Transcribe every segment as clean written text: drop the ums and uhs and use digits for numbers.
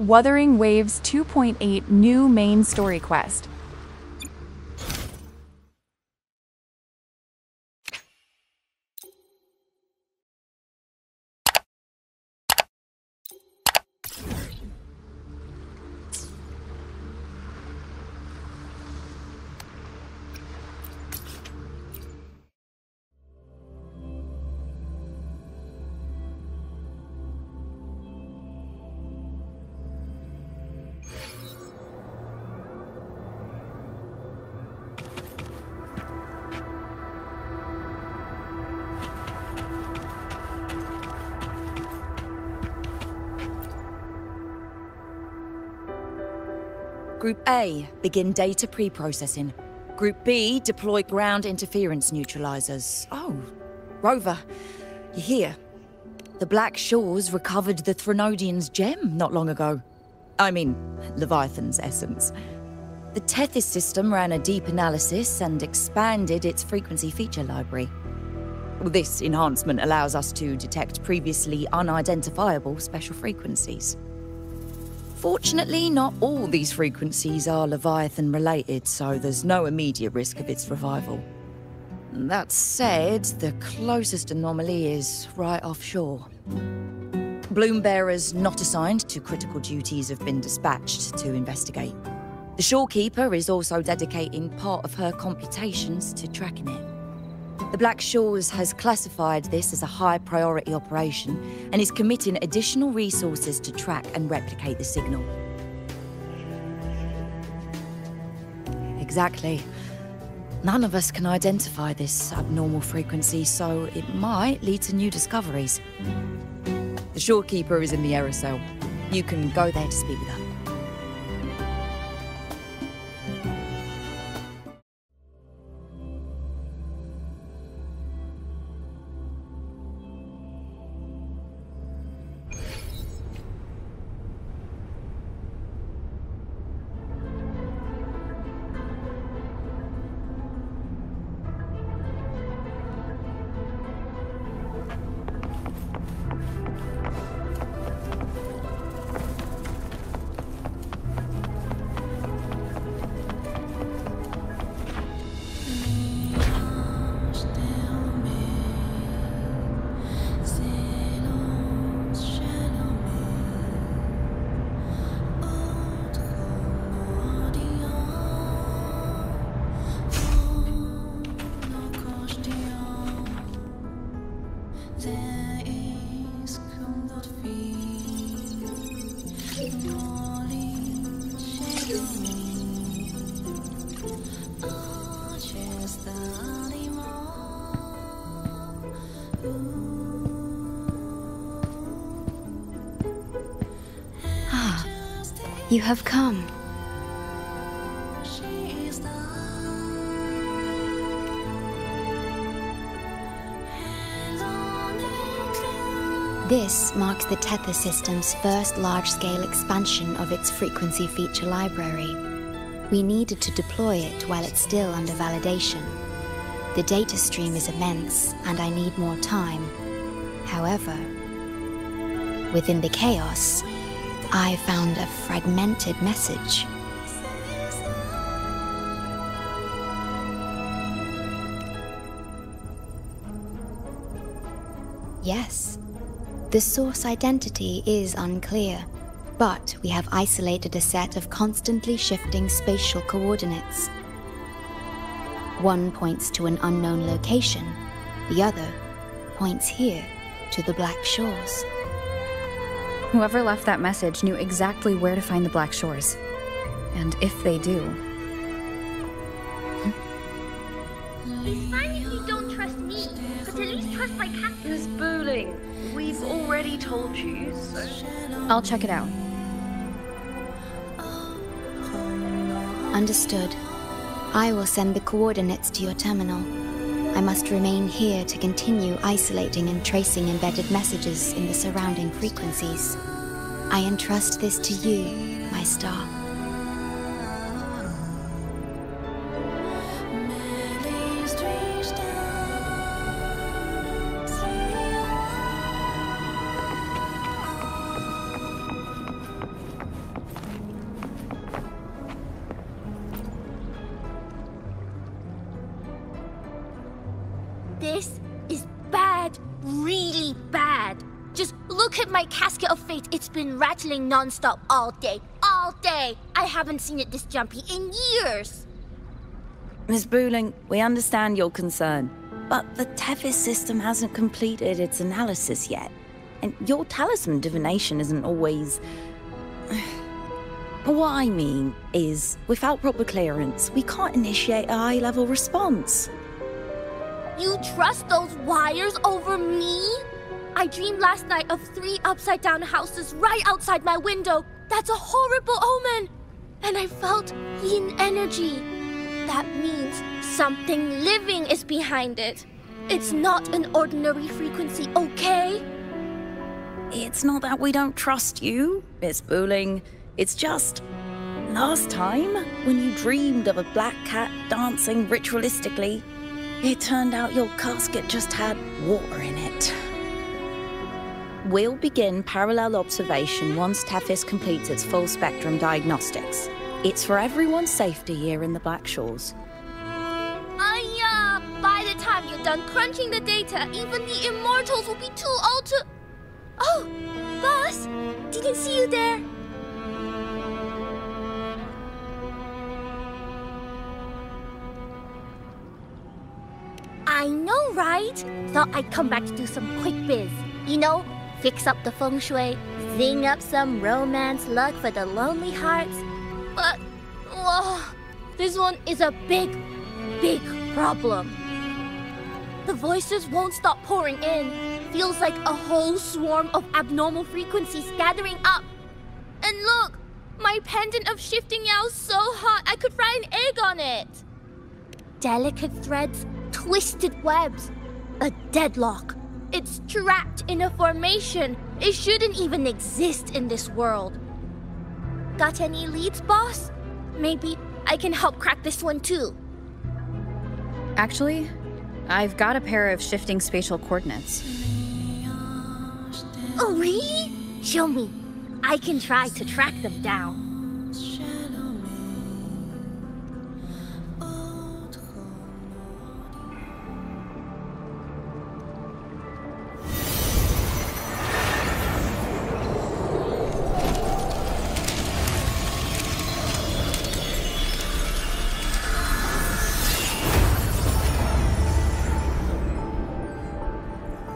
Wuthering Waves 2.8 new main story quest. Group A, begin data pre-processing. Group B, deploy ground interference neutralizers. Oh, Rover, you're here. The Black Shores recovered the Threnodian's gem not long ago. I mean, Leviathan's essence. The Tethys system ran a deep analysis and expanded its frequency feature library. This enhancement allows us to detect previously unidentifiable special frequencies. Fortunately, not all these frequencies are Leviathan-related, so there's no immediate risk of its revival. That said, the closest anomaly is right offshore. Bloom bearers not assigned to critical duties have been dispatched to investigate. The shorekeeper is also dedicating part of her computations to tracking it. The Black Shores has classified this as a high-priority operation and is committing additional resources to track and replicate the signal. Exactly. None of us can identify this abnormal frequency, so it might lead to new discoveries. The shorekeeper is in the aerosol. You can go there to speak with her. You have come. This marks the Tethys system's first large-scale expansion of its frequency feature library. We needed to deploy it while it's still under validation. The data stream is immense, and I need more time. However, within the chaos, I found a fragmented message. Yes, the source identity is unclear, but we have isolated a set of constantly shifting spatial coordinates. One points to an unknown location, the other points here to the Black Shores. Whoever left that message knew exactly where to find the Black Shores. And if they do... It's fine if you don't trust me, but at least trust my cat. Who's booling? We've already told you, so... I'll check it out. Understood. I will send the coordinates to your terminal. I must remain here to continue isolating and tracing embedded messages in the surrounding frequencies. I entrust this to you, my star. Look at my casket of fate. It's been rattling non-stop all day. All day! I haven't seen it this jumpy in years. Miss Booling, we understand your concern, but the Tethys system hasn't completed its analysis yet. And your talisman divination isn't always... What I mean is, without proper clearance, we can't initiate a high-level response. You trust those wires over me? I dreamed last night of 3 upside-down houses right outside my window. That's a horrible omen! And I felt yin energy. That means something living is behind it. It's not an ordinary frequency, okay? It's not that we don't trust you, Miss Booling. It's just... last time, when you dreamed of a black cat dancing ritualistically, it turned out your casket just had water in it. We'll begin parallel observation once Tethys completes its full spectrum diagnostics. It's for everyone's safety here in the Black Shores. By the time you're done crunching the data, even the immortals will be too old to... Oh, boss! Didn't see you there. I know, right? Thought I'd come back to do some quick biz. You know, fix up the feng shui, zing up some romance luck for the lonely hearts. But, this one is a big, big problem. The voices won't stop pouring in. Feels like a whole swarm of abnormal frequencies gathering up. And look, my pendant of shifting yow's so hot I could fry an egg on it. Delicate threads, twisted webs, a deadlock. It's trapped in a formation. It shouldn't even exist in this world. Got any leads, boss? Maybe I can help crack this one too. Actually, I've got a pair of shifting spatial coordinates. Oh, really? Show me. I can try to track them down.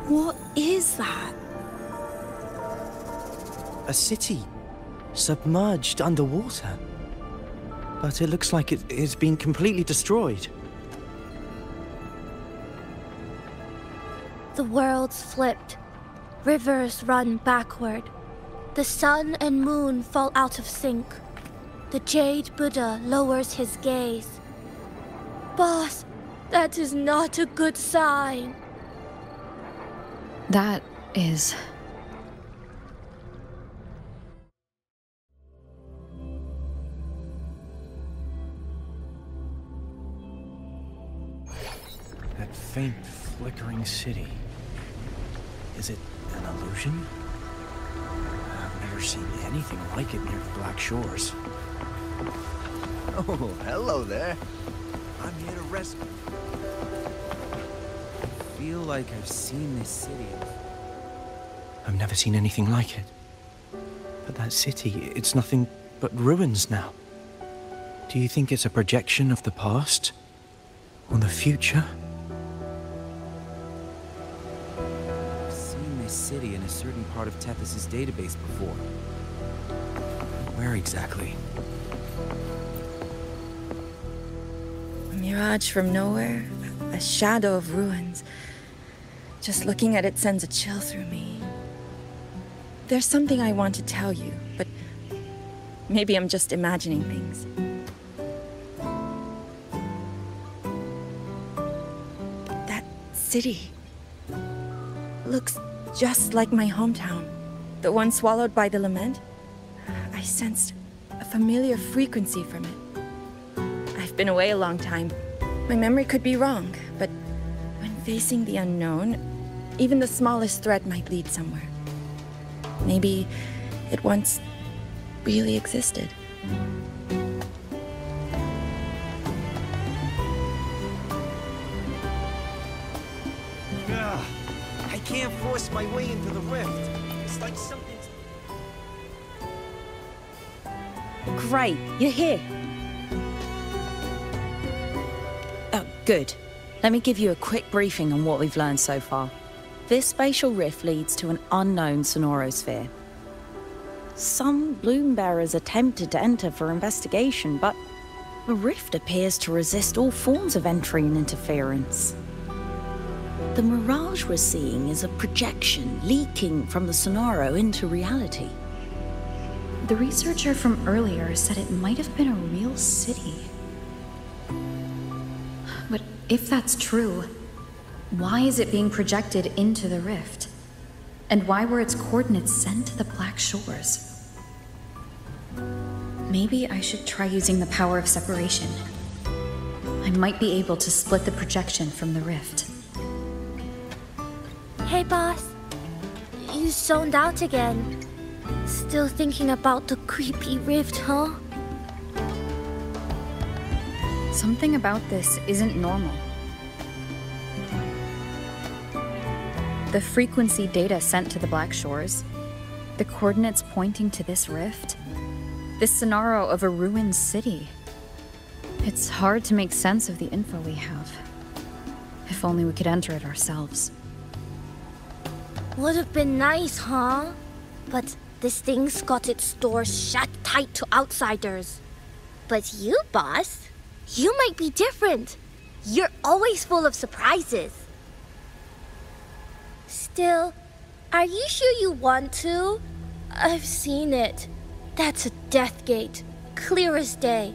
What is that? A city, submerged underwater. But it looks like it's been completely destroyed. The world's flipped. Rivers run backward. The sun and moon fall out of sync. The Jade Buddha lowers his gaze. Boss, that is not a good sign. That is... That faint, flickering city. Is it an illusion? I've never seen anything like it near the Black Shores. Oh, hello there. I'm here to rescue. I feel like I've seen this city. I've never seen anything like it. But that city, it's nothing but ruins now. Do you think it's a projection of the past? Or the future? I've seen this city in a certain part of Tethys' database before. Where exactly? A mirage from nowhere, a shadow of ruins. Just looking at it sends a chill through me. There's something I want to tell you, but maybe I'm just imagining things. That city looks just like my hometown, the one swallowed by the lament. I sensed a familiar frequency from it. I've been away a long time. My memory could be wrong, but when facing the unknown, even the smallest thread might lead somewhere. Maybe it once really existed. I can't force my way into the rift. It's like something's... Great, you're here. Oh, good. Let me give you a quick briefing on what we've learned so far. This spatial rift leads to an unknown sonorosphere. Some bloom bearers attempted to enter for investigation, but the rift appears to resist all forms of entry and interference. The mirage we're seeing is a projection leaking from the sonoro into reality. The researcher from earlier said it might have been a real city. But if that's true, why is it being projected into the rift? And why were its coordinates sent to the Black Shores? Maybe I should try using the power of separation. I might be able to split the projection from the rift. Hey, boss. You zoned out again. Still thinking about the creepy rift, huh? Something about this isn't normal. The frequency data sent to the Black Shores, the coordinates pointing to this rift, this scenario of a ruined city. It's hard to make sense of the info we have. If only we could enter it ourselves. Would have been nice, huh? But this thing's got its doors shut tight to outsiders. But you, boss, you might be different. You're always full of surprises. Still, are you sure you want to? I've seen it. That's a death gate, clear as day.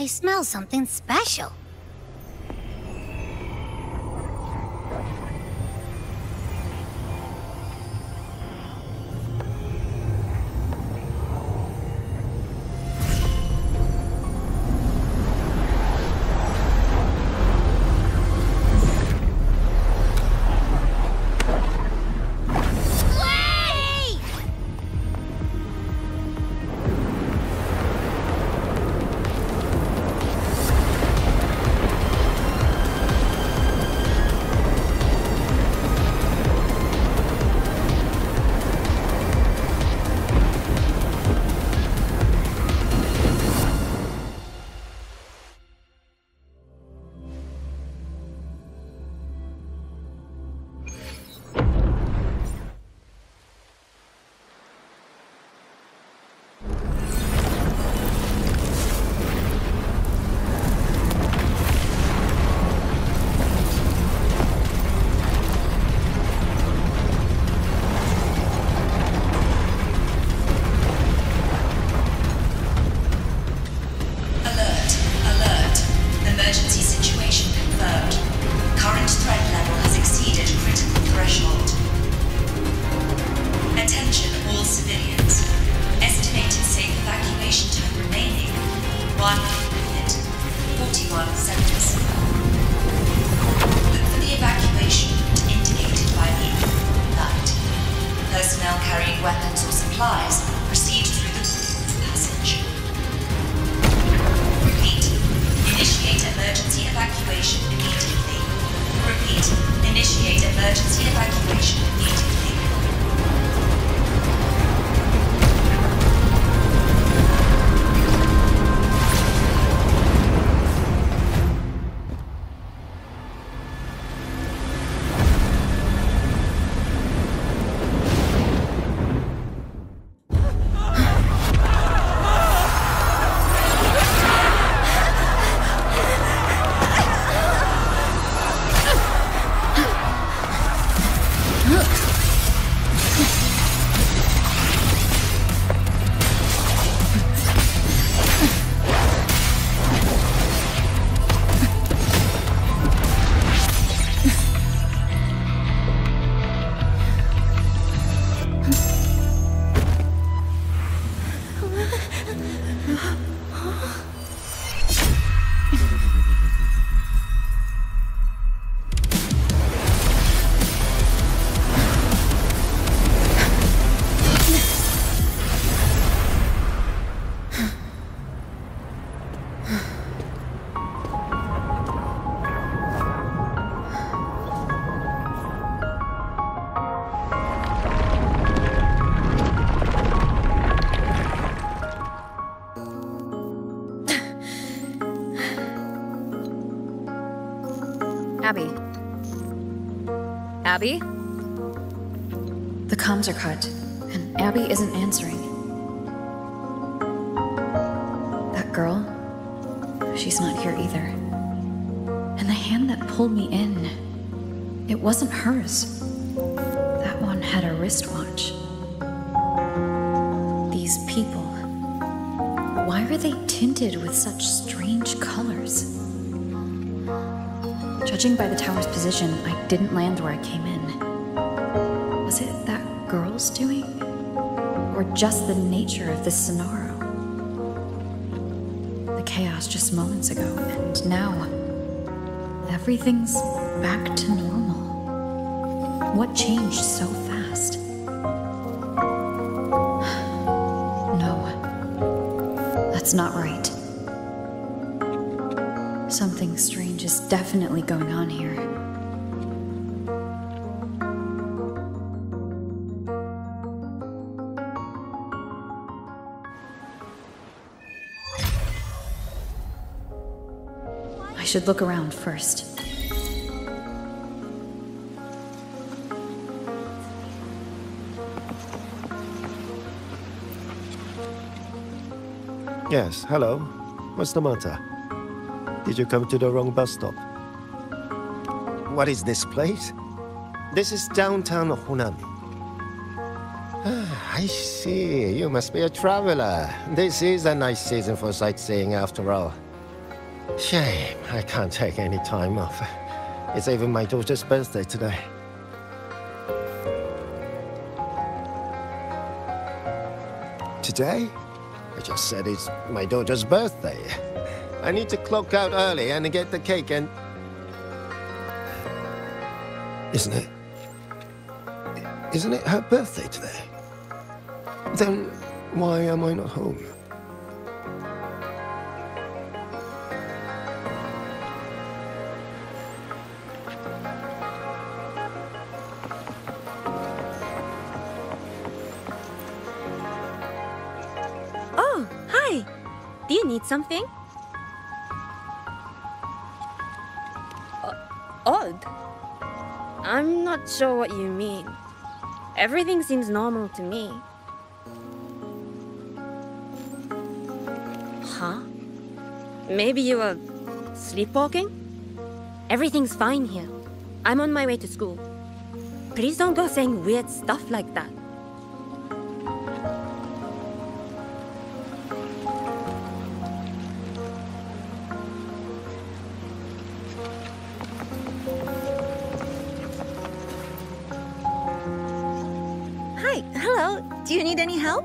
I smell something special. Abby? The comms are cut, and Abby isn't answering. That girl, she's not here either. And the hand that pulled me in, it wasn't hers. That one had a wristwatch. These people, why are they tinted with such strange colors? Judging by the tower's position, I didn't land where I came in. Was it that girl's doing? Or just the nature of this scenario? The chaos just moments ago, and now everything's back to normal. What changed so fast? No, that's not right. Something strange is definitely going on here. I should look around first. Yes, hello. What's the matter? Did you come to the wrong bus stop? What is this place? This is downtown Honami. I see. You must be a traveler. This is a nice season for sightseeing after all. Shame, I can't take any time off. It's even my daughter's birthday today. Today? I just said it's my daughter's birthday. I need to clock out early and get the cake and... Isn't it her birthday today? Then why am I not home? Oh, hi! Do you need something? Odd? I'm not sure what you mean. Everything seems normal to me. Huh? Maybe you were sleepwalking? Everything's fine here. I'm on my way to school. Please don't go saying weird stuff like that. Hi, hello. Do you need any help?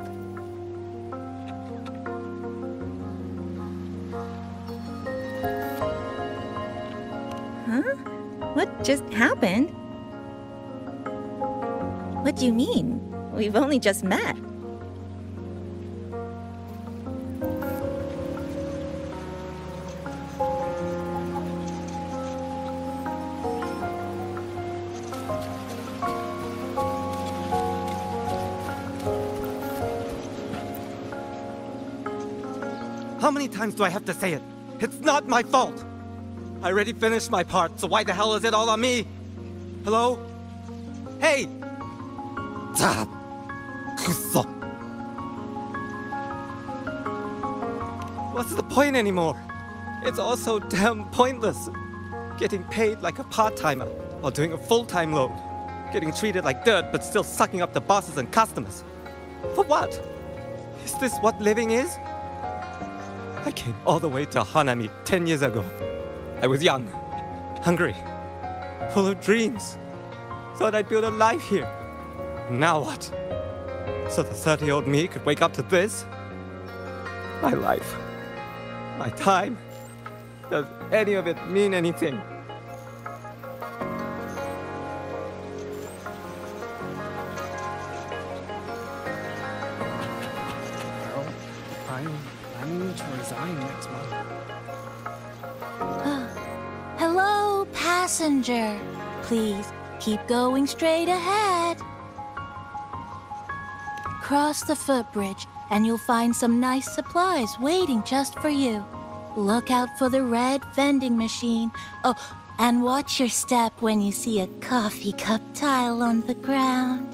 Huh? What just happened? What do you mean? We've only just met. How many times do I have to say it? It's not my fault! I already finished my part, so why the hell is it all on me? Hello? Hey! What's the point anymore? It's all so damn pointless. Getting paid like a part-timer while doing a full-time load. Getting treated like dirt but still sucking up the bosses and customers. For what? Is this what living is? I came all the way to Honami 10 years ago. I was young, hungry, full of dreams. Thought I'd build a life here. Now what? So the 30-year-old me could wake up to this? My life, my time, does any of it mean anything? I'm to resign next month. Hello, passenger. Please keep going straight ahead. Cross the footbridge, and you'll find some nice supplies waiting just for you. Look out for the red vending machine. Oh, And watch your step when you see a coffee cup tile on the ground.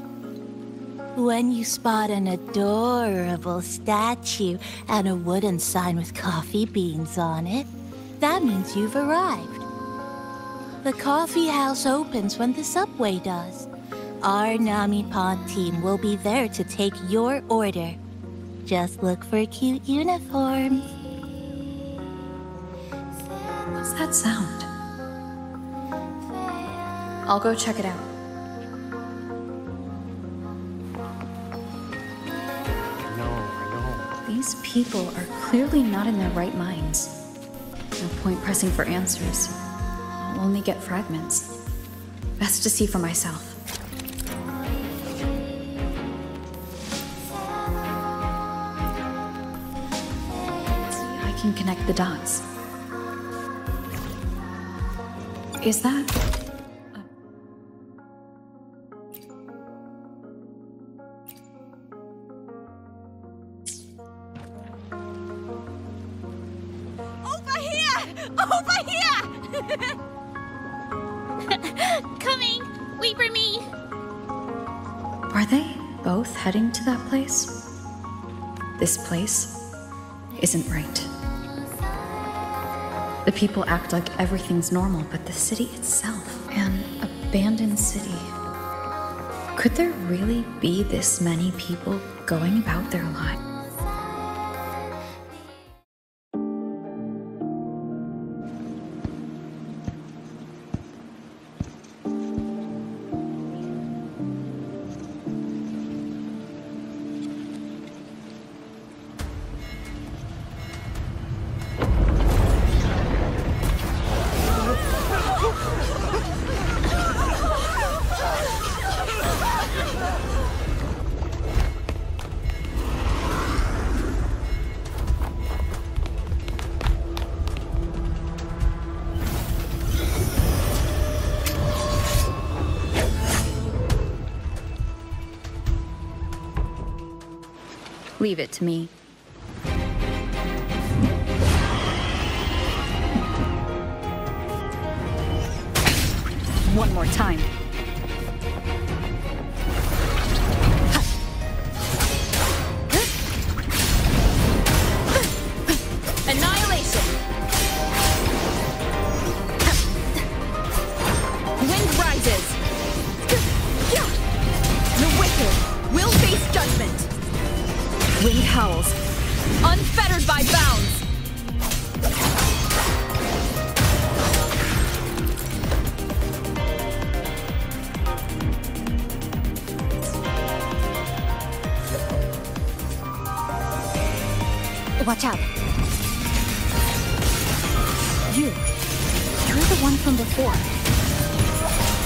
When you spot an adorable statue and a wooden sign with coffee beans on it, that means you've arrived. The coffee house opens when the subway does. Our Nami Pond team will be there to take your order. Just look for cute uniforms. What's that sound? I'll go check it out. These people are clearly not in their right minds. No point pressing for answers. I'll only get fragments. Best to see for myself. I can connect the dots. Is that... Over here! Coming! Wait for me! Are they both heading to that place? This place isn't right. The people act like everything's normal, but the city itself, an abandoned city. Could there really be this many people going about their lives? Leave it to me. One more time. Annihilation! Wind rises! The wicked will face judgment! Wind howls, unfettered by bounds! Watch out. You're the one from before.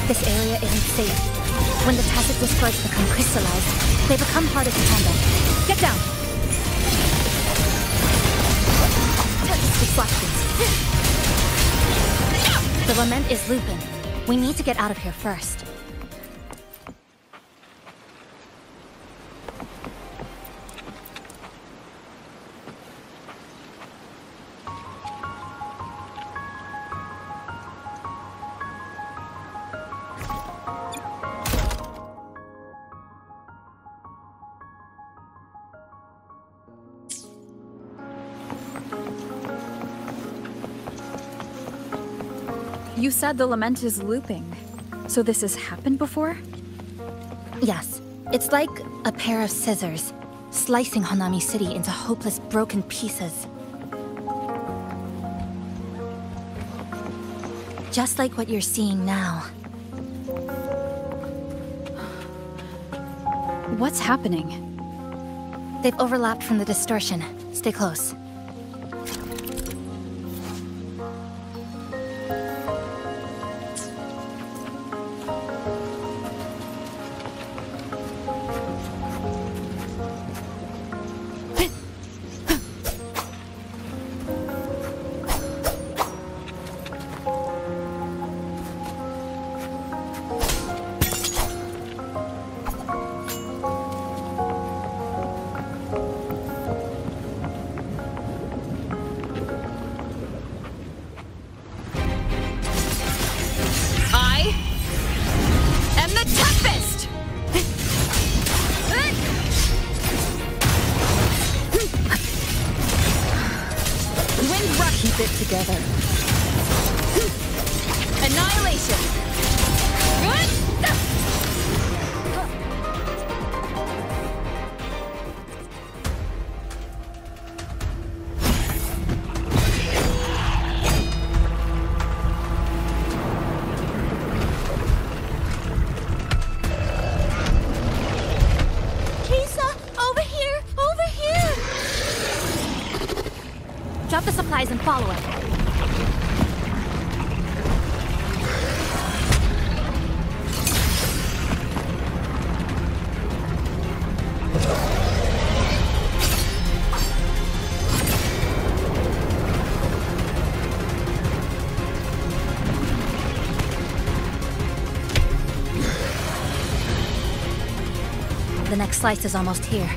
This area isn't safe. When the tacit discords become crystallized, they become harder to handle. Get down! The lament is looping. We need to get out of here first. You said the lament is looping. So this has happened before? Yes. It's like a pair of scissors, slicing Honami City into hopeless broken pieces. Just like what you're seeing now. What's happening? They've overlapped from the distortion. Stay close. the supplies and follow it. The next slice is almost here.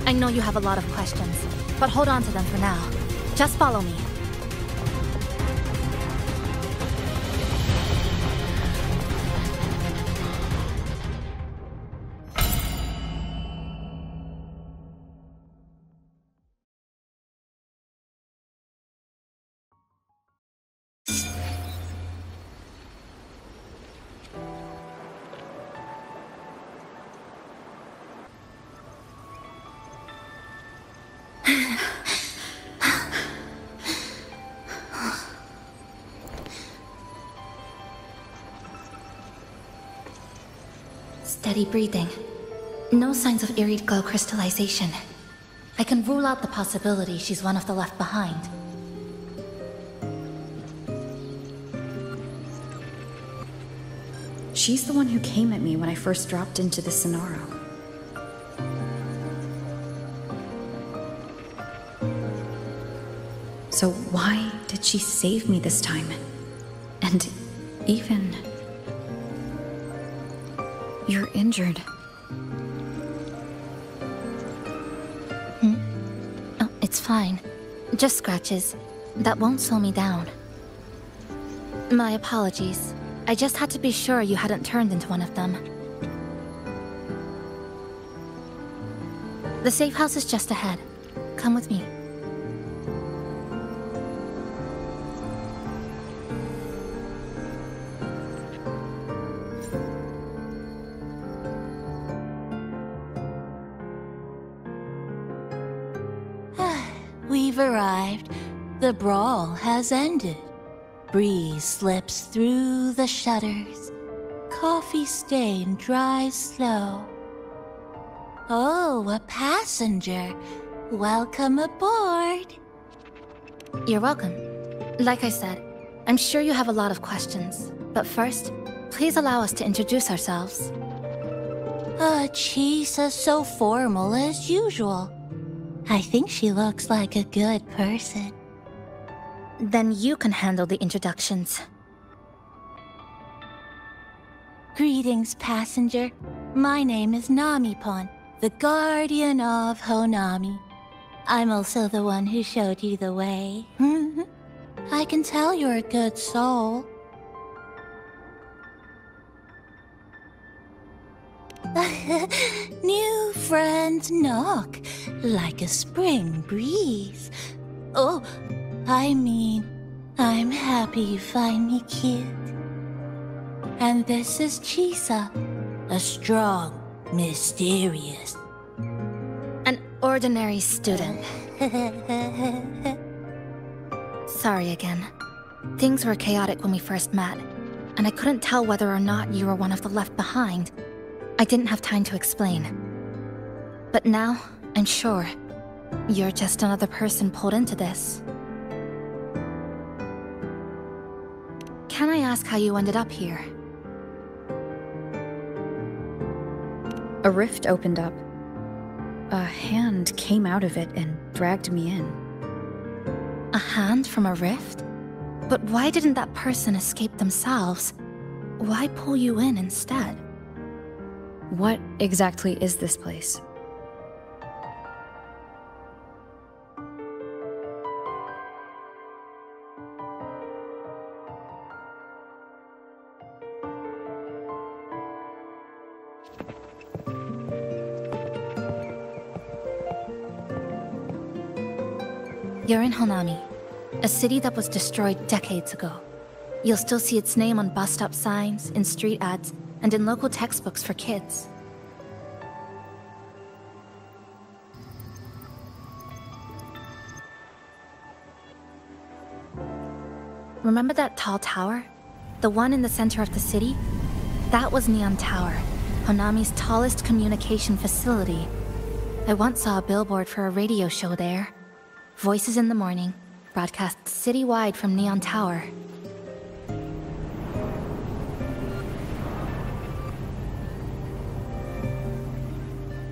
I know you have a lot of questions, but hold on to them for now. Just follow me. Steady breathing. No signs of Irid glow crystallization. I can rule out the possibility she's one of the left behind. She's the one who came at me when I first dropped into the Sonaro. So why did she save me this time? And even... You're injured. Oh, it's fine. Just scratches. That won't slow me down. My apologies. I just had to be sure you hadn't turned into one of them. The safe house is just ahead. Come with me. We've arrived. The brawl has ended. Breeze slips through the shutters. Coffee stain dries slow. Oh, a passenger. Welcome aboard. You're welcome. Like I said, I'm sure you have a lot of questions. But first, please allow us to introduce ourselves. She's so formal as usual. I think she looks like a good person. Then you can handle the introductions. Greetings, passenger. My name is Namipon, the guardian of Honami. I'm also the one who showed you the way. I can tell you're a good soul. New friends knock like a spring breeze. Oh, I mean, I'm happy you find me cute. And this is Chisa, a strong, mysterious... An ordinary student. Sorry again. Things were chaotic when we first met, and I couldn't tell whether or not you were one of the left behind. I didn't have time to explain. But now, I'm sure. You're just another person pulled into this. Can I ask how you ended up here? A rift opened up. A hand came out of it and dragged me in. A hand from a rift? But why didn't that person escape themselves? Why pull you in instead? What exactly is this place? You're in Honami, a city that was destroyed decades ago. You'll still see its name on bus stop signs, in street ads, and in local textbooks for kids. Remember that tall tower? The one in the center of the city? That was Neon Tower, Honami's tallest communication facility. I once saw a billboard for a radio show there. Voices in the morning, broadcasts citywide from Neon Tower.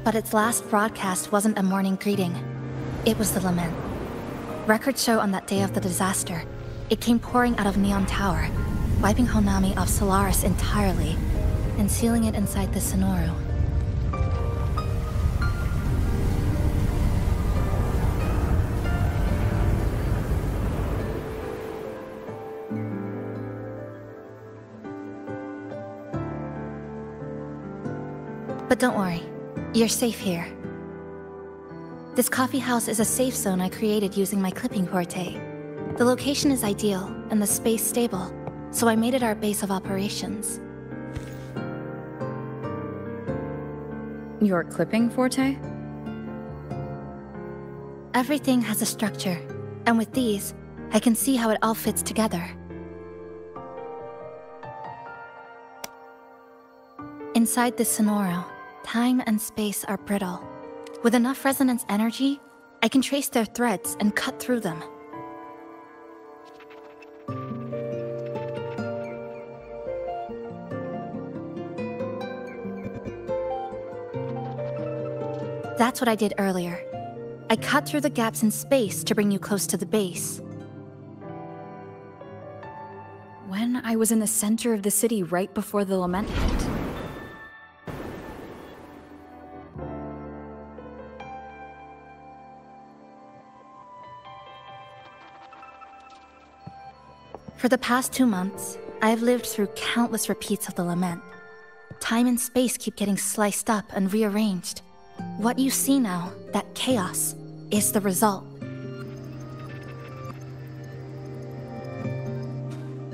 But its last broadcast wasn't a morning greeting. It was the lament. Records show on that day of the disaster, it came pouring out of Neon Tower, wiping Honami off Solaris entirely, and sealing it inside the Sonoru. But don't worry, you're safe here. This coffee house is a safe zone I created using my clipping forte. The location is ideal, and the space stable, so I made it our base of operations. Your clipping forte? Everything has a structure, and with these, I can see how it all fits together. Inside this Sonoru, time and space are brittle. With enough resonance energy, I can trace their threads and cut through them. That's what I did earlier. I cut through the gaps in space to bring you close to the base. When I was in the center of the city right before the lament hit. For the past 2 months, I've lived through countless repeats of the lament. Time and space keep getting sliced up and rearranged. What you see now, that chaos, is the result.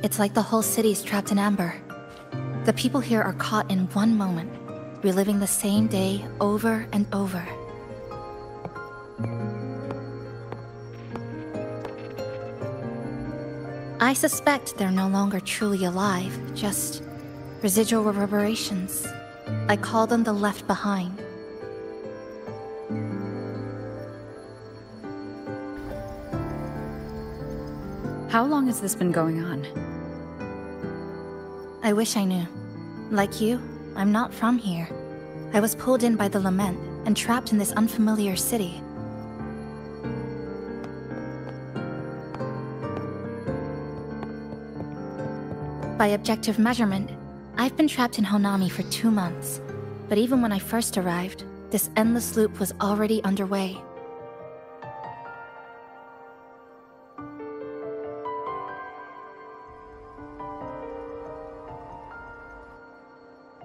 It's like the whole city's trapped in amber. The people here are caught in one moment, reliving the same day over and over. I suspect they're no longer truly alive, just residual reverberations. I call them the left behind. How long has this been going on? I wish I knew. Like you, I'm not from here. I was pulled in by the lament and trapped in this unfamiliar city. By objective measurement, I've been trapped in Honami for 2 months. But even when I first arrived, this endless loop was already underway.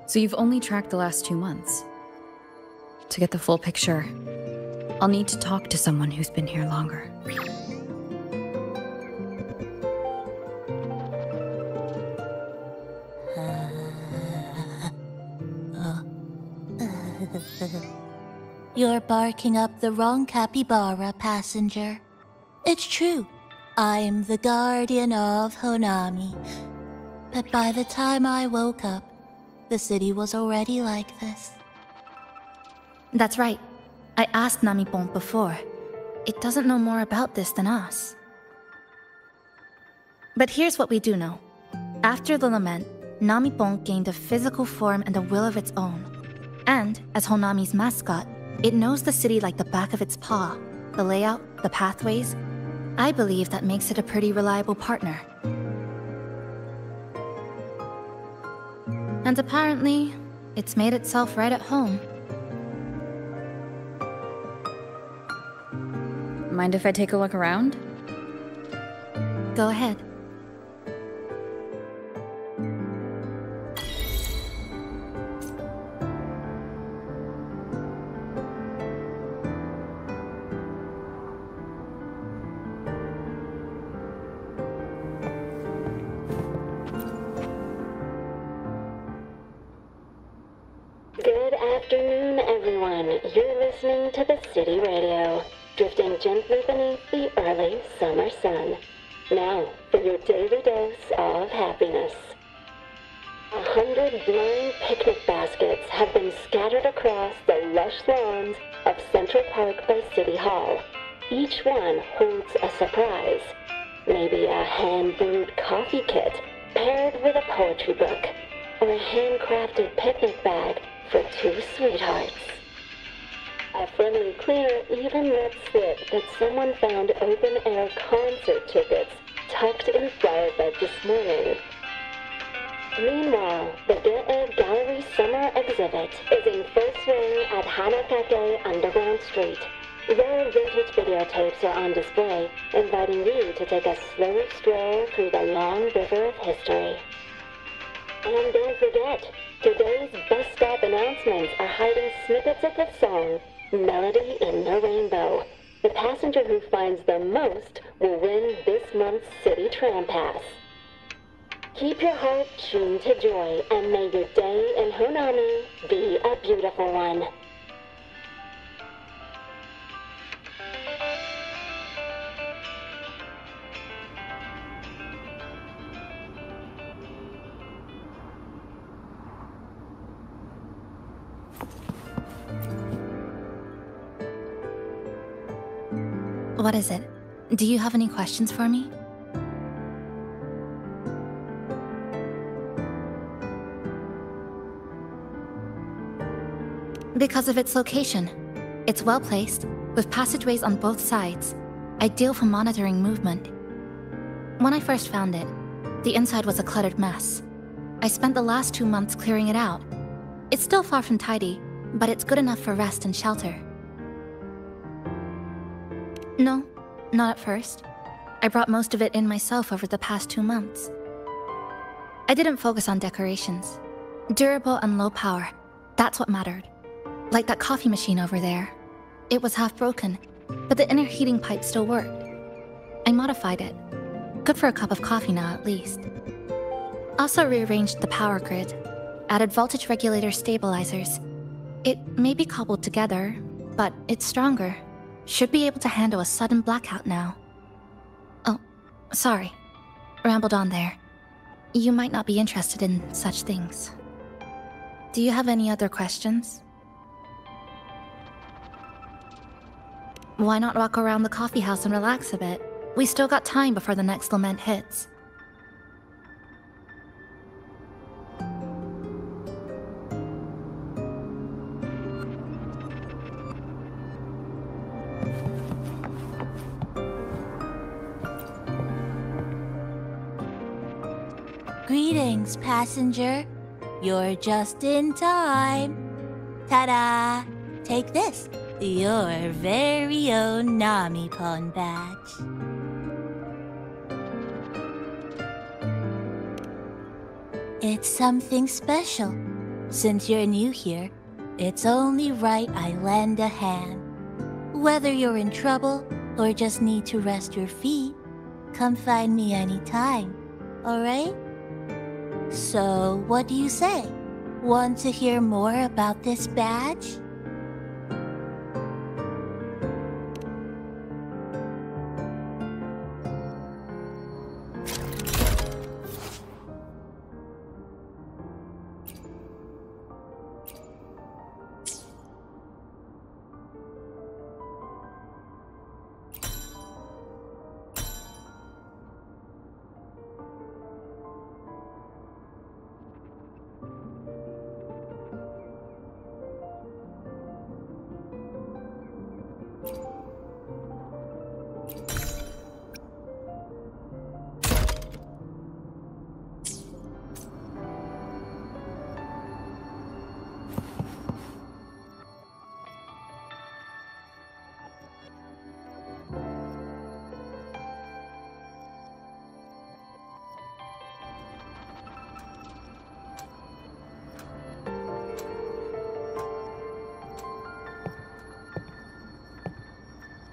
So you've only tracked the last 2 months. To get the full picture, I'll need to talk to someone who's been here longer. You're barking up the wrong capybara, passenger. It's true, I'm the guardian of Honami. But by the time I woke up, the city was already like this. That's right. I asked Namipon before. It doesn't know more about this than us. But here's what we do know. After the lament, Namipon gained a physical form and a will of its own. And, as Honami's mascot, it knows the city like the back of its paw. The layout, the pathways. I believe that makes it a pretty reliable partner. And apparently, it's made itself right at home. Mind if I take a look around? Go ahead. Good afternoon, everyone. You're listening to the City Radio, drifting gently beneath the early summer sun. Now, for your daily dose of happiness. 100 blind picnic baskets have been scattered across the lush lawns of Central Park by City Hall. Each one holds a surprise. Maybe a hand-brewed coffee kit paired with a poetry book, or a handcrafted picnic bag for two sweethearts. A friendly clear even let slip that someone found open-air concert tickets tucked in a flower bed this morning. Meanwhile, the Get Egg Gallery Summer Exhibit is in full swing at Hanakake Underground Street. Rare vintage videotapes are on display, inviting you to take a slow stroll through the long river of history. And don't forget, today's bus stop announcements are hiding snippets of the song Melody in the Rainbow. The passenger who finds the most will win this month's City Tram Pass. Keep your heart tuned to joy, and may your day in Honami be a beautiful one. What is it? Do you have any questions for me? Because of its location. It's well placed, with passageways on both sides, ideal for monitoring movement. When I first found it, the inside was a cluttered mess. I spent the last 2 months clearing it out. It's still far from tidy, but it's good enough for rest and shelter. No, not at first. I brought most of it in myself over the past 2 months. I didn't focus on decorations. Durable and low power, that's what mattered. Like that coffee machine over there. It was half broken, but the inner heating pipe still worked. I modified it. Good for a cup of coffee now, at least. Also rearranged the power grid, added voltage regulator stabilizers. It may be cobbled together, but it's stronger. Should be able to handle a sudden blackout now. Oh, sorry. Rambled on there. You might not be interested in such things. Do you have any other questions? Why not walk around the coffee house and relax a bit? We still got time before the next lament hits. Greetings, passenger. You're just in time. Ta-da! Take this, your very own Nami-pon badge. It's something special. Since you're new here, it's only right I lend a hand. Whether you're in trouble or just need to rest your feet, come find me anytime, alright? So, what do you say? Want to hear more about this badge?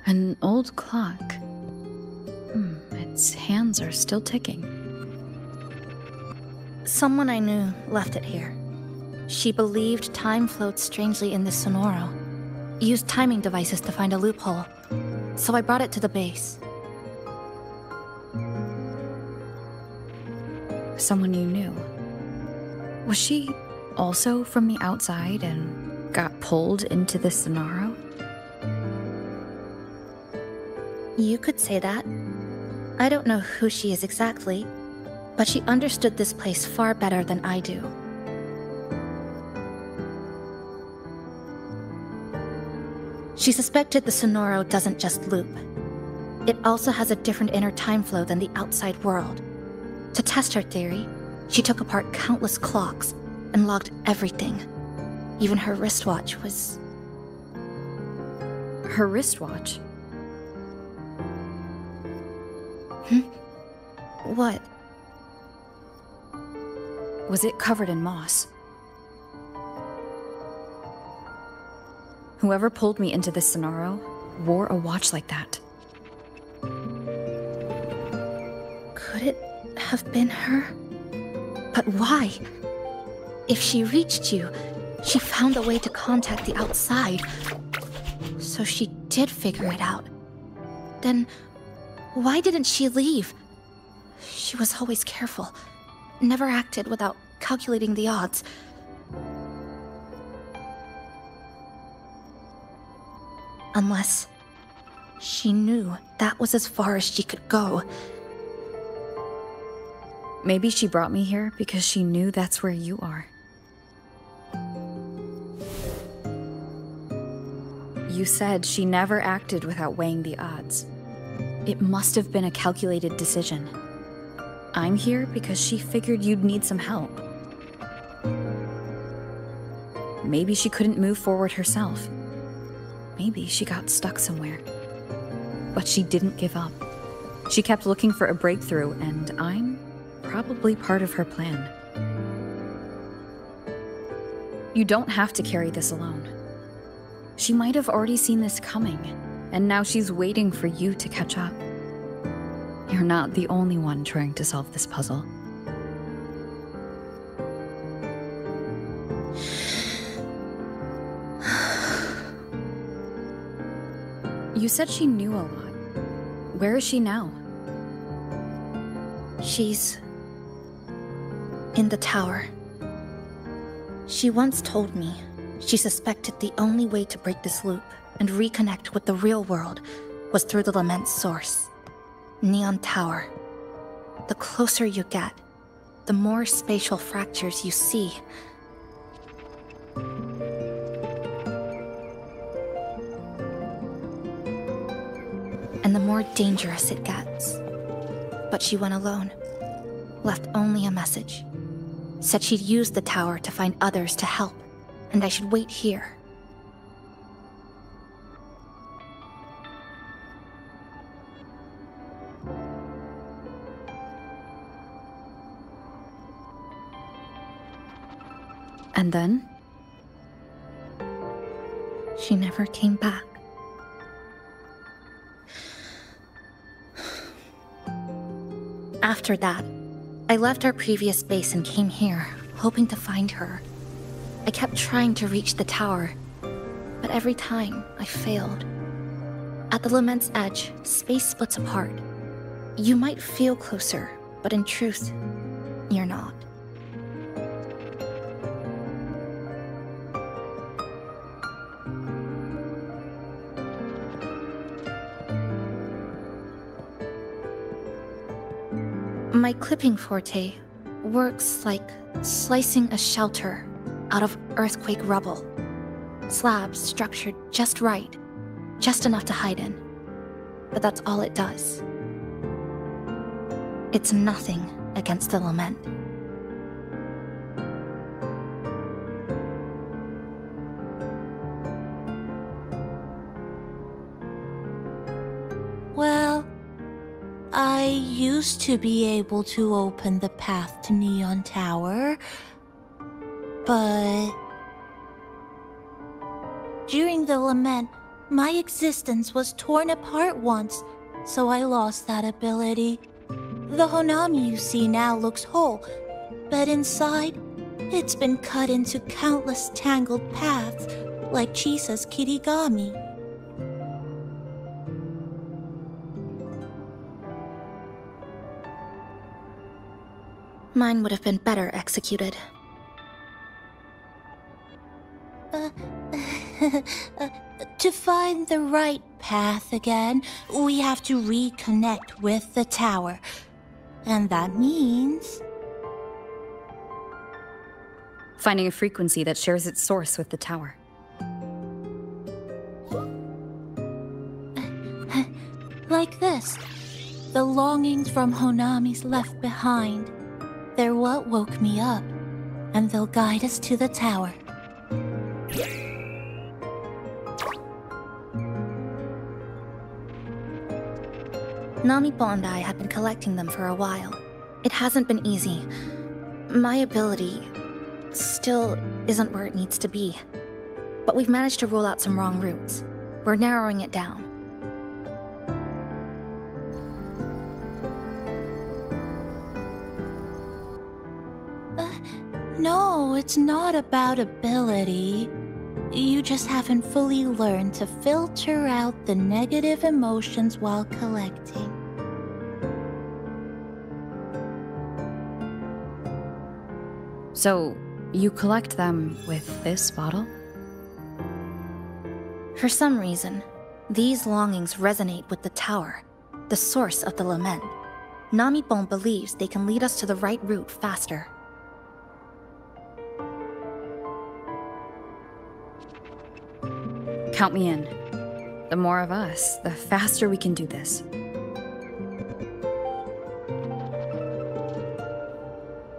An old clock. Its hands are still ticking. Someone I knew left it here. She believed time flowed strangely in this Sonoro. Used timing devices to find a loophole. So I brought it to the base. Someone you knew. Was she also from the outside and got pulled into this Sonoro? You could say that. I don't know who she is exactly, but she understood this place far better than I do. She suspected the Sonoro doesn't just loop. It also has a different inner time flow than the outside world. To test her theory, she took apart countless clocks and logged everything. Even her wristwatch was... Her wristwatch? What? Was it covered in moss? Whoever pulled me into this Sonoro wore a watch like that. Could it have been her? But why? If she reached you, she found a way to contact the outside. So she did figure it out. Then, why didn't she leave? She was always careful. Never acted without calculating the odds. Unless she knew that was as far as she could go. Maybe she brought me here because she knew that's where you are. You said she never acted without weighing the odds. It must have been a calculated decision. I'm here because she figured you'd need some help. Maybe she couldn't move forward herself. Maybe she got stuck somewhere. But she didn't give up. She kept looking for a breakthrough, and I'm probably part of her plan. You don't have to carry this alone. She might have already seen this coming, and now she's waiting for you to catch up. You're not the only one trying to solve this puzzle. You said she knew a lot. Where is she now? She's in the tower. She once told me she suspected the only way to break this loop and reconnect with the real world was through the Lament's source, Neon Tower. The closer you get, the more spatial fractures you see. And the more dangerous it gets. But she went alone, left only a message. Said she'd use the tower to find others to help, and I should wait here. And then? She never came back. After that, I left our previous base and came here, hoping to find her. I kept trying to reach the tower, but every time I failed. At the Lament's edge, space splits apart. You might feel closer, but in truth, you're not. My clipping forte works like slicing a shelter out of earthquake rubble. Slabs structured just right, just enough to hide in. But that's all it does. It's nothing against the Lament. Well, I used to be able to open the path to Neon Tower, but during the Lament, my existence was torn apart once, so I lost that ability. The Honami you see now looks whole, but inside, it's been cut into countless tangled paths, like Chisa's Kirigami. Mine would have been better executed. To find the right path again, we have to reconnect with the tower. And that means... finding a frequency that shares its source with the tower. Like this. The longings from Honami's left behind. They're what woke me up, and they'll guide us to the tower. Nami-Bon and I have been collecting them for a while. It hasn't been easy. My ability still isn't where it needs to be. But we've managed to rule out some wrong routes. We're narrowing it down. No, it's not about ability. You just haven't fully learned to filter out the negative emotions while collecting. So, you collect them with this bottle? For some reason, these longings resonate with the tower, the source of the lament. Nami-Bon believes they can lead us to the right route faster. Count me in. The more of us, the faster we can do this.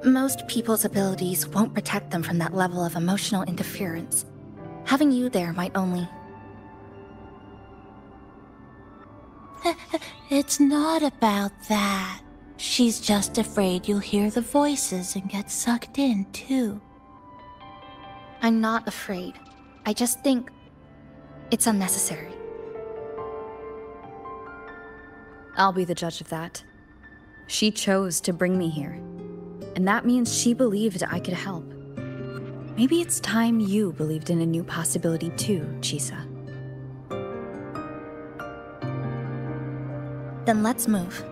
Most people's abilities won't protect them from that level of emotional interference. Having you there might only... It's not about that. She's just afraid you'll hear the voices and get sucked in, too. I'm not afraid. I just think... it's unnecessary. I'll be the judge of that. She chose to bring me here. And that means she believed I could help. Maybe it's time you believed in a new possibility too, Chisa. Then let's move.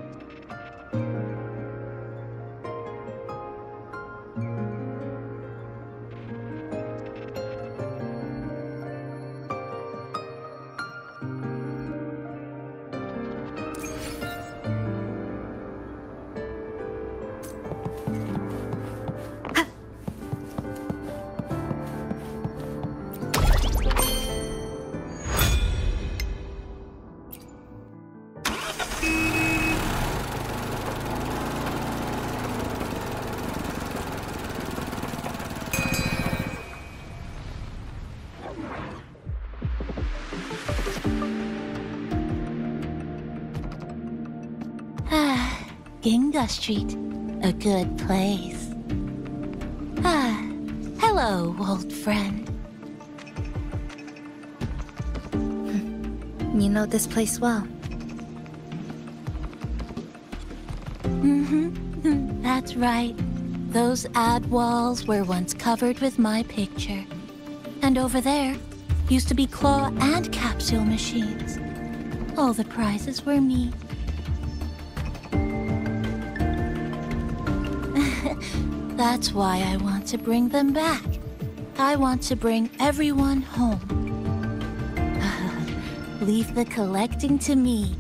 Ginga Street, a good place. Hello, old friend. You know this place well. That's right. Those ad walls were once covered with my picture. And over there used to be claw and capsule machines. All the prizes were me. That's why I want to bring them back. I want to bring everyone home. Leave the collecting to me.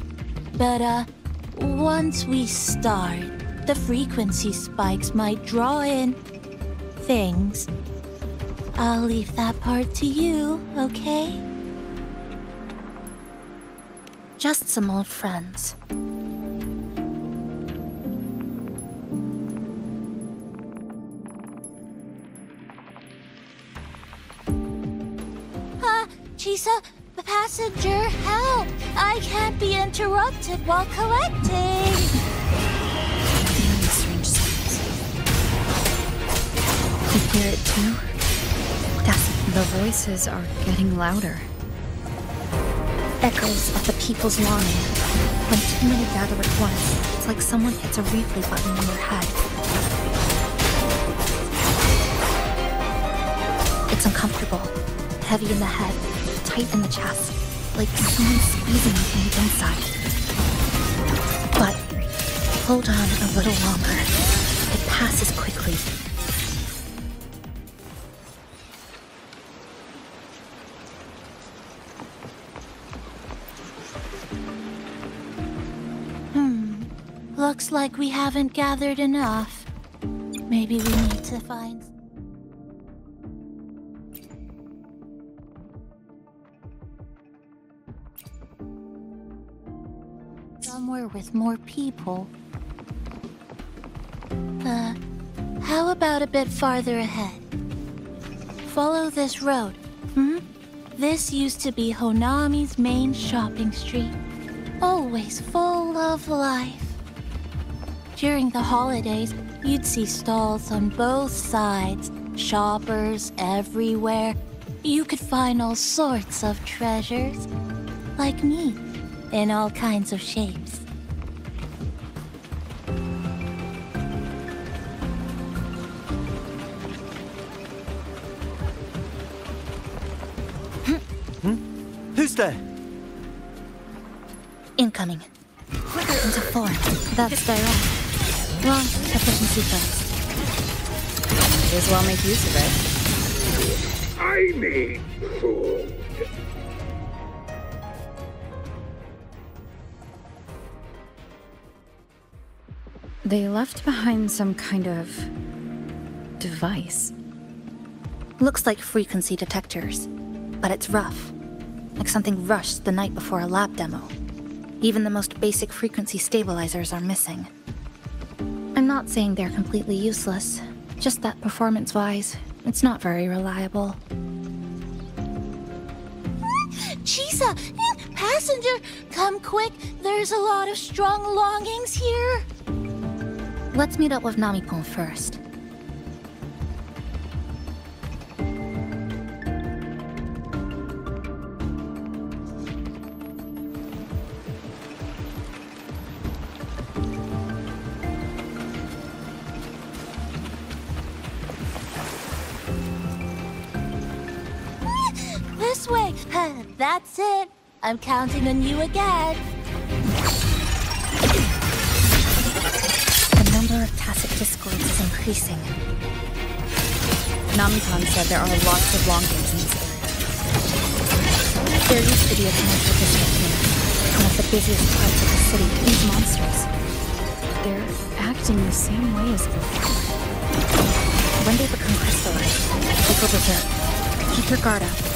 But, once we start, the frequency spikes might draw in things. I'll leave that part to you, okay? Just some old friends. Chisa, passenger, help! I can't be interrupted while collecting! Strange sounds. You hear it too? The voices are getting louder. Echoes of the people's longing. When too many gather at once, it's like someone hits a replay button in their head. It's uncomfortable, heavy in the head, tight in the chest, like someone squeezing you from the inside. But hold on a little longer. It passes quickly. Looks like we haven't gathered enough. Maybe we need to find... somewhere with more people. How about a bit farther ahead? Follow this road, This used to be Honami's main shopping street. Always full of life. During the holidays, you'd see stalls on both sides, shoppers everywhere. You could find all sorts of treasures, like me, in all kinds of shapes. Who's there? Incoming. Into form. That's direct. Wrong. Efficiency first. May as well make use of it. I need food. They left behind some kind of... device. Looks like frequency detectors, but it's rough. Like something rushed the night before a lab demo. Even the most basic frequency stabilizers are missing. I'm not saying they're completely useless, just that performance-wise, it's not very reliable. Chisa! Passenger! Come quick! There's a lot of strong longings here! Let's meet up with Namipon first. This way! That's it! I'm counting on you again! The number of tacit discords is increasing. Namipon said there are lots of longings in this area. There used to be a commercial district here, one of the busiest parts of the city. These monsters, they're acting the same way as before. When they become crystallized, they go berserk. Keep your guard up.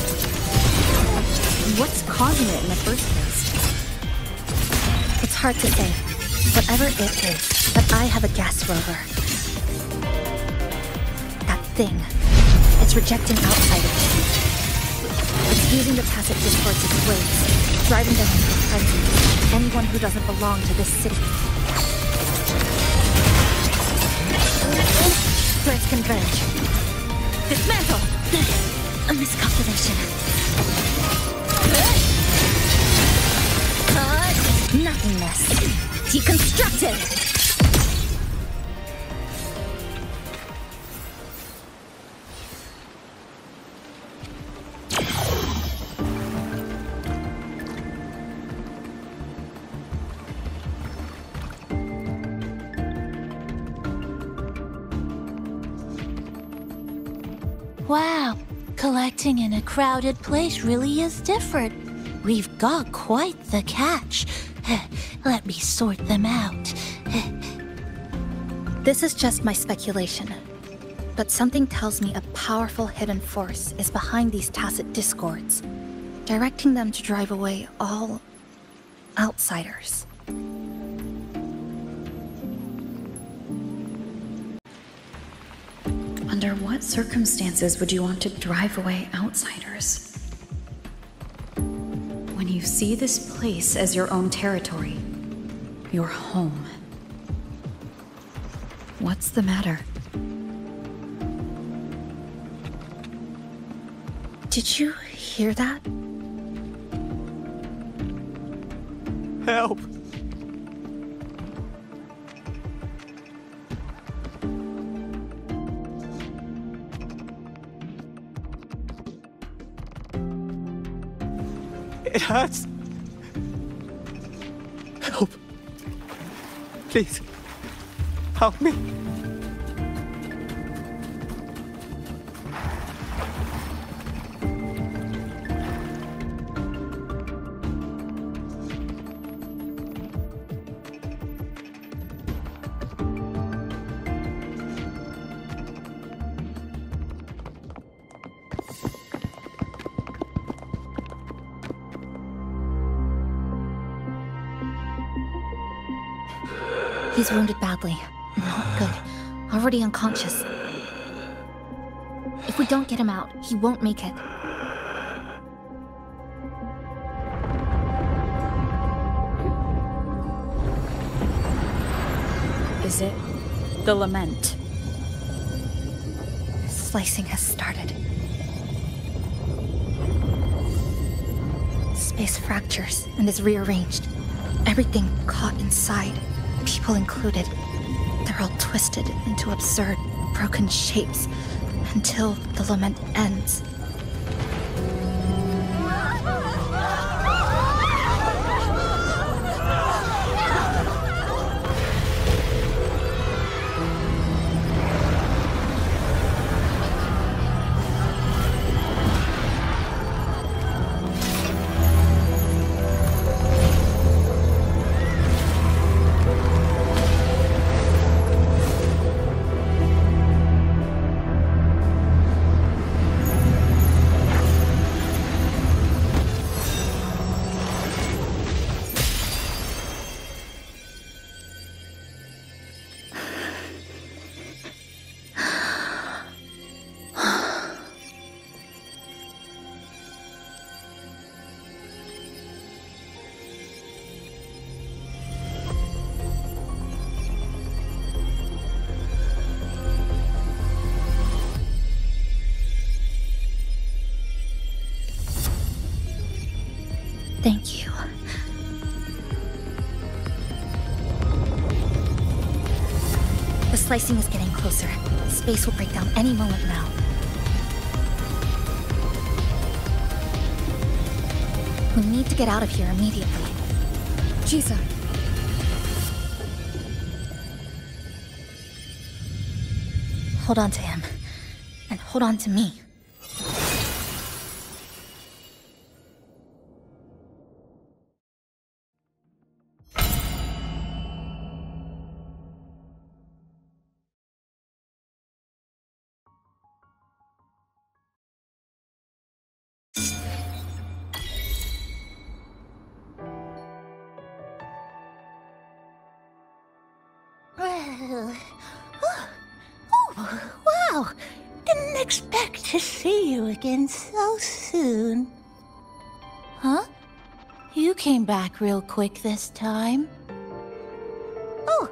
What's causing it in the first place? It's hard to say. Whatever it is, but I have a gas rover. That thing. It's rejecting outsiders. It's using the tacit discords as waves, driving them into a frenzy. Anyone who doesn't belong to this city. Threats converge. Dismantle! A miscalculation. Nothingness. Deconstructed! Wow, collecting in a crowded place really is different. We've got quite the catch. Let me sort them out. This is just my speculation, but something tells me a powerful hidden force is behind these tacit discords, directing them to drive away all outsiders. Under what circumstances would you want to drive away outsiders? When you see this place as your own territory, your home. What's the matter? Did you hear that? Help! It hurts. Help. Please. Help me. He's wounded badly. Not good. Already unconscious. If we don't get him out, he won't make it. Is it the lament? Slicing has started. Space fractures and is rearranged. Everything caught inside, people included. They're all twisted into absurd, broken shapes until the lament ends. Thank you. The slicing is getting closer. Space will break down any moment now. We need to get out of here immediately. Jisa. Hold on to him. And hold on to me. Wow! Didn't expect to see you again so soon. Huh? You came back real quick this time. Oh!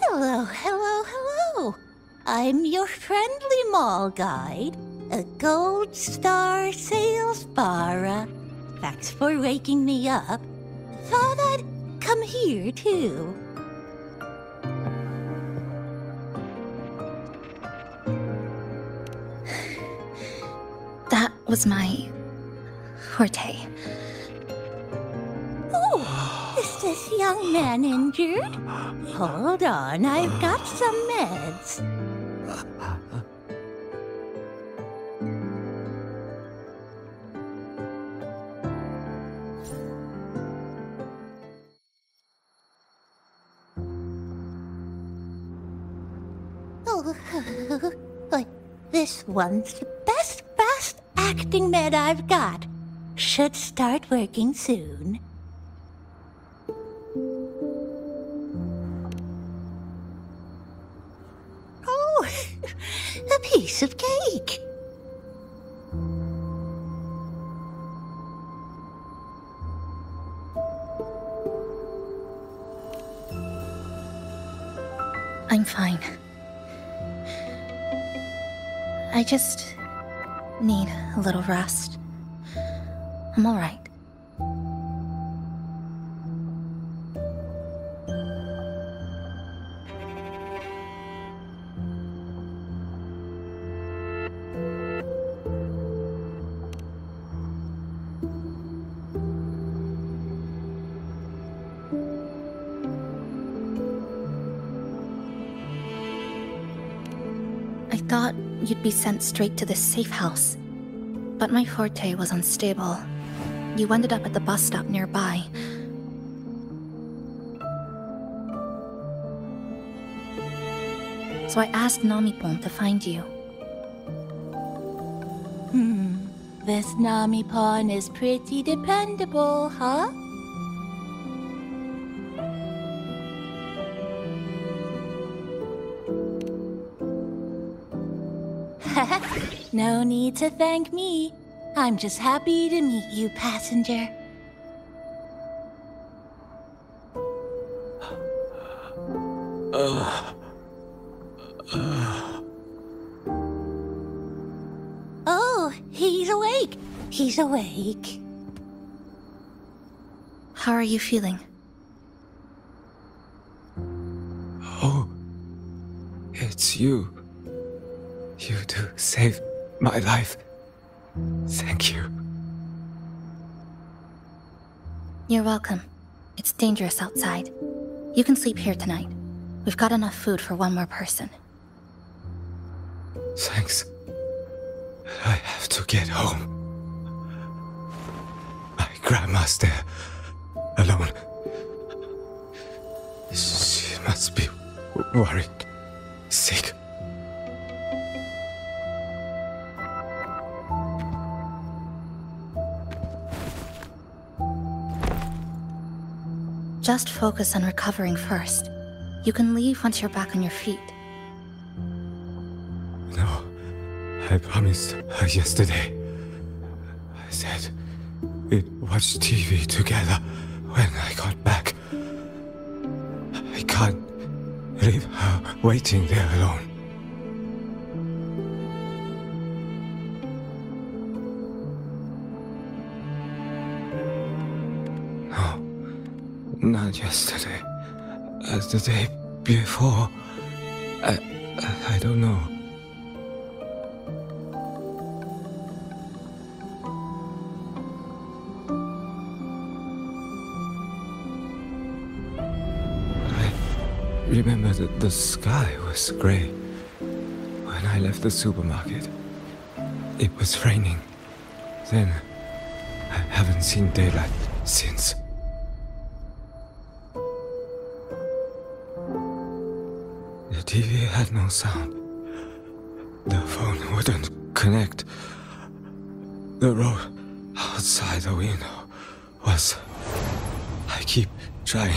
Hello. I'm your friendly mall guide, a gold star sales barra. Thanks for waking me up. Thought I'd come here too. That was my forte. Oh, is this young man injured? Hold on, I've got some meds. This one's the best acting med I've got. Should start working soon. Oh, a piece of cake. I'm fine. I just need a little rest. I'm all right. I thought you'd be sent straight to this safe house. But my forte was unstable. You ended up at the bus stop nearby. So I asked Namipon to find you. This Namipon is pretty dependable, huh? No need to thank me. I'm just happy to meet you, passenger. Oh, he's awake. He's awake. How are you feeling? Oh, it's you. You do save my life. Thank you. You're welcome. It's dangerous outside. You can sleep here tonight. We've got enough food for one more person. Thanks. I have to get home. My grandma's there, alone. She must be worried, sick. Just focus on recovering first. You can leave once you're back on your feet. No, I promised her yesterday. I said we'd watch TV together when I got back. I can't leave her waiting there alone. No, not yesterday. The day before. I don't know. I remember that the sky was grey when I left the supermarket. It was raining. Then I haven't seen daylight since. The TV had no sound. The phone wouldn't connect. The road outside the window was... I keep trying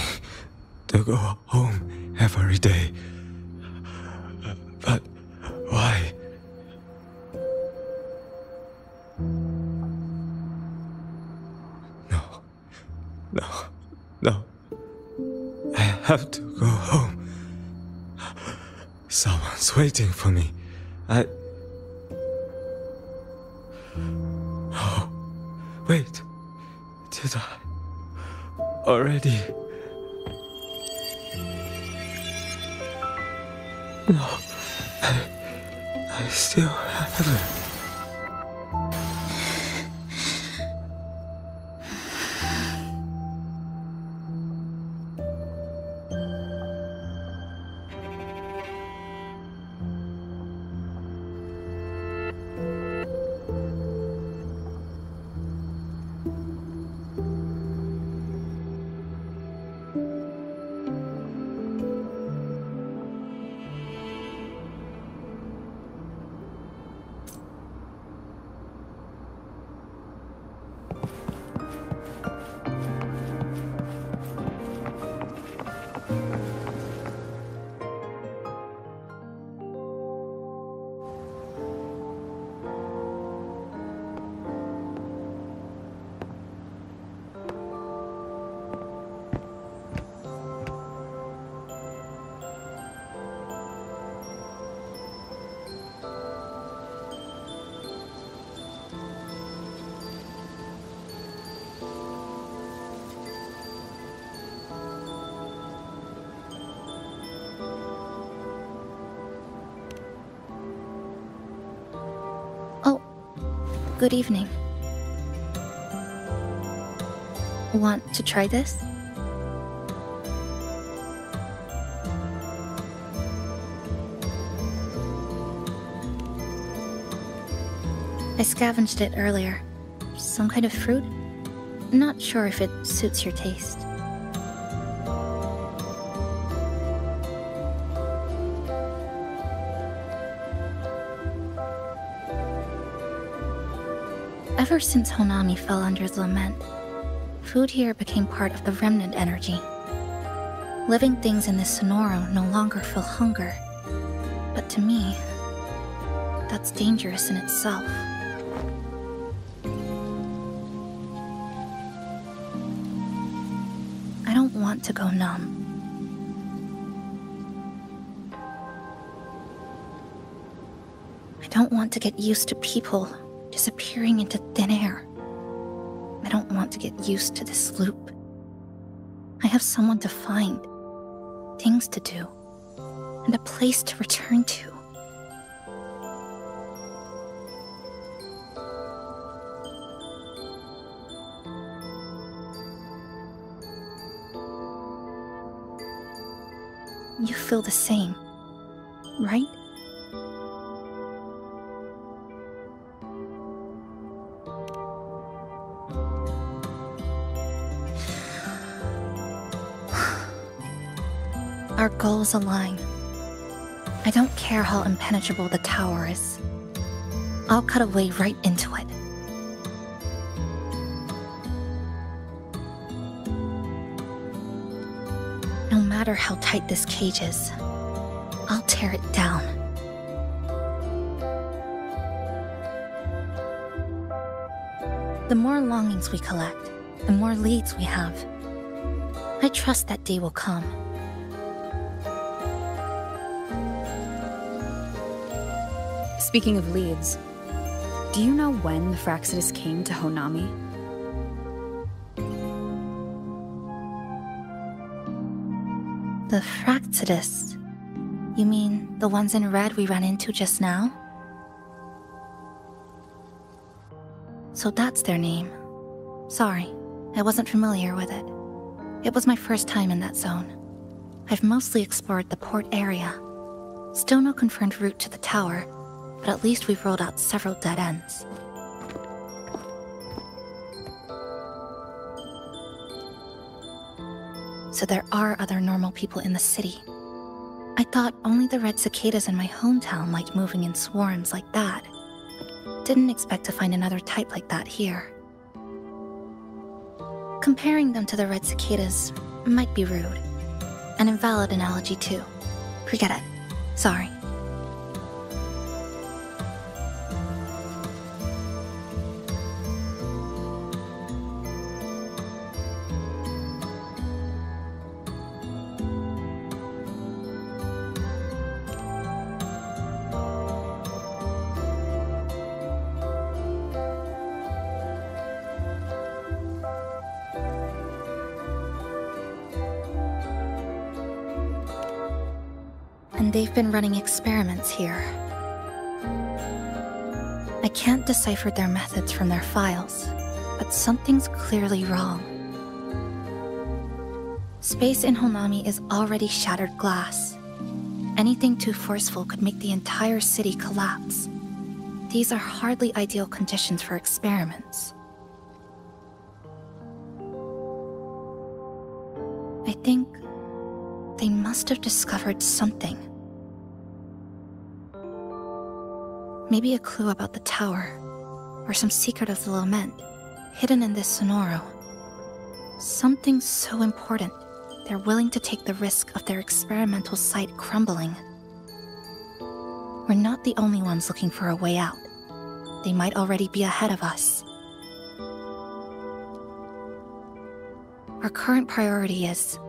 to go home every day. But why? No. I have to go home. Someone's waiting for me. Oh, wait. Did I already? No, I still haven't. Good evening. Want to try this? I scavenged it earlier. Some kind of fruit? Not sure if it suits your taste. Ever since Honami fell under the lament, food here became part of the remnant energy. Living things in this Sonoro no longer feel hunger. But to me, that's dangerous in itself. I don't want to go numb. I don't want to get used to people disappearing into thin air. I don't want to get used to this loop. I have someone to find, things to do, and a place to return to. You feel the same, right? Our goals align. I don't care how impenetrable the tower is. I'll cut a way right into it. No matter how tight this cage is, I'll tear it down. The more longings we collect, the more leads we have. I trust that day will come. Speaking of leads, do you know when the Fractsidus came to Honami? The Fractsidus? You mean the ones in red we ran into just now? So that's their name. Sorry, I wasn't familiar with it. It was my first time in that zone. I've mostly explored the port area. Still no confirmed route to the tower, but at least we've ruled out several dead ends. So there are other normal people in the city. I thought only the red cicadas in my hometown liked moving in swarms like that. Didn't expect to find another type like that here. Comparing them to the red cicadas might be rude. An invalid analogy too. Forget it. Sorry. And they've been running experiments here. I can't decipher their methods from their files, but something's clearly wrong. Space in Honami is already shattered glass. Anything too forceful could make the entire city collapse. These are hardly ideal conditions for experiments. I think they must have discovered something. Maybe a clue about the tower, or some secret of the lament, hidden in this sonoro. Something so important, they're willing to take the risk of their experimental site crumbling. We're not the only ones looking for a way out. They might already be ahead of us. Our current priority is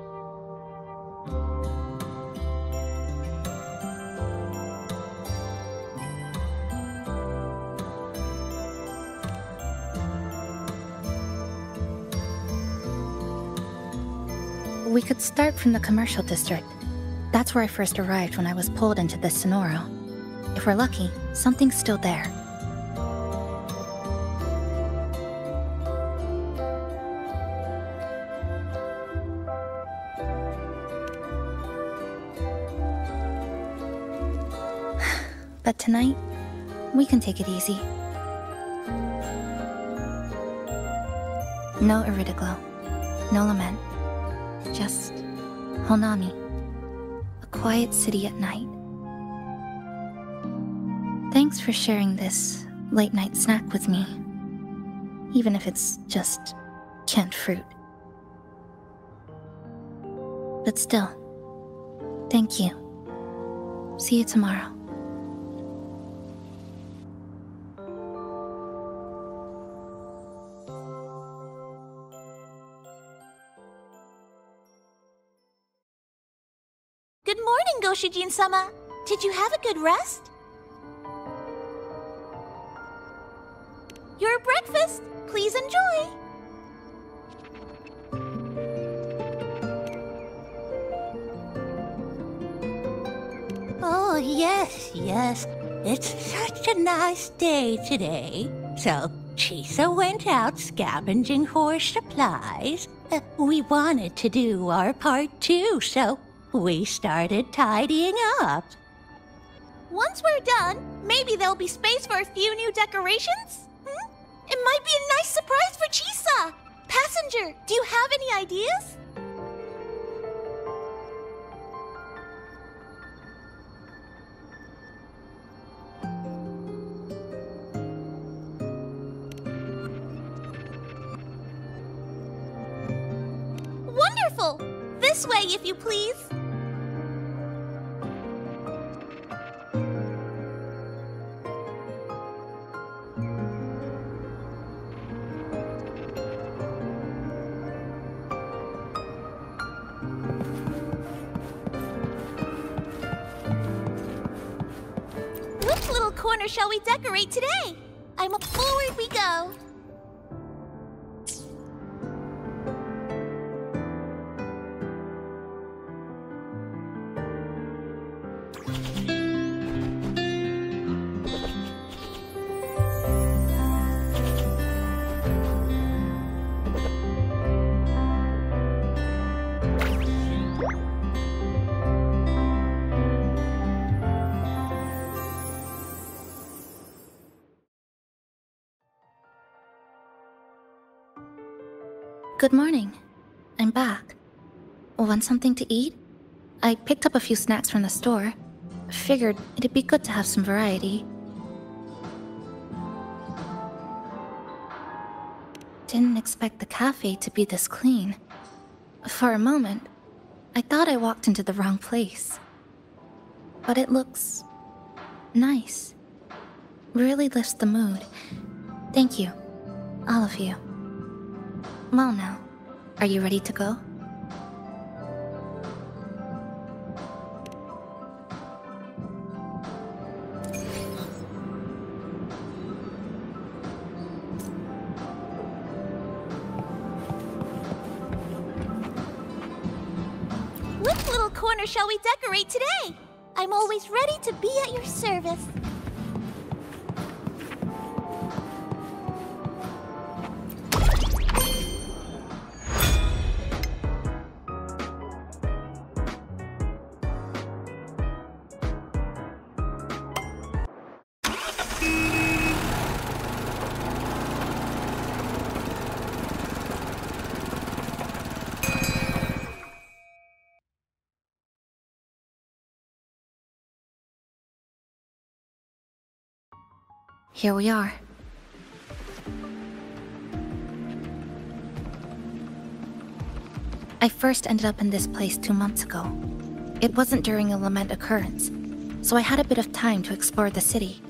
we could start from the commercial district. That's where I first arrived when I was pulled into this sonoro. If we're lucky, something's still there. But tonight, we can take it easy. No Iridoglow, no lament. Just Honami, a quiet city at night. Thanks for sharing this late-night snack with me, even if it's just canned fruit. But still, thank you. See you tomorrow. morning, Goshujin-sama. Did you have a good rest? Your breakfast. Please enjoy. Oh, yes, yes. It's such a nice day today. So, Chisa went out scavenging for supplies. We wanted to do our part too, so we started tidying up. Once we're done, maybe there'll be space for a few new decorations? It might be a nice surprise for Chisa! Passenger, do you have any ideas? Wonderful! This way, if you please. Which little corner shall we decorate today? I'm up forward we go. Good morning. I'm back. Want something to eat? I picked up a few snacks from the store. Figured it'd be good to have some variety. Didn't expect the cafe to be this clean. For a moment, I thought I walked into the wrong place. But it looks nice. Really lifts the mood. Thank you, all of you. Well now, are you ready to go? Which little corner shall we decorate today? I'm always ready to be at your service. Here we are. I first ended up in this place 2 months ago. It wasn't during a lament occurrence, so I had a bit of time to explore the city.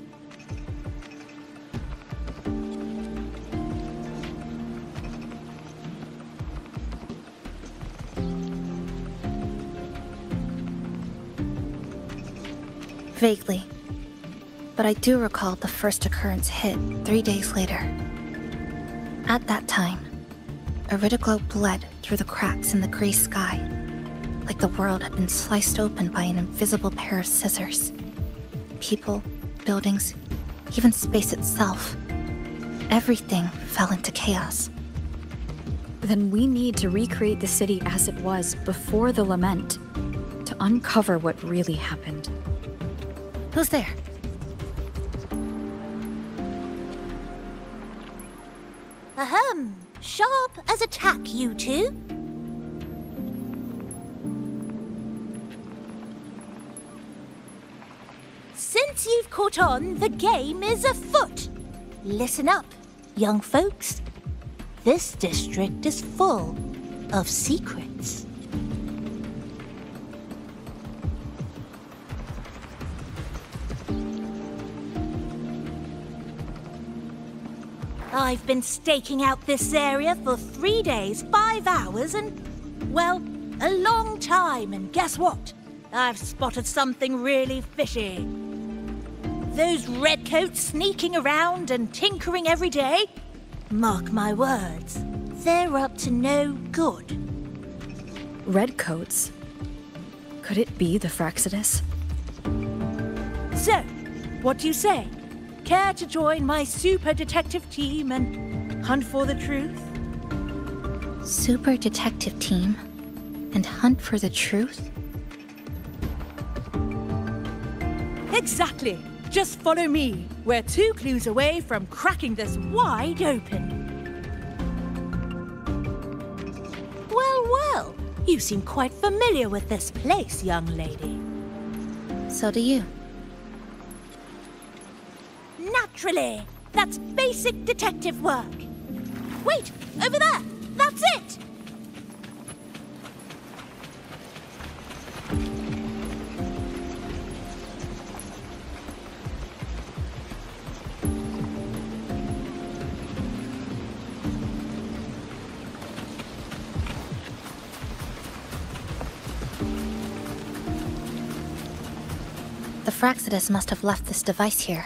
Vaguely. But I do recall the first occurrence hit 3 days later. At that time, Iridoglow bled through the cracks in the gray sky, like the world had been sliced open by an invisible pair of scissors. People, buildings, even space itself. Everything fell into chaos. Then we need to recreate the city as it was before the lament, to uncover what really happened. Who's there? Ahem. Sharp as a tack, you two. Since you've caught on, the game is afoot. Listen up, young folks. This district is full of secrets. I've been staking out this area for 3 days, 5 hours, and, well, a long time, and guess what? I've spotted something really fishy. Those redcoats sneaking around and tinkering every day? Mark my words, they're up to no good. Redcoats? Could it be the Fraxidus? So, what do you say? Care to join my super detective team and hunt for the truth? Super detective team? And hunt for the truth? Exactly. Just follow me. We're 2 clues away from cracking this wide open. Well, well. You seem quite familiar with this place, young lady. So do you. Naturally. That's basic detective work. Wait, over there. That's it. The Fraxidus must have left this device here.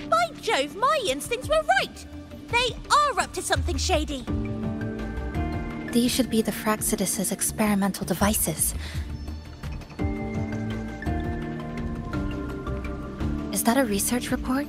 By Jove, my instincts were right! They are up to something shady. These should be the Fraxidus's experimental devices. Is that a research report?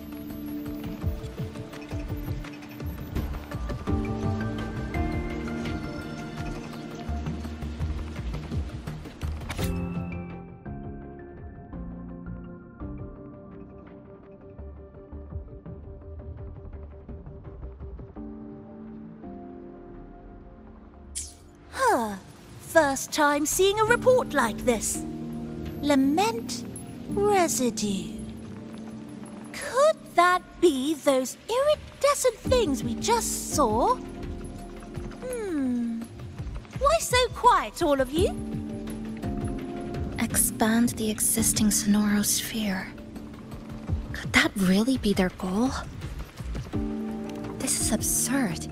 First time seeing a report like this. Lament residue. Could that be those iridescent things we just saw? Why so quiet, all of you? Expand the existing sonorosphere. Could that really be their goal? This is absurd.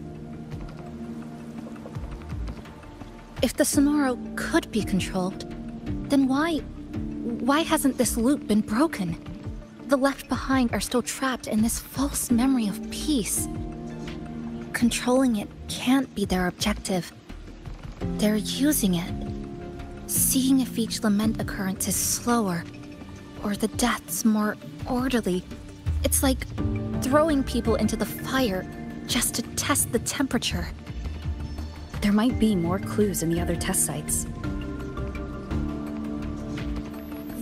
If the Sonoro could be controlled, then why hasn't this loop been broken? The left behind are still trapped in this false memory of peace. Controlling it can't be their objective. They're using it. Seeing if each lament occurrence is slower, or the deaths more orderly. It's like throwing people into the fire just to test the temperature. There might be more clues in the other test sites.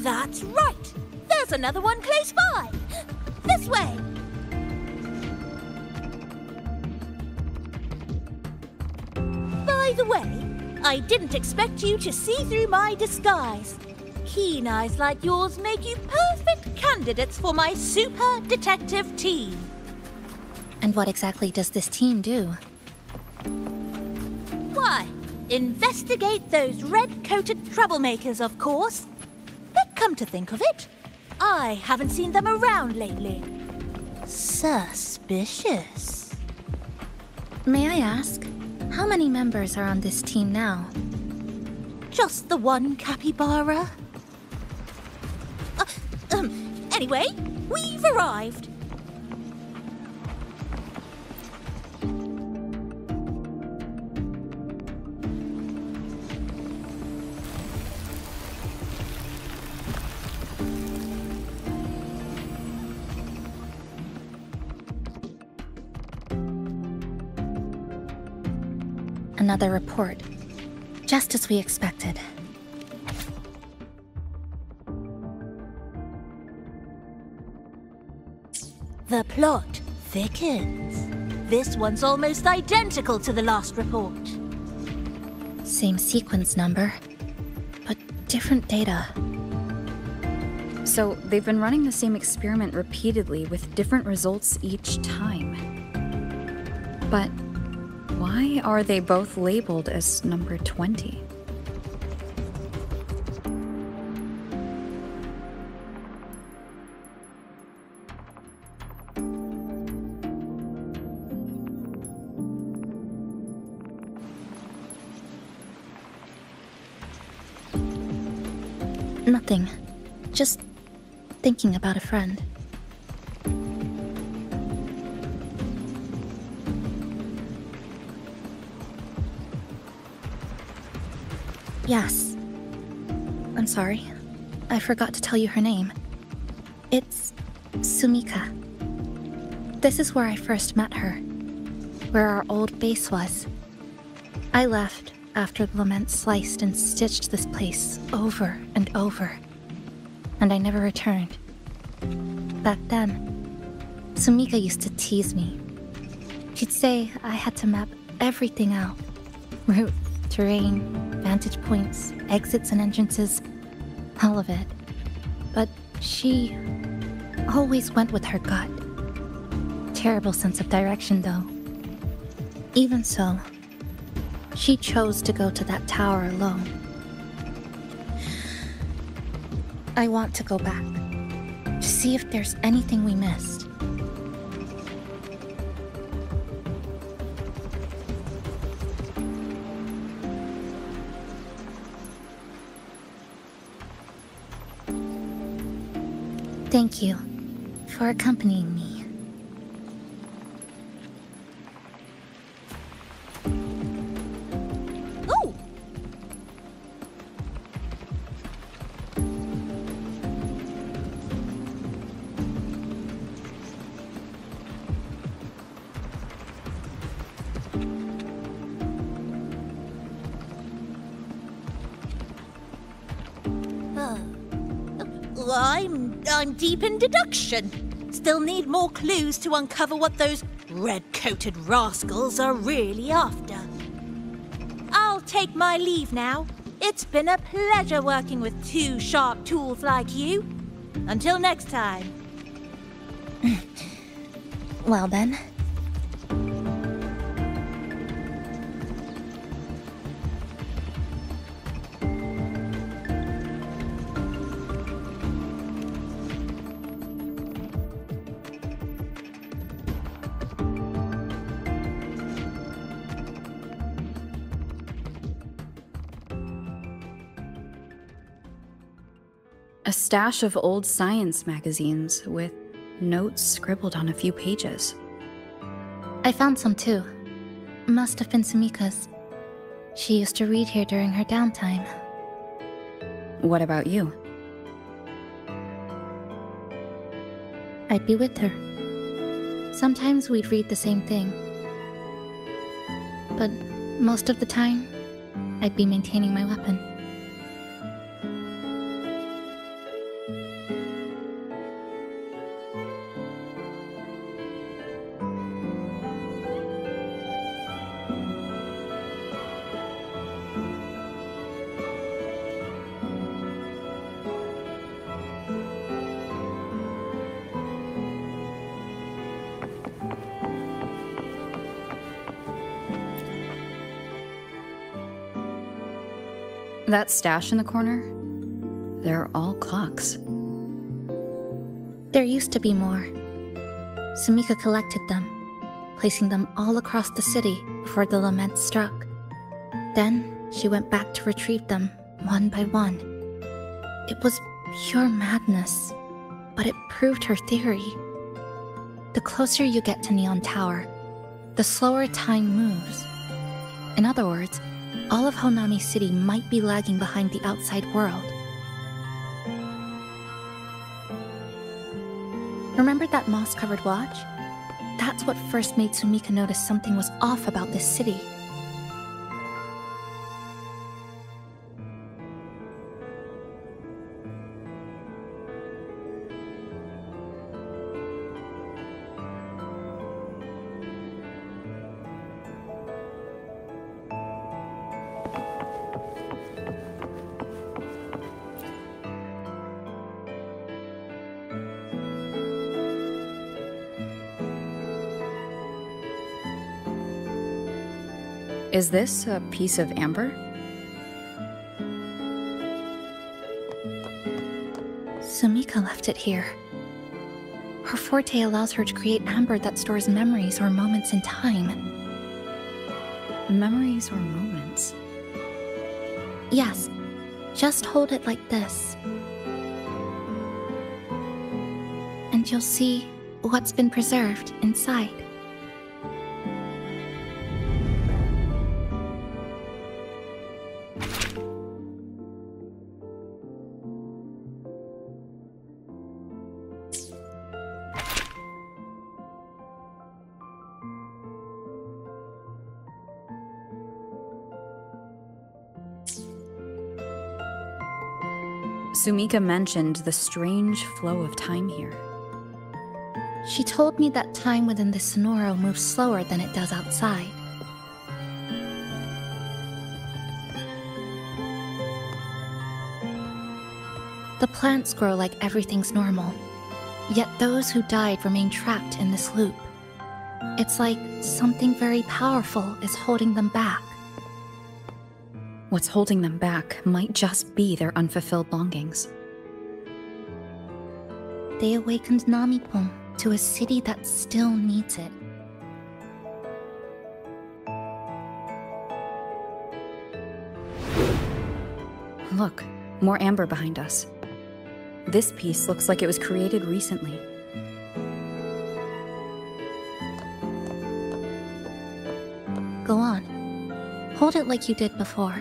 That's right! There's another one close by! This way! By the way, I didn't expect you to see through my disguise. Keen eyes like yours make you perfect candidates for my super detective team. And what exactly does this team do? Why, investigate those red-coated troublemakers, of course. But come to think of it, I haven't seen them around lately. Suspicious. May I ask, how many members are on this team now? Just the one capybara. Anyway, we've arrived. Another report. Just as we expected. The plot thickens. This one's almost identical to the last report. Same sequence number, but different data. So they've been running the same experiment repeatedly with different results each time. But Why are they both labeled as number 20? Nothing. Just thinking about a friend. Yes. I'm sorry. I forgot to tell you her name. It's Sumika. This is where I first met her, where our old base was. I left after the lament sliced and stitched this place over and over, and I never returned. Back then, Sumika used to tease me. She'd say I had to map everything out. Route, terrain, vantage points, exits and entrances, all of it. But she always went with her gut. Terrible sense of direction, though. Even so, she chose to go to that tower alone. I want to go back, to see if there's anything we missed. Thank you for accompanying me. Oh! I'm deep in deduction. Still need more clues to uncover what those red-coated rascals are really after. I'll take my leave now. It's been a pleasure working with two sharp tools like you. Until next time. Well then. A stash of old science magazines with notes scribbled on a few pages. I found some too. Must have been Sumika's. She used to read here during her downtime. What about you? I'd be with her. Sometimes we'd read the same thing. But most of the time, I'd be maintaining my weapon. That stash in the corner? They're all clocks. There used to be more. Sumika collected them, placing them all across the city before the lament struck. Then she went back to retrieve them one by one. It was pure madness, but it proved her theory. The closer you get to Neon Tower, the slower time moves. In other words, all of Honami City might be lagging behind the outside world. Remember that moss-covered watch? That's what first made Sumika notice something was off about this city. Is this a piece of amber? Sumika left it here. Her forte allows her to create amber that stores memories or moments in time. Memories or moments? Yes. Just hold it like this. And you'll see what's been preserved inside. Sumika mentioned the strange flow of time here. She told me that time within the Sonoro moves slower than it does outside. The plants grow like everything's normal, yet those who died remain trapped in this loop. It's like something very powerful is holding them back. What's holding them back might just be their unfulfilled longings. They awakened Namipon to a city that still needs it. Look, more amber behind us. This piece looks like it was created recently. Go on. Hold it like you did before.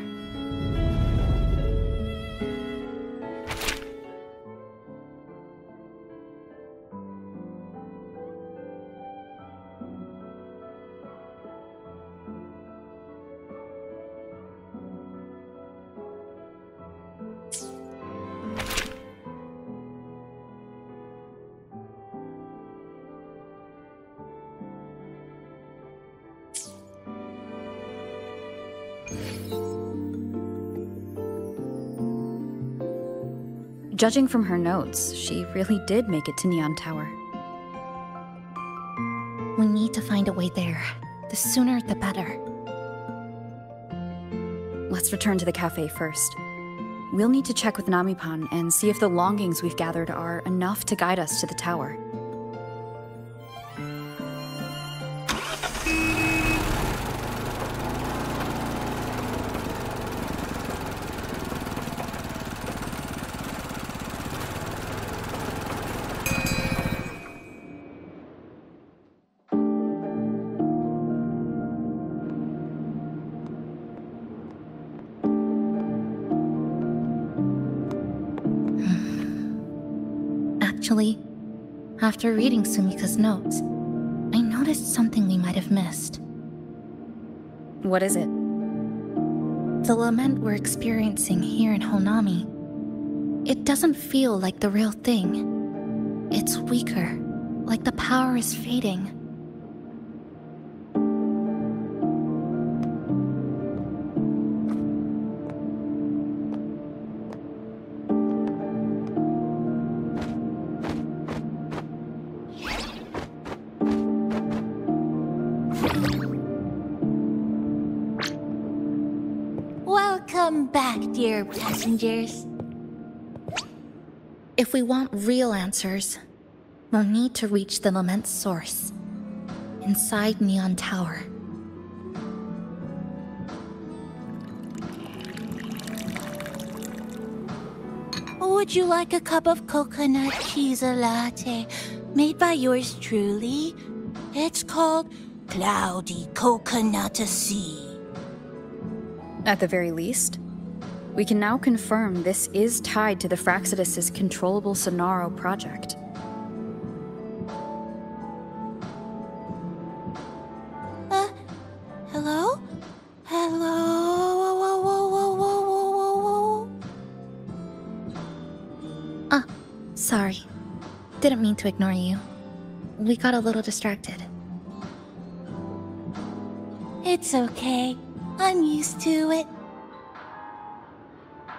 Judging from her notes, she really did make it to Neon Tower. We need to find a way there. The sooner, the better. Let's return to the cafe first. We'll need to check with Namipon and see if the longings we've gathered are enough to guide us to the tower. Actually, after reading Sumika's notes, I noticed something we might have missed. What is it? The lament we're experiencing here in Honami. It doesn't feel like the real thing. It's weaker, like the power is fading. Welcome back, dear passengers. If we want real answers, we'll need to reach the lament's source, inside Neon Tower. Would you like a cup of coconut cheese latte made by yours truly? It's called Cloudy Coconut Sea. At the very least, we can now confirm this is tied to the Fraxidus' controllable Sonaro project. Hello? Hello? Whoa, whoa, whoa, whoa, whoa, whoa, whoa. Sorry. Didn't mean to ignore you. We got a little distracted. It's okay. I'm used to it.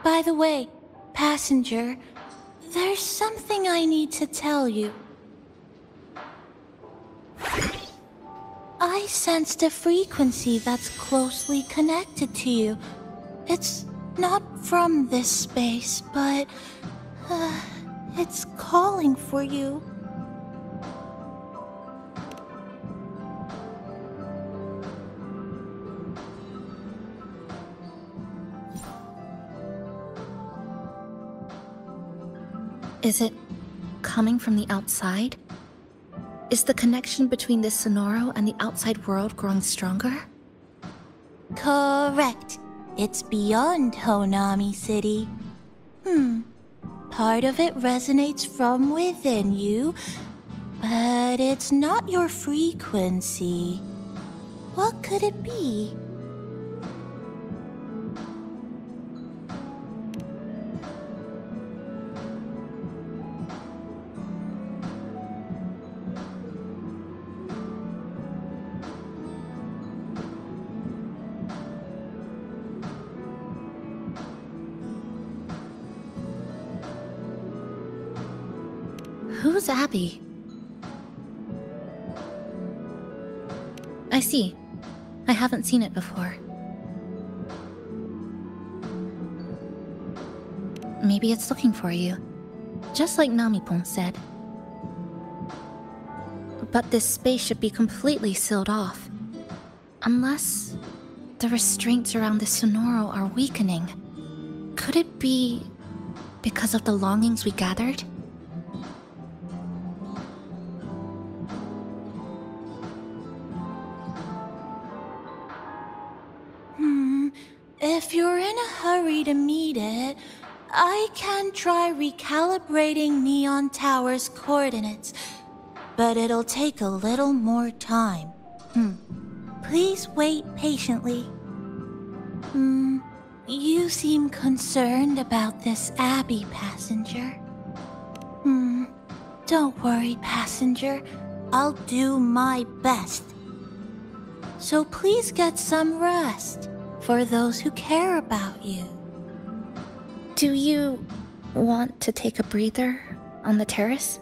By the way, passenger, there's something I need to tell you. I I sensed a frequency that's closely connected to you. It's not from this space, but it's calling for you. Is it coming from the outside? Is the connection between this Sonoro and the outside world growing stronger? Correct. It's beyond Honami City. Part of it resonates from within you, but it's not your frequency. What could it be? Who's Abby? I see. I haven't seen it before. Maybe it's looking for you, just like Namipon said. But this space should be completely sealed off. Unless the restraints around the Sonoro are weakening. Could it be because of the longings we gathered? If you're in a hurry to meet it, I can try recalibrating Neon Tower's coordinates, but it'll take a little more time. Please wait patiently. You seem concerned about this Abby, passenger. Don't worry, passenger. I'll do my best. So please get some rest for those who care about you. Do you want to take a breather on the terrace?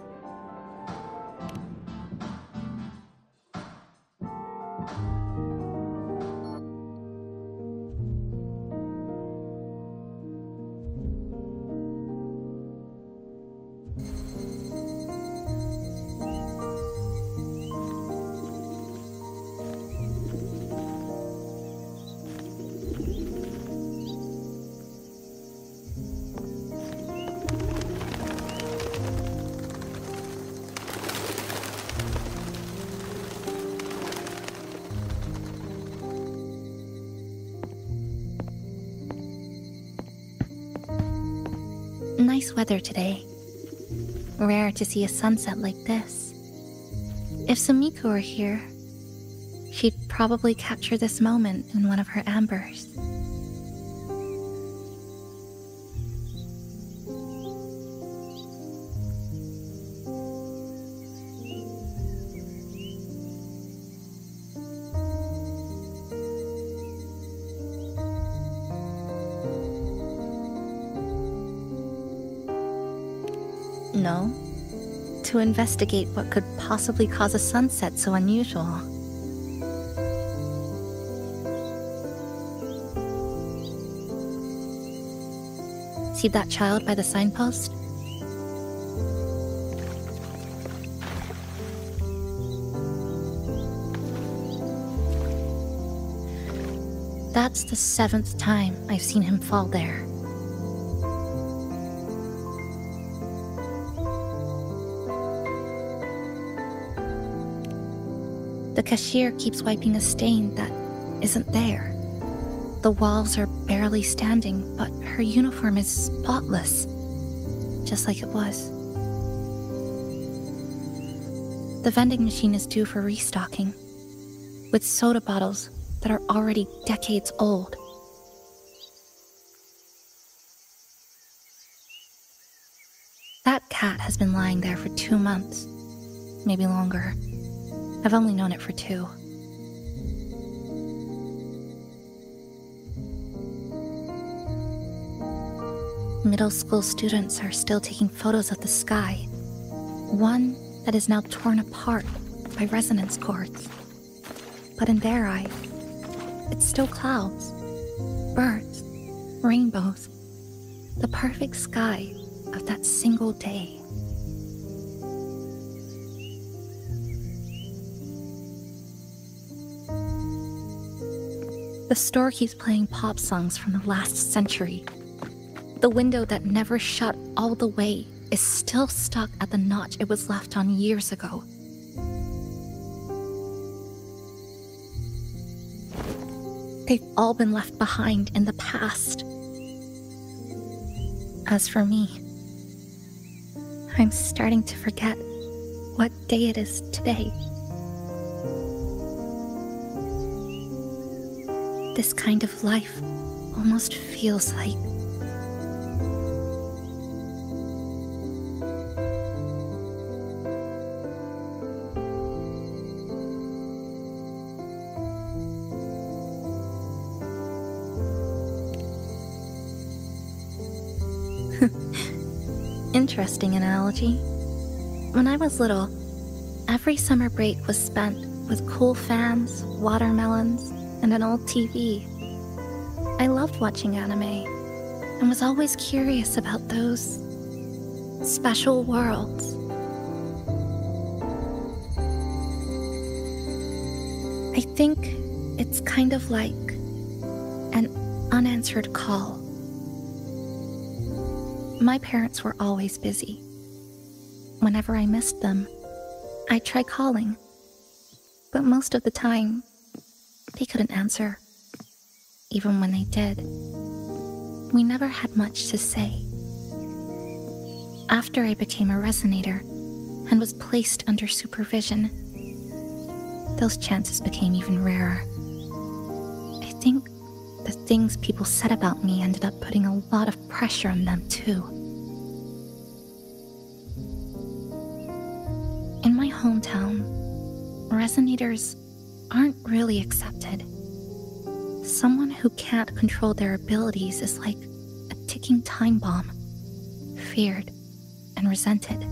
Nice weather today. Rare to see a sunset like this. If Sumiko were here, she'd probably capture this moment in one of her ambers. No, to investigate what could possibly cause a sunset so unusual. See that child by the signpost? That's the 7th time I've seen him fall there. The cashier keeps wiping a stain that isn't there. The walls are barely standing, but her uniform is spotless, just like it was. The vending machine is due for restocking, with soda bottles that are already decades old. That cat has been lying there for 2 months, maybe longer. I've only known it for 2. Middle school students are still taking photos of the sky. One that is now torn apart by resonance cords. But in their eyes, it's still clouds, birds, rainbows, the perfect sky of that single day. The store keeps playing pop songs from the last century. The window that never shut all the way is still stuck at the notch it was left on years ago. They've all been left behind in the past. As for me, I'm starting to forget what day it is today. This kind of life almost feels like interesting analogy. When I was little, every summer break was spent with cool fans, watermelons, and an old TV. I loved watching anime and was always curious about those special worlds. I think it's kind of like an unanswered call. My parents were always busy. Whenever I missed them, I'd try calling, but most of the time, they couldn't answer. Even when they did, we never had much to say. After I became a resonator and was placed under supervision, those chances became even rarer. I think the things people said about me ended up putting a lot of pressure on them too. In my hometown, resonators aren't really accepted. Someone who can't control their abilities is like a ticking time bomb, feared and resented.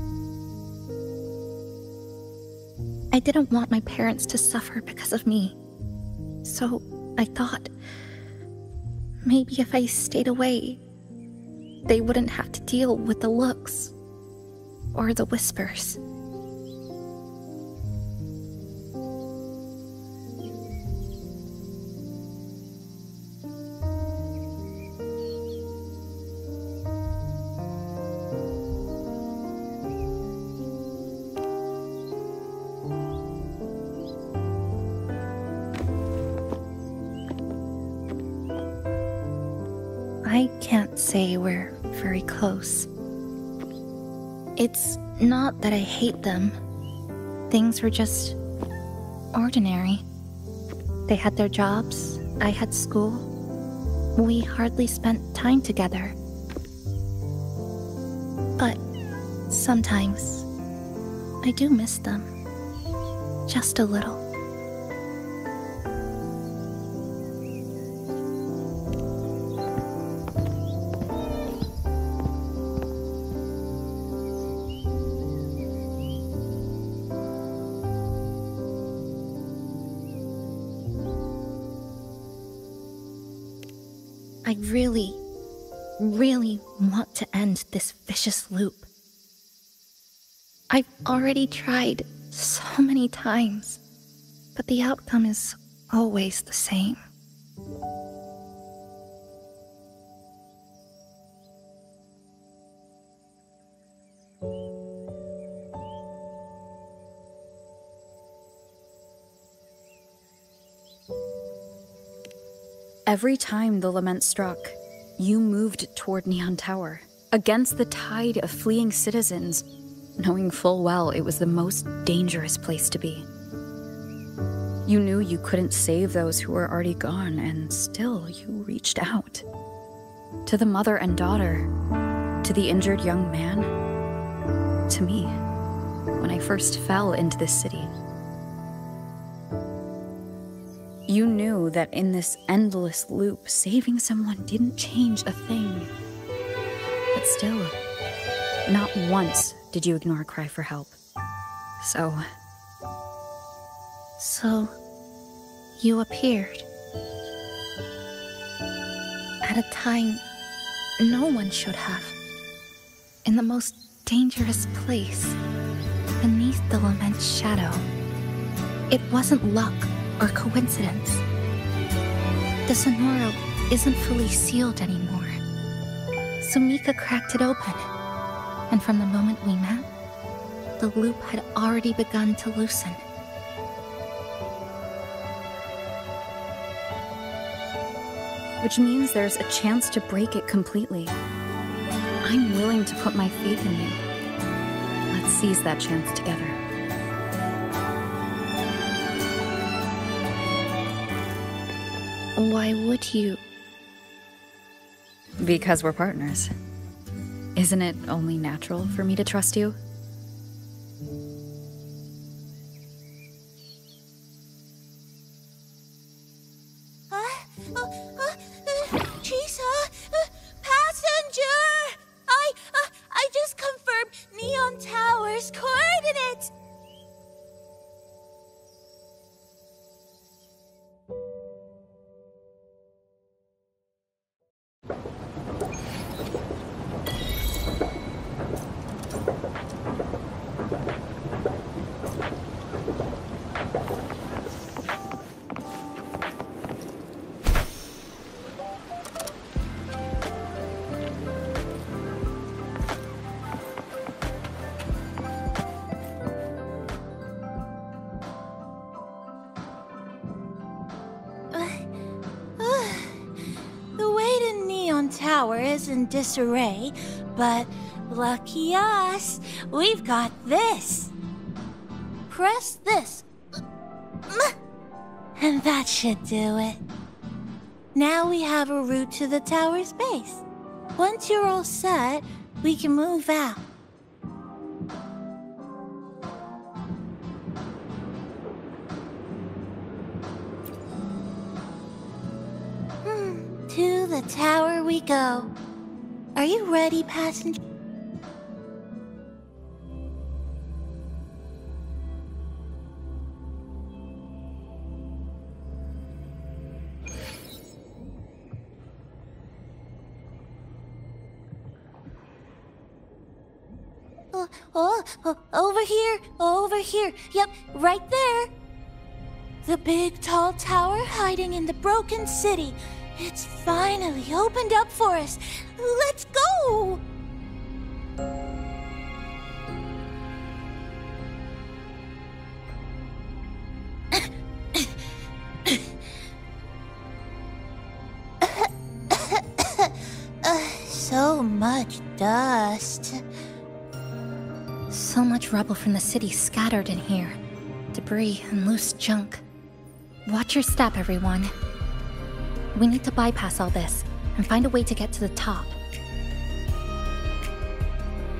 I didn't want my parents to suffer because of me, so I thought maybe if I stayed away, they wouldn't have to deal with the looks or the whispers. I can't say we're very close. It's not that I hate them. Things were just ordinary. They had their jobs, I had school. We hardly spent time together. But sometimes I do miss them. Just a little. I really want to end this vicious loop. I've already tried so many times, but the outcome is always the same. Every time the lament struck, you moved toward Neon Tower, against the tide of fleeing citizens, knowing full well it was the most dangerous place to be. You knew you couldn't save those who were already gone, and still you reached out. To the mother and daughter, to the injured young man, to me, when I first fell into this city. You knew that in this endless loop, saving someone didn't change a thing. But still, not once did you ignore a cry for help. So, You appeared at a time no one should have. In the most dangerous place, beneath the Lament's shadow. It wasn't luck or coincidence. The Sonoro isn't fully sealed anymore. Sumika cracked it open, and from the moment we met, the loop had already begun to loosen. Which means there's a chance to break it completely. I'm willing to put my faith in you. Let's seize that chance together. Why would you? Because we're partners. Isn't it only natural for me to trust you? Chisa! Passenger! I just confirmed Neon Tower's coordinates! Tower is in disarray, but lucky us, we've got this. Press this, and that should do it. Now we have a route to the tower's base. Once you're all set, we can move out. To the tower we go. Are you ready, passenger? Over here. Yep, right there. The big tall tower hiding in the broken city. It's finally opened up for us. Let's go! So much dust. So much rubble from the city scattered in here. Debris and loose junk. Watch your step, everyone. We need to bypass all this and find a way to get to the top.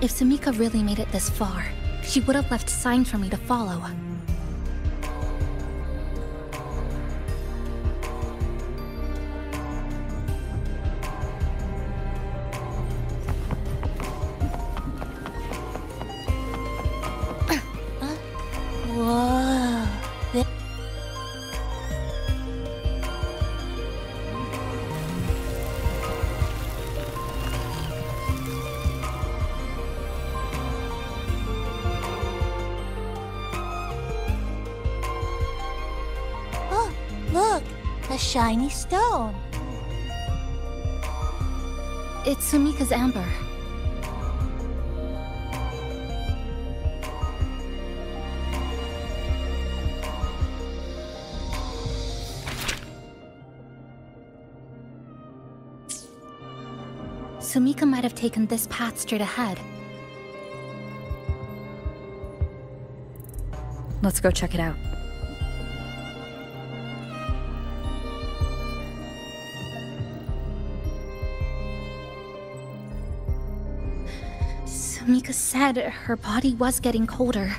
If Sumika really made it this far, she would have left signs for me to follow. Whoa. Oh, look, a shiny stone. It's Sumika's amber. Sumika might have taken this path straight ahead. Let's go check it out. Sumika said her body was getting colder.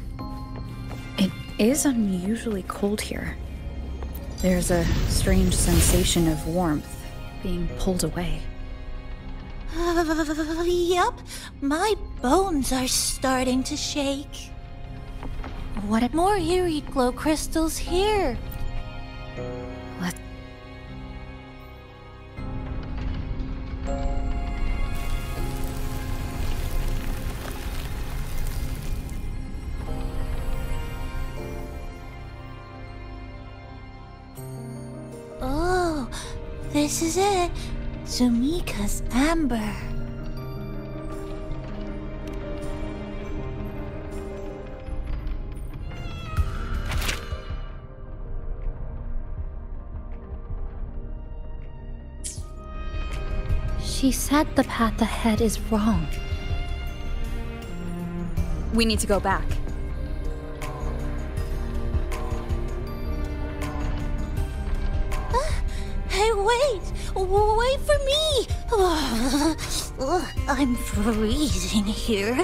It is unusually cold here. There's a strange sensation of warmth being pulled away. Yep, my bones are starting to shake. What? More eerie glow crystals here. This is it. Sumika's amber. She said the path ahead is wrong. We need to go back. Hey, wait! Wait for me! I'm freezing here.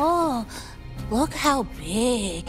Oh, look how big.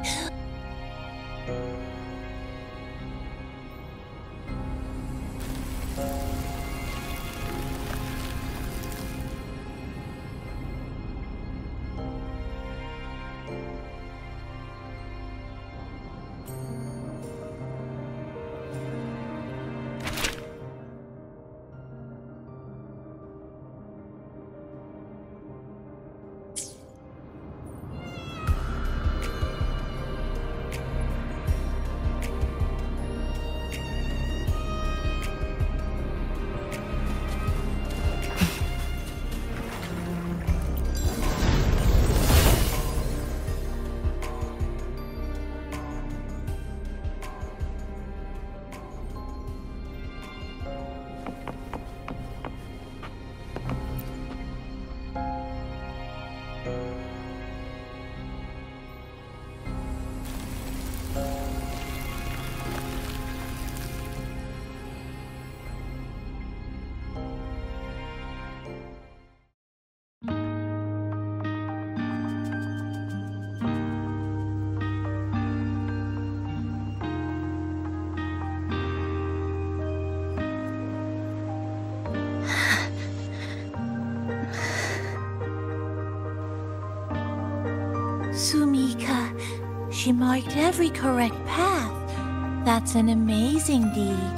Sumika, she marked every correct path. That's an amazing deed.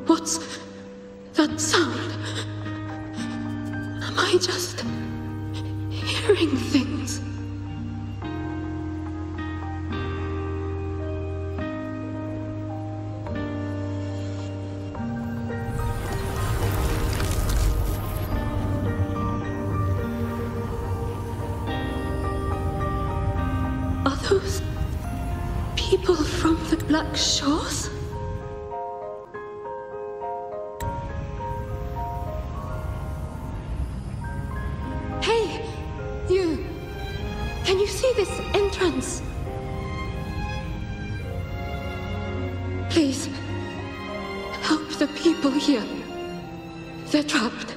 What's that sound? Am I just hearing things? Are those people from the Black Shores? Can you see this entrance? Please, help the people here. They're trapped.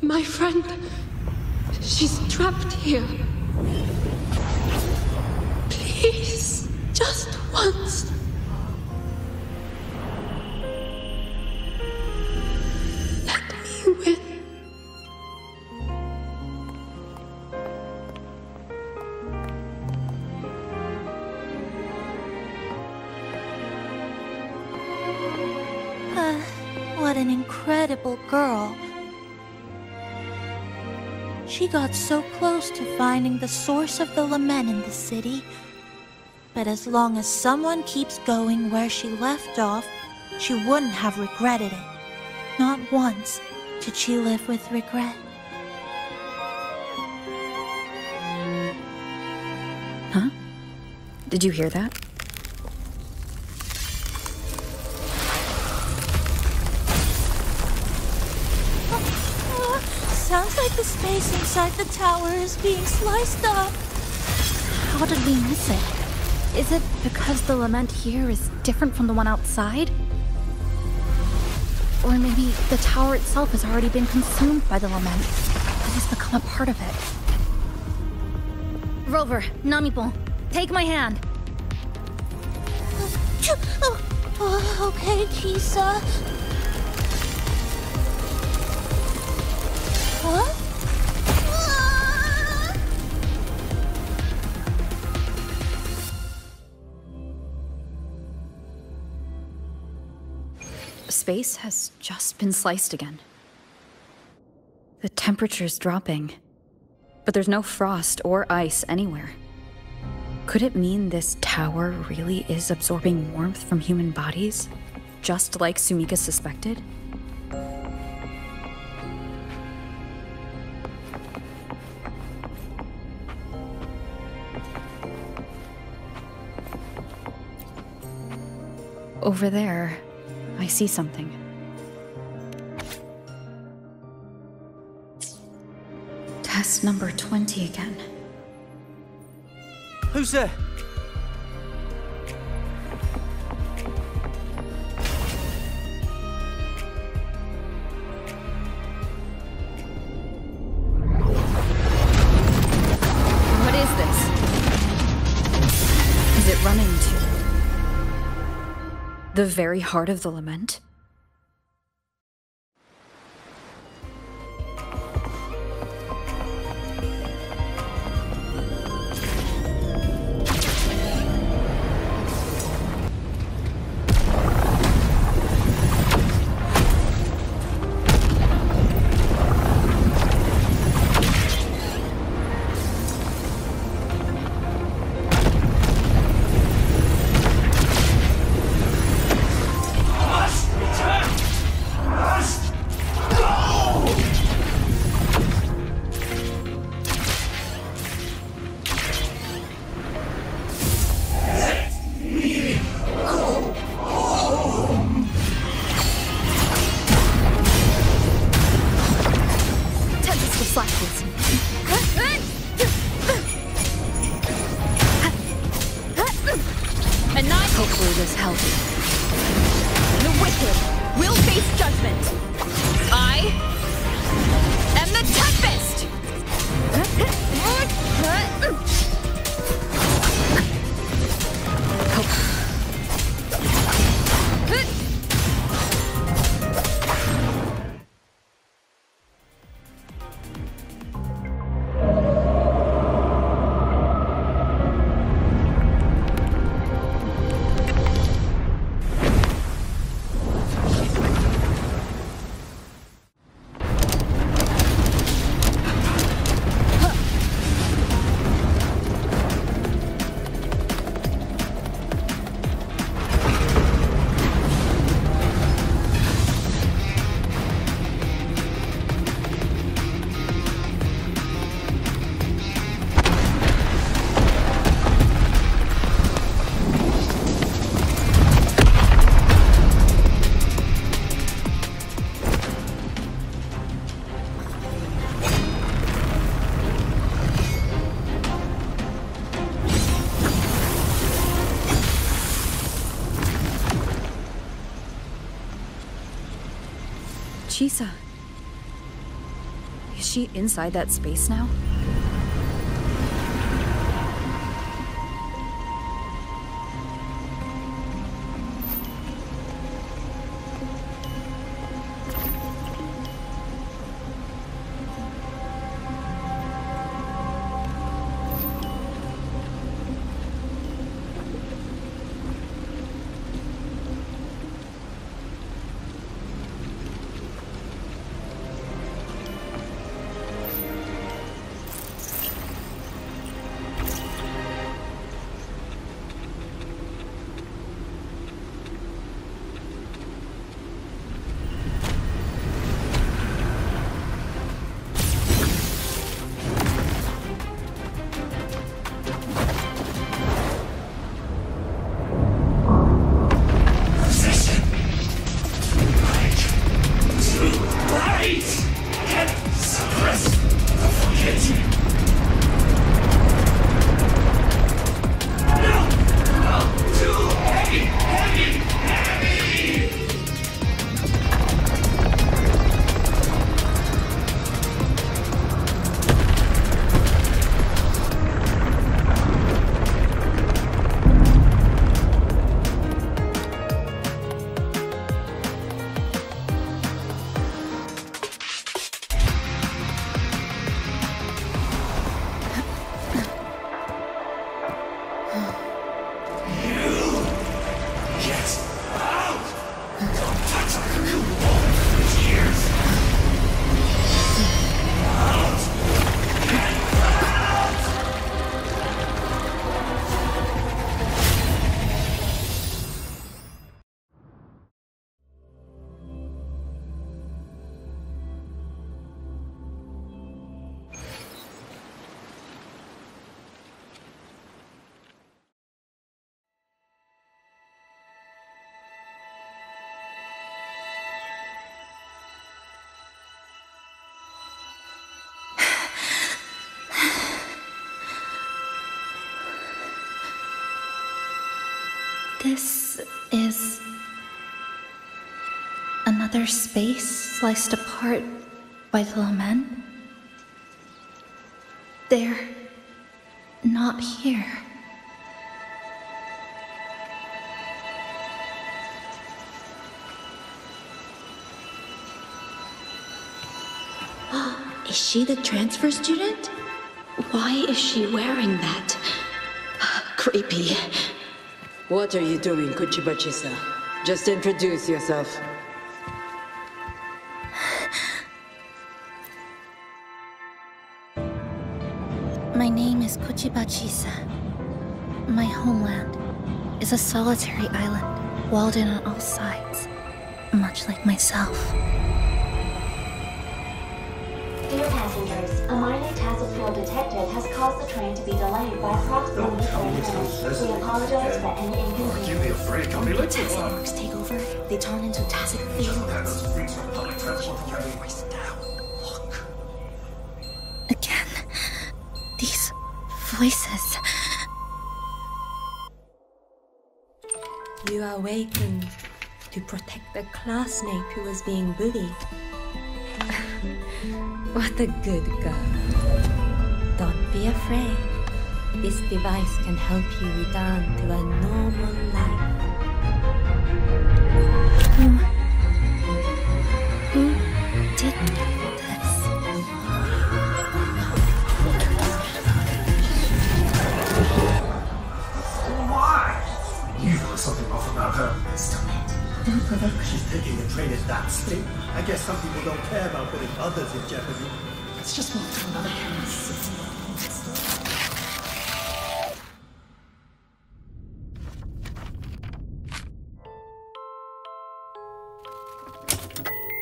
My friend, she's trapped here. Please, just once. Let me win. What an incredible girl. She got so close to finding the source of the lament in the city. But as long as someone keeps going where she left off, she wouldn't have regretted it. Not once did she live with regret. Huh? Did you hear that? The space inside the tower is being sliced up. How did we miss it? Is it because the lament here is different from the one outside? Or maybe the tower itself has already been consumed by the lament and has become a part of it. Rover, Namipon, take my hand. Okay, Chisa. Huh? Space has just been sliced again. The temperature's dropping, but there's no frost or ice anywhere. Could it mean this tower really is absorbing warmth from human bodies, just like Sumika suspected? Over there, I see something. Test number 20 again. Who's there? What is this? Is it running to the very heart of the lament? Hopefully this helps. The wicked will face judgment. I am the Tempest! Chisa. Is she inside that space now? This is another space sliced apart by the lament. They're not here. Is she the transfer student? Why is she wearing that? Creepy. What are you doing, Kuchiba-chisa? Just introduce yourself. My name is Kuchiba-chisa. My homeland is a solitary island, walled in on all sides, much like myself. Dear passengers, a minor tassel field detected has caused the train to be delayed by approximately 30 minutes. We apologize for any inconvenience. Give me a break, I'll be late. Tassel marks take over. They turn into tassel fields. Again, these voices. You awakened to protect the classmate who was being bullied. What a good girl. Don't be afraid. This device can help you return to a normal life. Who did this? Why? You got something off about her. Stop it. She's taking the train at that speed. I guess some people don't care about putting others in jeopardy. Let's just move to another campus.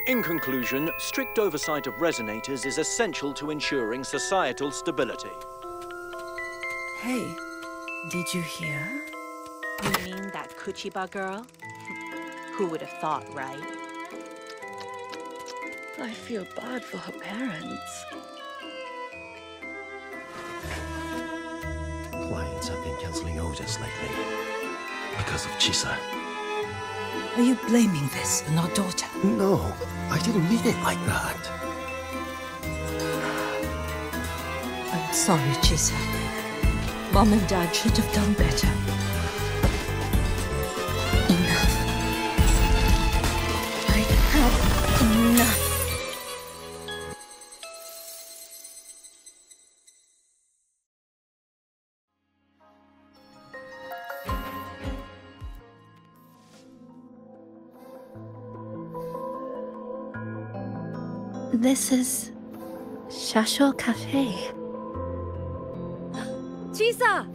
In conclusion, strict oversight of resonators is essential to ensuring societal stability. Hey, did you hear? You mean that Kuchiba girl? Who would have thought, right? I feel bad for her parents. Clients have been cancelling orders lately because of Chisa. Are you blaming this on our daughter? No, I didn't mean it like that. I'm sorry, Chisa. Mom and Dad should have done better. Enough. I've had enough. This is Shasho Cafe. Chisa!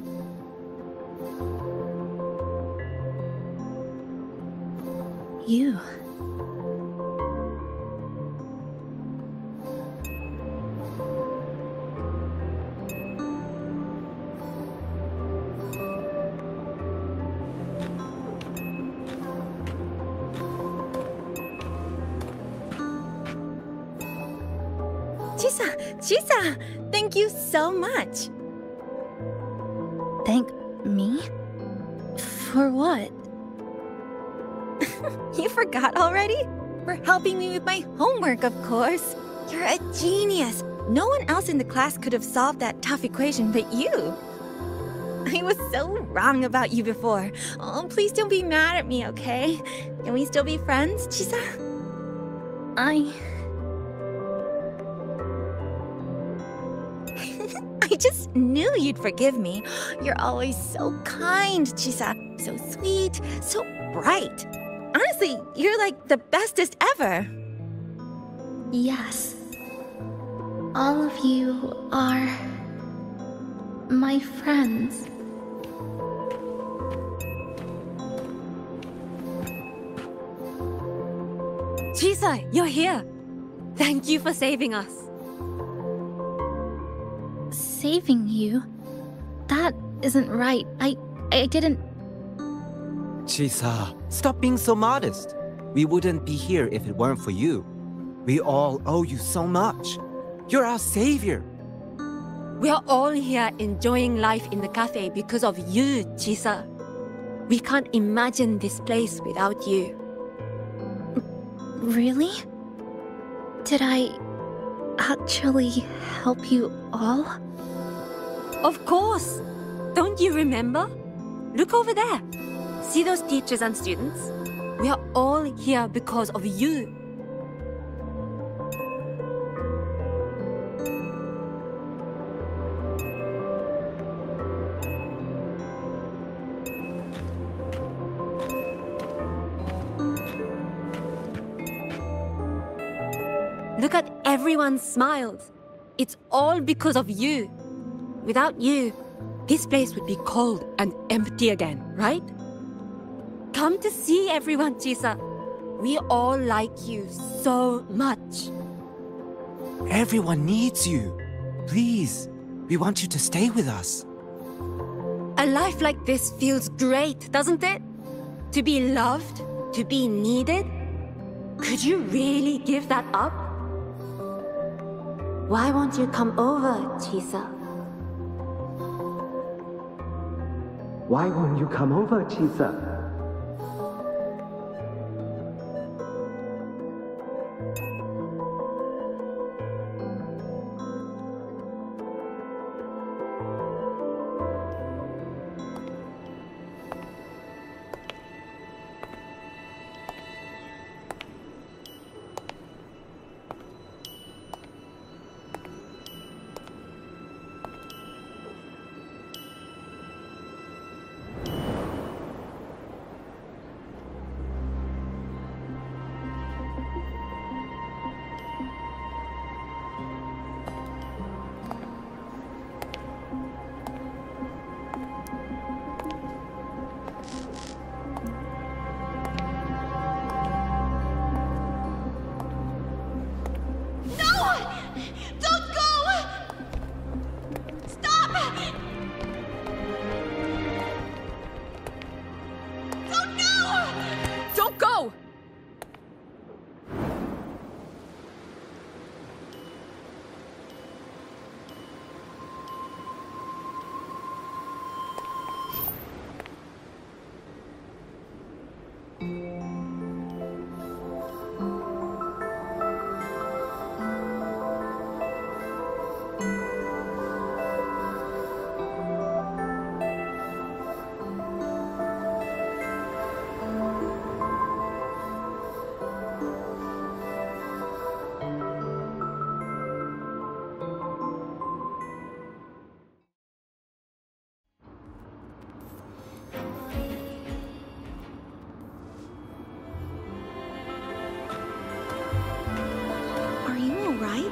You. Chisa! Thank you so much! Thank me? For what? You forgot already? For helping me with my homework, of course. You're a genius. No one else in the class could have solved that tough equation but you. I was so wrong about you before. Oh, please don't be mad at me, okay? Can we still be friends, Chisa? I just knew you'd forgive me. You're always so kind, Chisa. So sweet, so bright. Honestly, you're like the bestest ever. Yes. All of you are my friends. Chisa, you're here. Thank you for saving us. Saving you? That isn't right. I didn't... Chisa, stop being so modest. We wouldn't be here if it weren't for you. We all owe you so much. You're our savior. We are all here enjoying life in the cafe because of you, Chisa. We can't imagine this place without you. Really? Did I actually help you all? Of course! Don't you remember? Look over there. See those teachers and students? We are all here because of you. Look at everyone's smiles. It's all because of you. Without you, this place would be cold and empty again, right? Come to see everyone, Chisa. We all like you so much. Everyone needs you. Please, we want you to stay with us. A life like this feels great, doesn't it? To be loved, to be needed. Could you really give that up? Why won't you come over, Chisa? Why won't you come over, Chisa?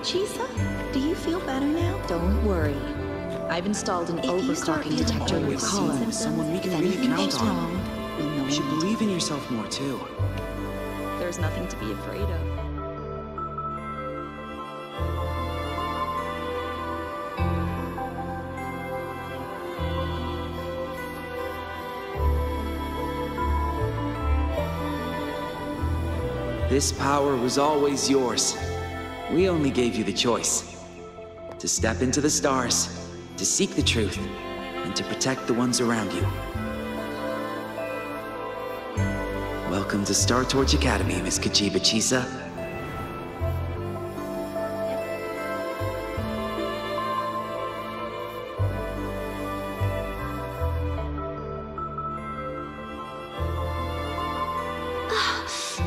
Chisa, do you feel better now? Don't worry. I've installed an overstocking detector in your column. Someone we can really count on. You should believe in yourself more, too. There's nothing to be afraid of. This power was always yours. We only gave you the choice. To step into the stars, to seek the truth, and to protect the ones around you. Welcome to Star Torch Academy, Miss Kachiba Chisa.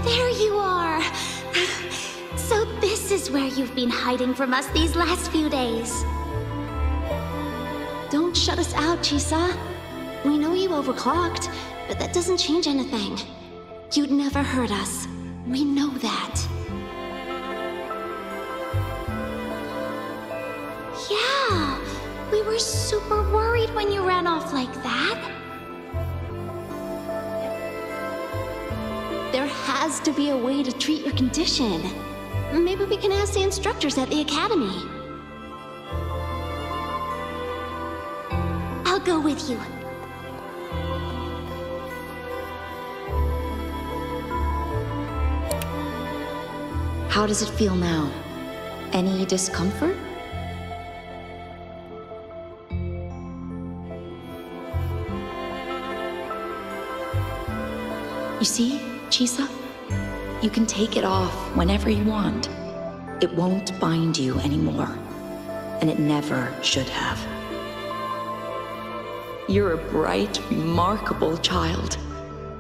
There you are! So this is where you've been hiding from us these last few days. Don't shut us out, Chisa. We know you overclocked, but that doesn't change anything. You'd never hurt us. We know that. Yeah, we were super worried when you ran off like that. There has to be a way to treat your condition. Maybe we can ask the instructors at the academy. I'll go with you. How does it feel now? Any discomfort? You see, Chisa? You can take it off whenever you want. It won't bind you anymore. And it never should have. You're a bright, remarkable child.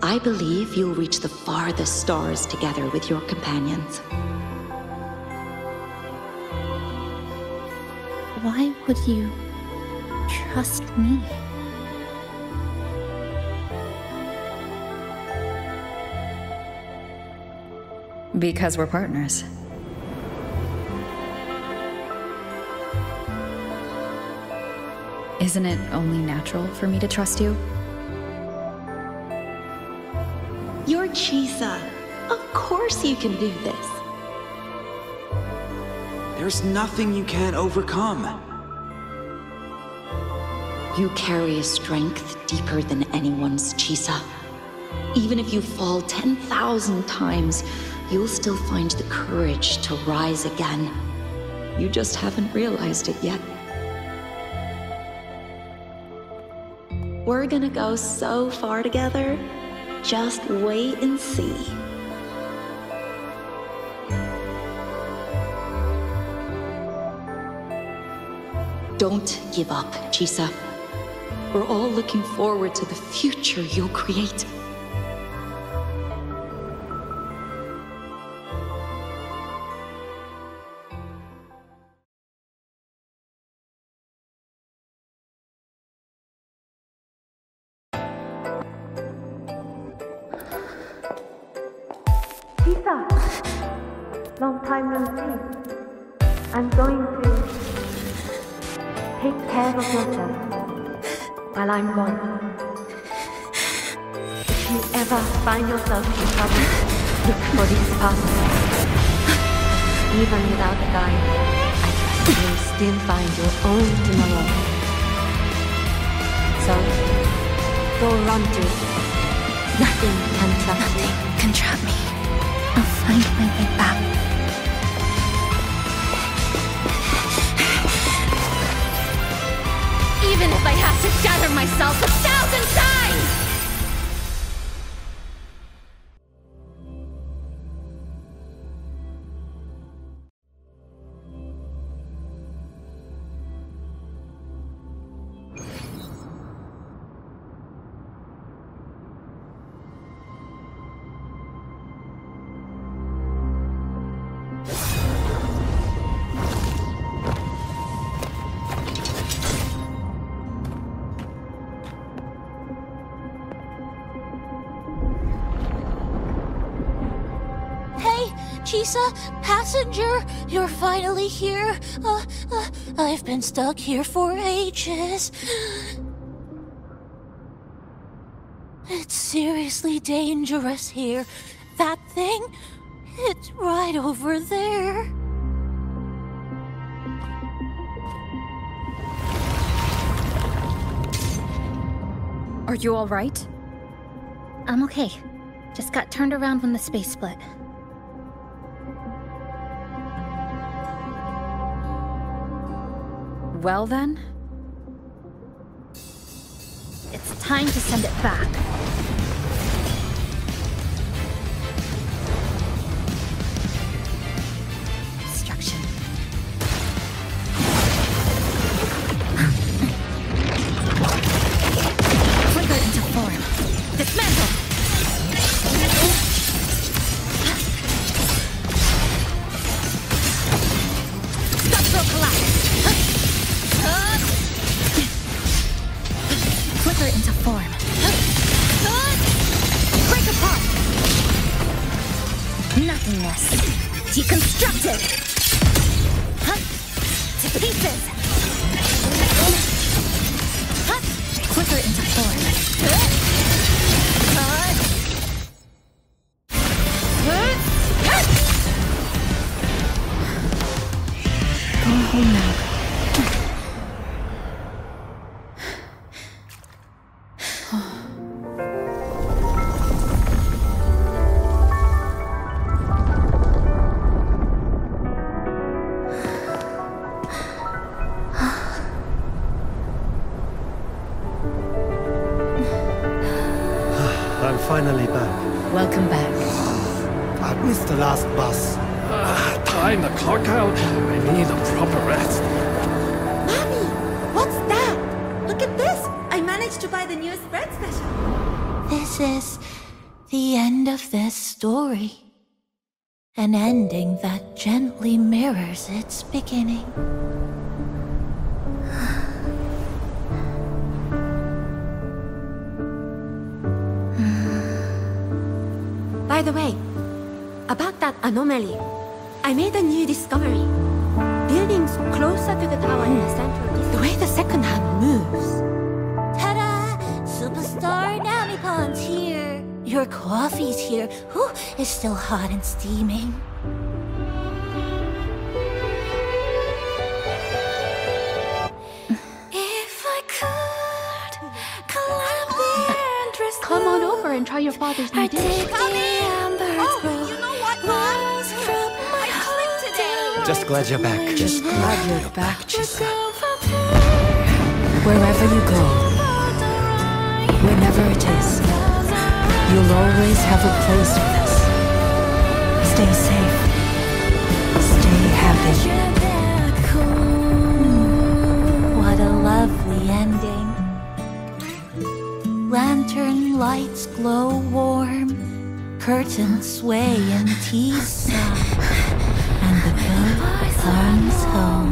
I believe you'll reach the farthest stars together with your companions. Why would you trust me? Because we're partners. Isn't it only natural for me to trust you? You're Chisa. Of course you can do this. There's nothing you can't overcome. You carry a strength deeper than anyone's, Chisa. Even if you fall 10,000 times, you'll still find the courage to rise again. You just haven't realized it yet. We're gonna go so far together. Just wait and see. Don't give up, Chisa. We're all looking forward to the future you'll create. Chisa! Long time no see. I'm going to take care of yourself while I'm gone. If you ever find yourself in trouble, look for these passes. Even without a guide, I trust you'll still find your own tomorrow. So, go run to it. Nothing can trap you. Nothing can trap me. I'll find my way back. Even if I have to shatter myself 1,000 times! Chisa, passenger, you're finally here. I've been stuck here for ages. It's seriously dangerous here. That thing, it's right over there. Are you all right? I'm okay. Just got turned around when the space split. Well then? It's time to send it back. Destruction. Flicker into form. Dismantle! Structural collapse! Flicker into form. Break apart! Nothingness. Deconstructed! To pieces! Flicker into form. Go home now. I'm finally back. Welcome back. I missed the last bus. Time to clock out. I need a proper rest. Mommy! What's that? Look at this! I managed to buy the newest bread special. This is the end of this story. An ending that gently mirrors its beginning. By the way, about that anomaly, I made a new discovery. Buildings closer to the tower in the center, the way the second hand moves. Ta-da! Superstar Namipon's here. Your coffee's here. Ooh, it's still hot and steaming. If I could climb the entrance. Come on over and try your father's new dish. Oh, you know what, Mom? I clicked today. Just glad you're back. Just glad you're back, Chisa. Wherever you go, whenever it is, you'll always have a place with us. Stay safe. Stay happy. What a lovely ending. Lantern lights glow warm, curtains sway in teases, and the boat comes home.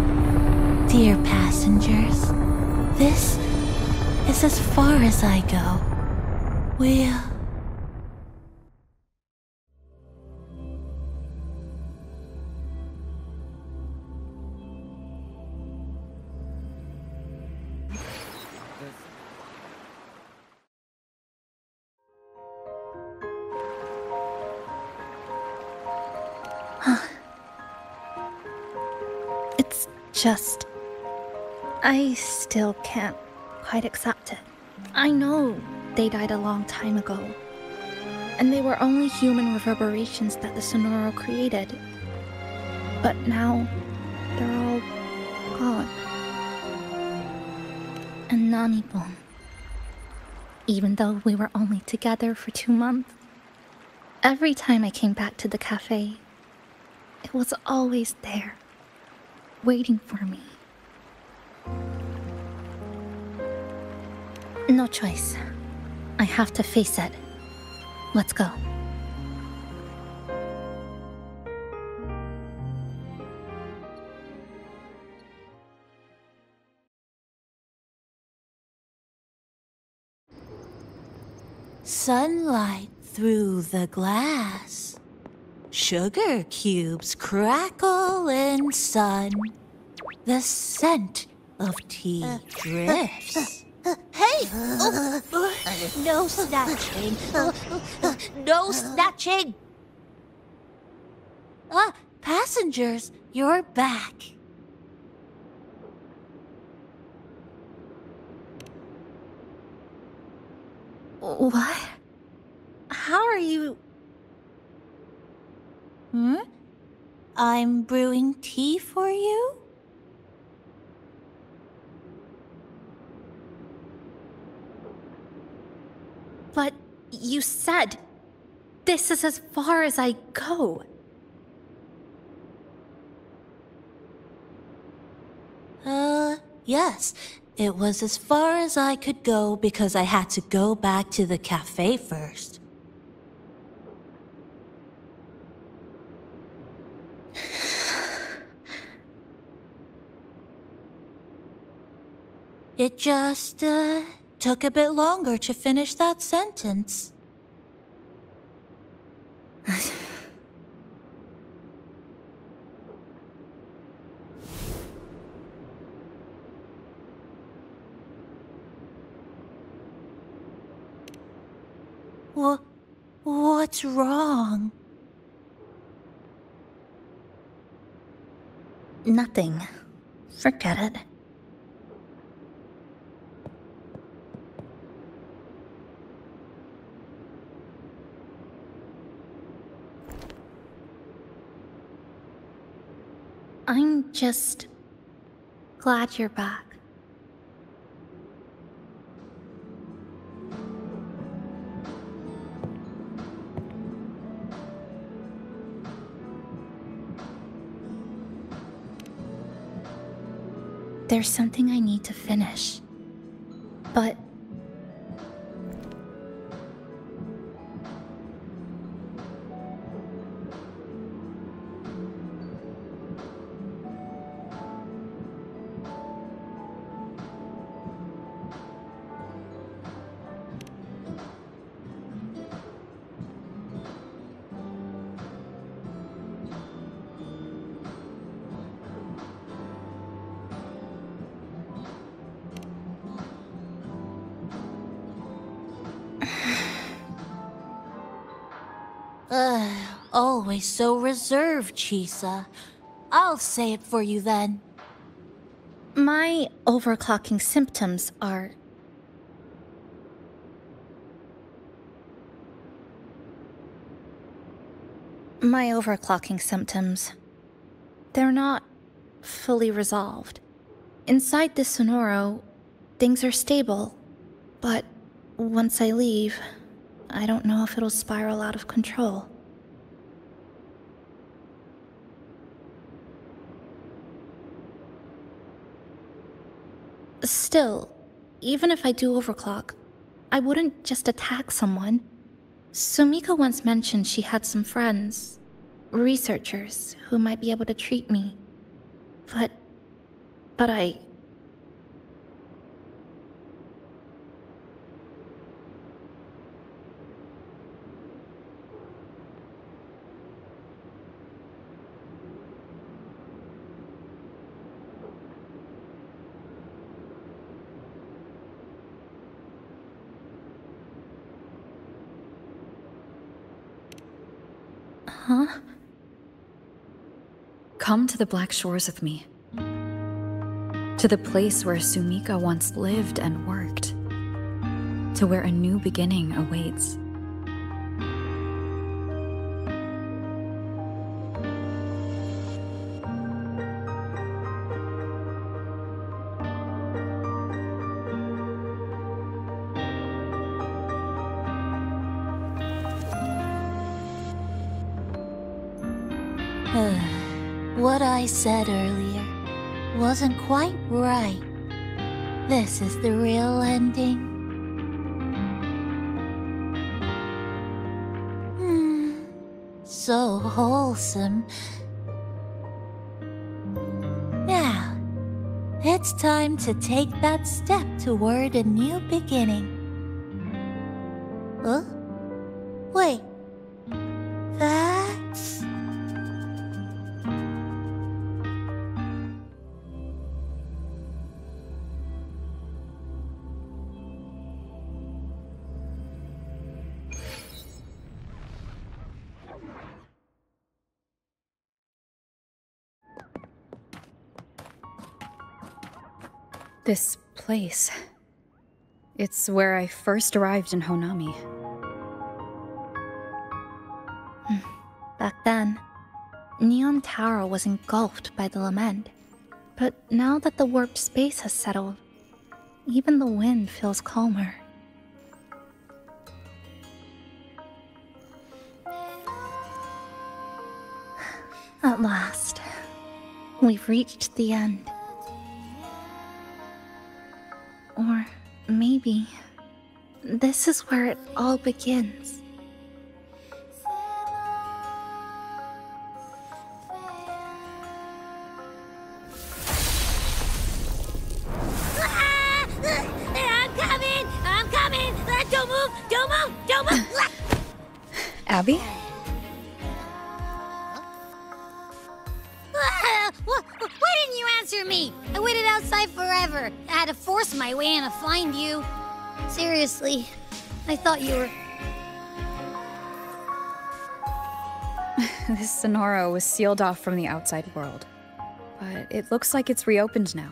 Dear passengers, this is as far as I go. We'll... It's just... I still can't quite accept it. I know they died a long time ago, and they were only human reverberations that the Sonoro created. But now, they're all gone. And Namipon. Even though we were only together for 2 months, every time I came back to the cafe, it was always there, waiting for me. No choice. I have to face it. Let's go. Sunlight through the glass. Sugar cubes crackle in sun. The scent of tea drifts. Hey! No snatching. No snatching! Passengers, you're back. What? How are you... I'm brewing tea for you? But you said this is as far as I go. Yes. It was as far as I could go because I had to go back to the cafe first. It just, took a bit longer to finish that sentence. What's wrong? Nothing. Forget it. I'm just glad you're back. There's something I need to finish. But... Always so reserved, Chisa. I'll say it for you then. My overclocking symptoms are... My overclocking symptoms... They're not fully resolved. Inside this Sonoro, things are stable. But once I leave, I don't know if it'll spiral out of control. Still, even if I do overclock, I wouldn't just attack someone. Sumika once mentioned she had some friends, researchers, who might be able to treat me. But I... Huh? Come to the Black Shores with me. To the place where Sumika once lived and worked. To where a new beginning awaits. What I said earlier wasn't quite right. This is the real ending. So wholesome. Now, it's time to take that step toward a new beginning. Huh? Wait. That's... This place. It's where I first arrived in Honami. Back then, Neon Tower was engulfed by the lament. But now that the warped space has settled, even the wind feels calmer. At last, we've reached the end. Or maybe this is where it all begins. I'm coming! Don't move! Abby? Why didn't you answer me? I waited outside forever. I had to force my way in to find you. Seriously, I thought you were... This Sonoro was sealed off from the outside world. But it looks like it's reopened now.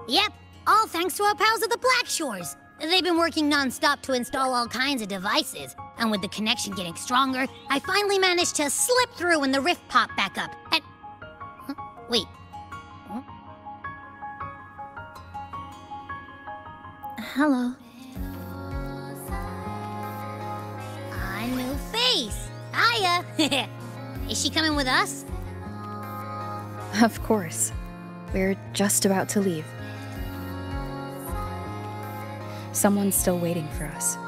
Yep, all thanks to our pals at the Black Shores. They've been working non-stop to install all kinds of devices. And with the connection getting stronger, I finally managed to slip through when the rift popped back up. And... Huh? Wait. Huh? Hello. A new face. Hiya. Is she coming with us? Of course. We're just about to leave. Someone's still waiting for us.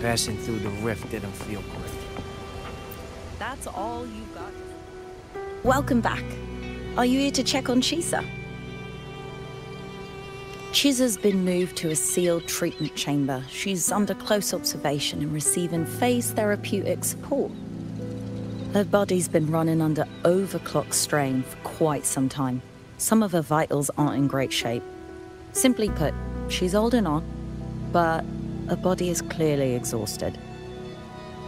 Passing through the rift didn't feel great. That's all you got. Welcome back. Are you here to check on Chisa? Chisa's been moved to a sealed treatment chamber. She's under close observation and receiving phase therapeutic support. Her body's been running under overclock strain for quite some time. Some of her vitals aren't in great shape. Simply put, she's holding on, but her body is clearly exhausted.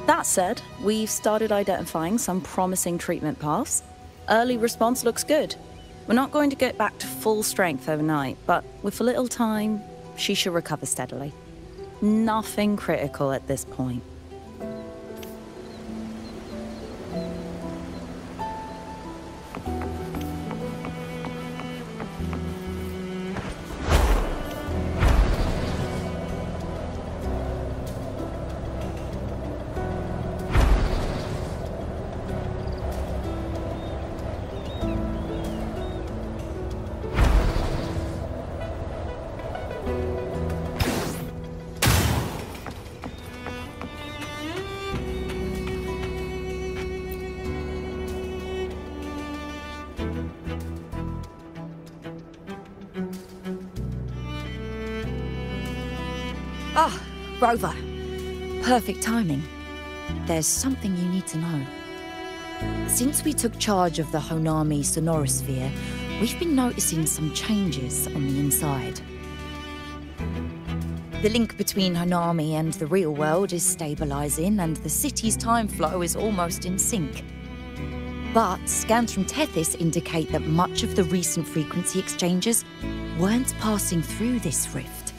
That said, we've started identifying some promising treatment paths. Early response looks good. We're not going to get back to full strength overnight, but with a little time, she should recover steadily. Nothing critical at this point. Ah, Rover. Perfect timing. There's something you need to know. Since we took charge of the Honami sonorosphere, we've been noticing some changes on the inside. The link between Honami and the real world is stabilizing, and the city's time flow is almost in sync. But scans from Tethys indicate that much of the recent frequency exchanges weren't passing through this rift.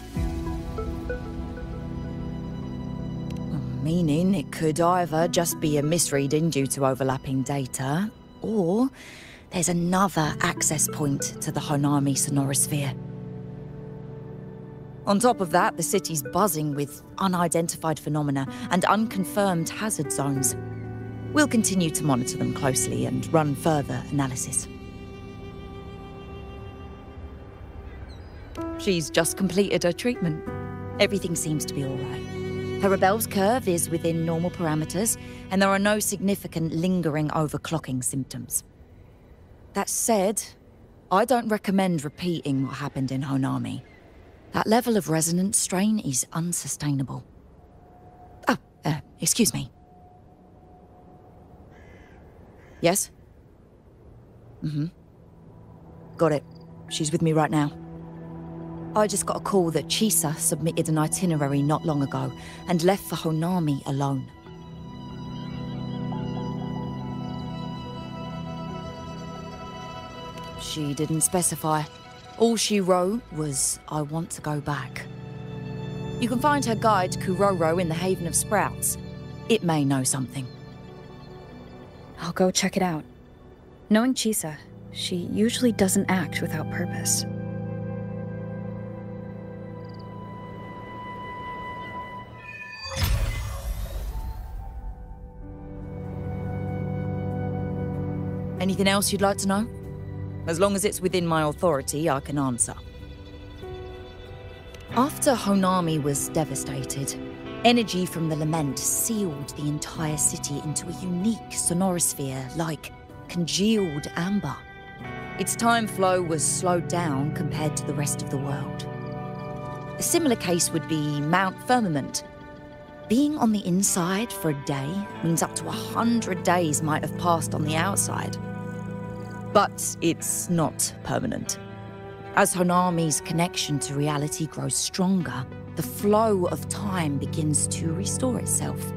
Meaning it could either just be a misreading due to overlapping data, or there's another access point to the Honami sonorosphere. On top of that, the city's buzzing with unidentified phenomena and unconfirmed hazard zones. We'll continue to monitor them closely and run further analysis. She's just completed her treatment. Everything seems to be all right. Her rebel's curve is within normal parameters, and there are no significant lingering overclocking symptoms. That said, I don't recommend repeating what happened in Honami. That level of resonance strain is unsustainable. Oh, excuse me. Yes? Got it. She's with me right now. I just got a call that Chisa submitted an itinerary not long ago and left for Honami alone. She didn't specify. All she wrote was, "I want to go back." You can find her guide Kuroro in the Haven of Sprouts. It may know something. I'll go check it out. Knowing Chisa, she usually doesn't act without purpose. Anything else you'd like to know? As long as it's within my authority, I can answer. After Honami was devastated, energy from the lament sealed the entire city into a unique sonorosphere like congealed amber. Its time flow was slowed down compared to the rest of the world. A similar case would be Mount Firmament. Being on the inside for a day means up to 100 days might have passed on the outside. But it's not permanent. As Honami's connection to reality grows stronger, the flow of time begins to restore itself.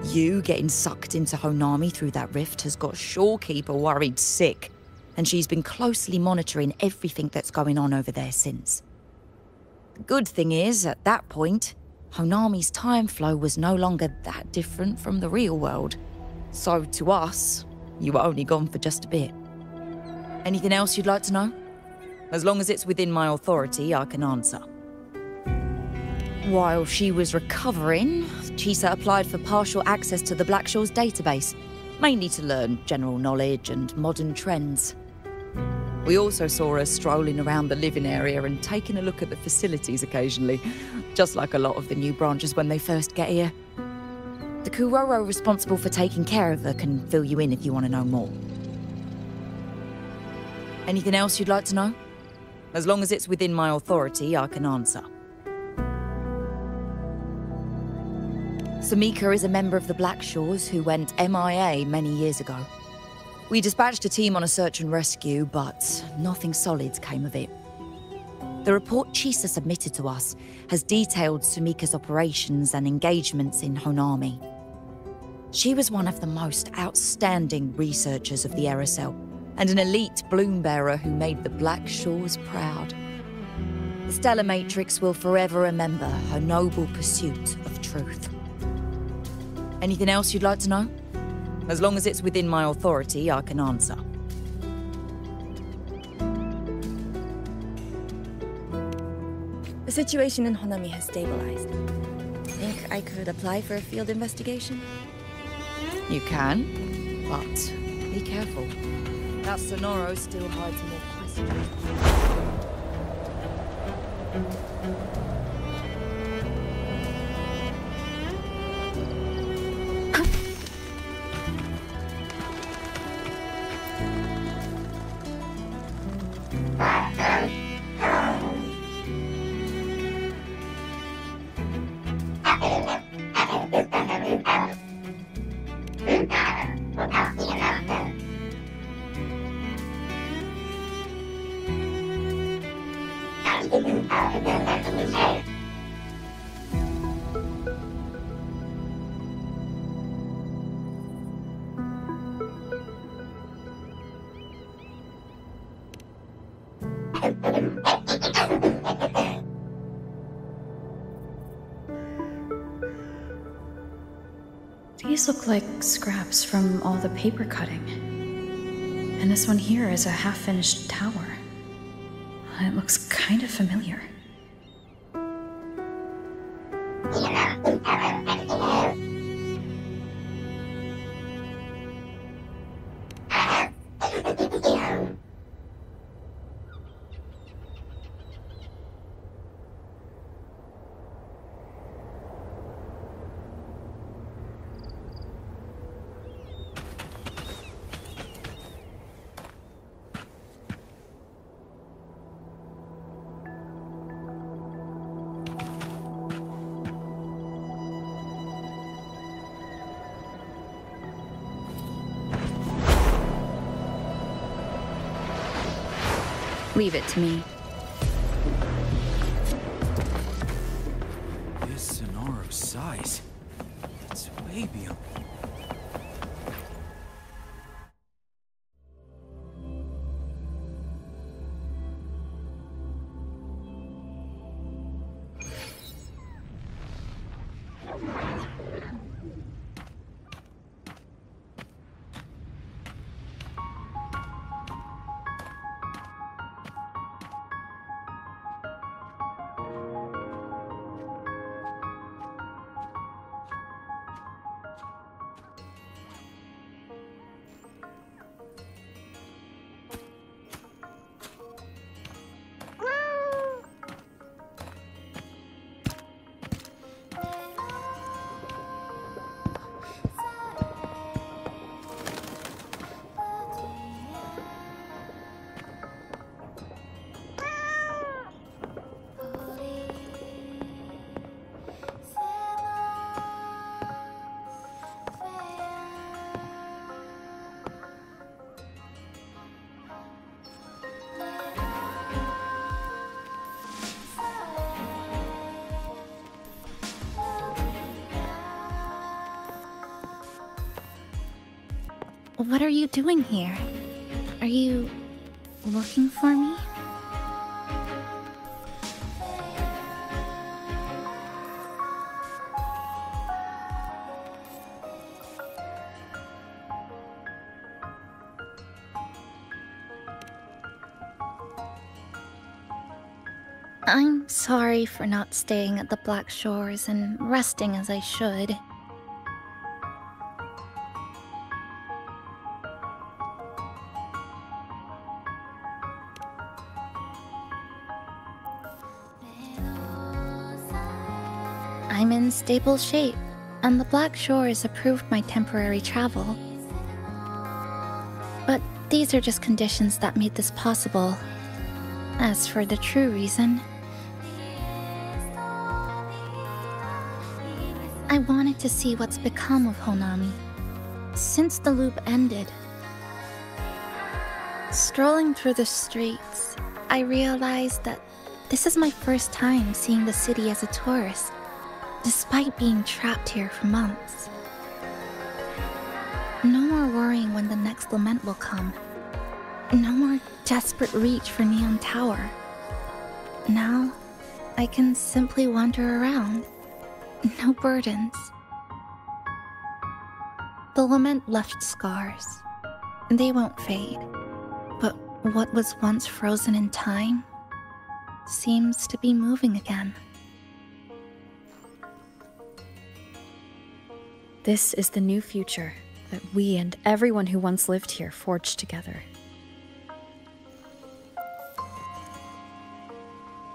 You getting sucked into Honami through that rift has got Shorekeeper worried sick. and she's been closely monitoring everything that's going on over there since. The good thing is, at that point, Honami's time flow was no longer that different from the real world. So to us, you were only gone for just a bit. Anything else you'd like to know? As long as it's within my authority, I can answer. While she was recovering, Chisa applied for partial access to the Blackshaw's database, mainly to learn general knowledge and modern trends. We also saw her strolling around the living area and taking a look at the facilities occasionally, just like a lot of the new branches when they first get here. The Kuroro responsible for taking care of her can fill you in if you want to know more. Anything else you'd like to know? As long as it's within my authority, I can answer. Samika is a member of the Blackshaws who went MIA many years ago. We dispatched a team on a search and rescue, but nothing solid came of it. The report Chisa submitted to us has detailed Sumika's operations and engagements in Honami. She was one of the most outstanding researchers of the Aerocell, and an elite bloom bearer who made the Blackshaws proud. The Stellar Matrix will forever remember her noble pursuit of truth. Anything else you'd like to know? As long as it's within my authority, I can answer. The situation in Honami has stabilized. Think I could apply for a field investigation? You can, but be careful. That Sonoro still hides more questions. These look like scraps from all the paper cutting. And this one here is a half-finished tower. It looks kind of familiar. Leave it to me. This Sonora's size, it's way beyond. What are you doing here? Are you looking for me? I'm sorry for not staying at the Black Shores and resting as I should. I'm in stable shape, and the Black Shores approved my temporary travel. But these are just conditions that made this possible. As for the true reason, I wanted to see what's become of Honami since the loop ended. Strolling through the streets, I realized that this is my first time seeing the city as a tourist, despite being trapped here for months. No more worrying when the next lament will come. No more desperate reach for Neon Tower. Now, I can simply wander around. No burdens. The lament left scars. They won't fade. But what was once frozen in time seems to be moving again. This is the new future that we and everyone who once lived here forged together.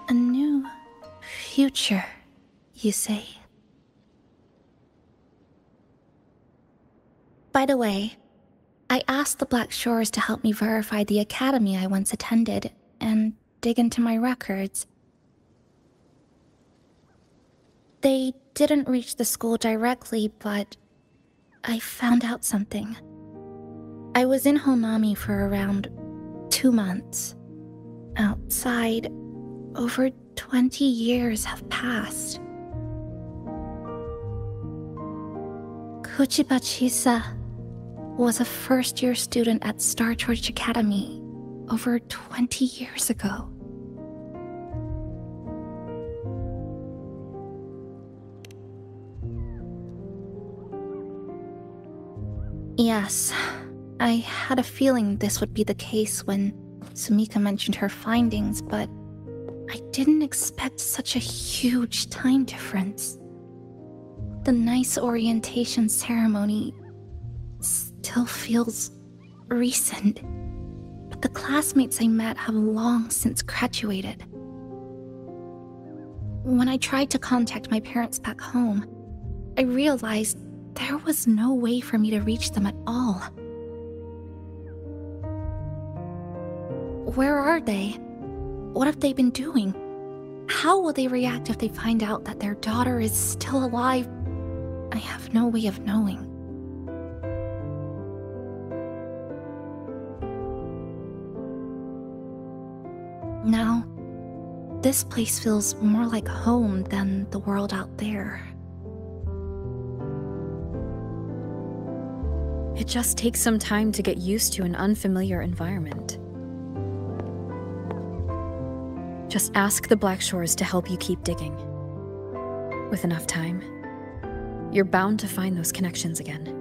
A new future, you say? By the way, I asked the Black Shores to help me verify the academy I once attended and dig into my records. They didn't reach the school directly, but I found out something. I was in Honami for around 2 months. Outside, over 20 years have passed. Kuchiba Chisa was a first-year student at Star Church Academy over 20 years ago. Yes, I had a feeling this would be the case when Sumika mentioned her findings, but I didn't expect such a huge time difference. The nice orientation ceremony still feels recent, but the classmates I met have long since graduated. When I tried to contact my parents back home, I realized there was no way for me to reach them at all. Where are they? What have they been doing? How will they react if they find out that their daughter is still alive? I have no way of knowing. Now, this place feels more like home than the world out there. It just takes some time to get used to an unfamiliar environment. Just ask the Black Shores to help you keep digging. With enough time, you're bound to find those connections again.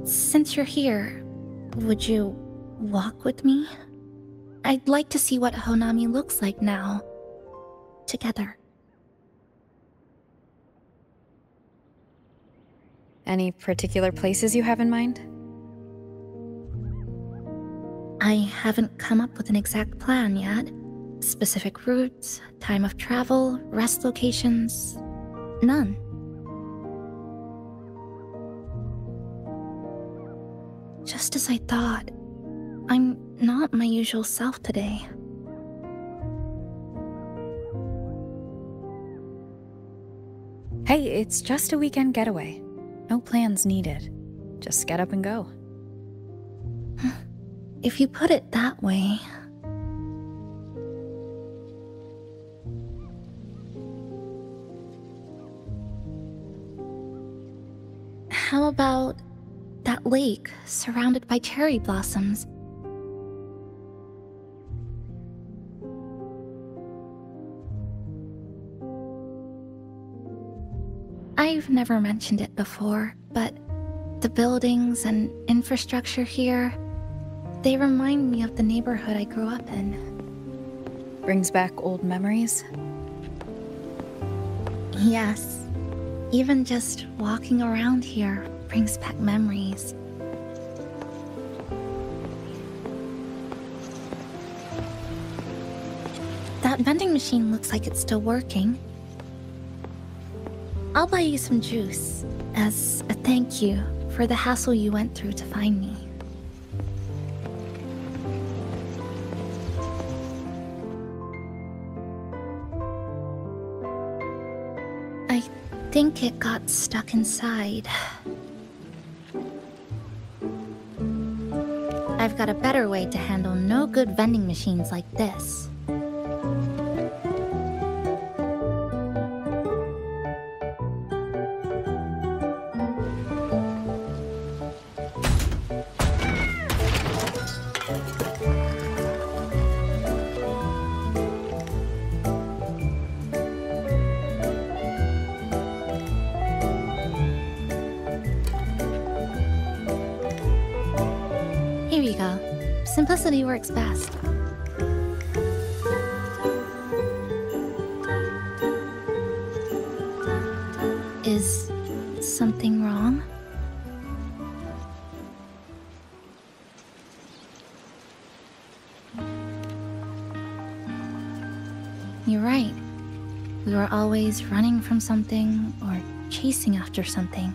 Since you're here, would you walk with me? I'd like to see what Honami looks like now. Together. Any particular places you have in mind? I haven't come up with an exact plan yet. Specific routes, time of travel, rest locations, none. Just as I thought, I'm not my usual self today. Hey, it's just a weekend getaway. No plans needed. Just get up and go. If you put it that way... about that lake surrounded by cherry blossoms? I've never mentioned it before, but the buildings and infrastructure here, they remind me of the neighborhood I grew up in. Brings back old memories? Yes. Even just walking around here brings back memories. That vending machine looks like it's still working. I'll buy you some juice as a thank you for the hassle you went through to find me. I think it got stuck inside. I've got a better way to handle no good vending machines like this. Here you go. Simplicity works best. Is something wrong? You're right. We were always running from something or chasing after something.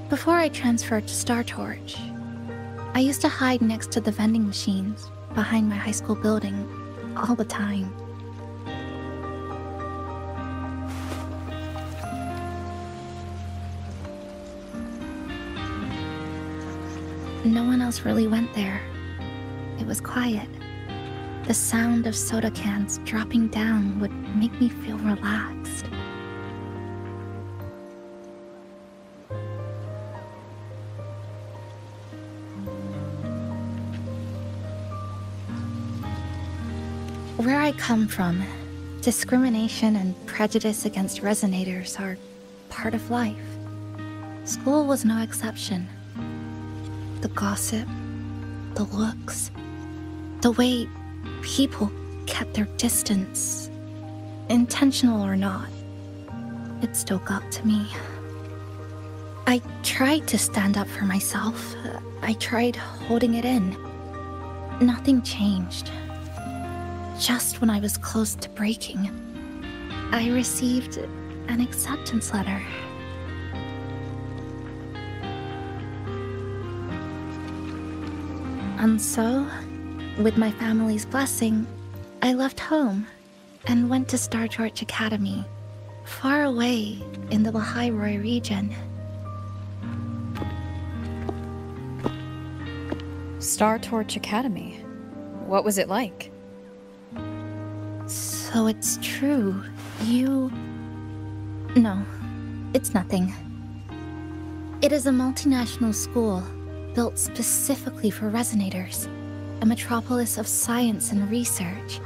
Before I transferred to Star Torch, I used to hide next to the vending machines behind my high school building all the time. No one else really went there. It was quiet. The sound of soda cans dropping down would make me feel relaxed. Where I come from, discrimination and prejudice against resonators are part of life. School was no exception. The gossip, the looks, the way people kept their distance, intentional or not, it still got to me. I tried to stand up for myself. I tried holding it in. Nothing changed. Just when I was close to breaking, I received an acceptance letter. And so, with my family's blessing, I left home and went to Star Torch Academy, far away in the Lahai-Roi region. Star Torch Academy? What was it like? So it's true. You... No, it's nothing. It is a multinational school built specifically for resonators, a metropolis of science and research.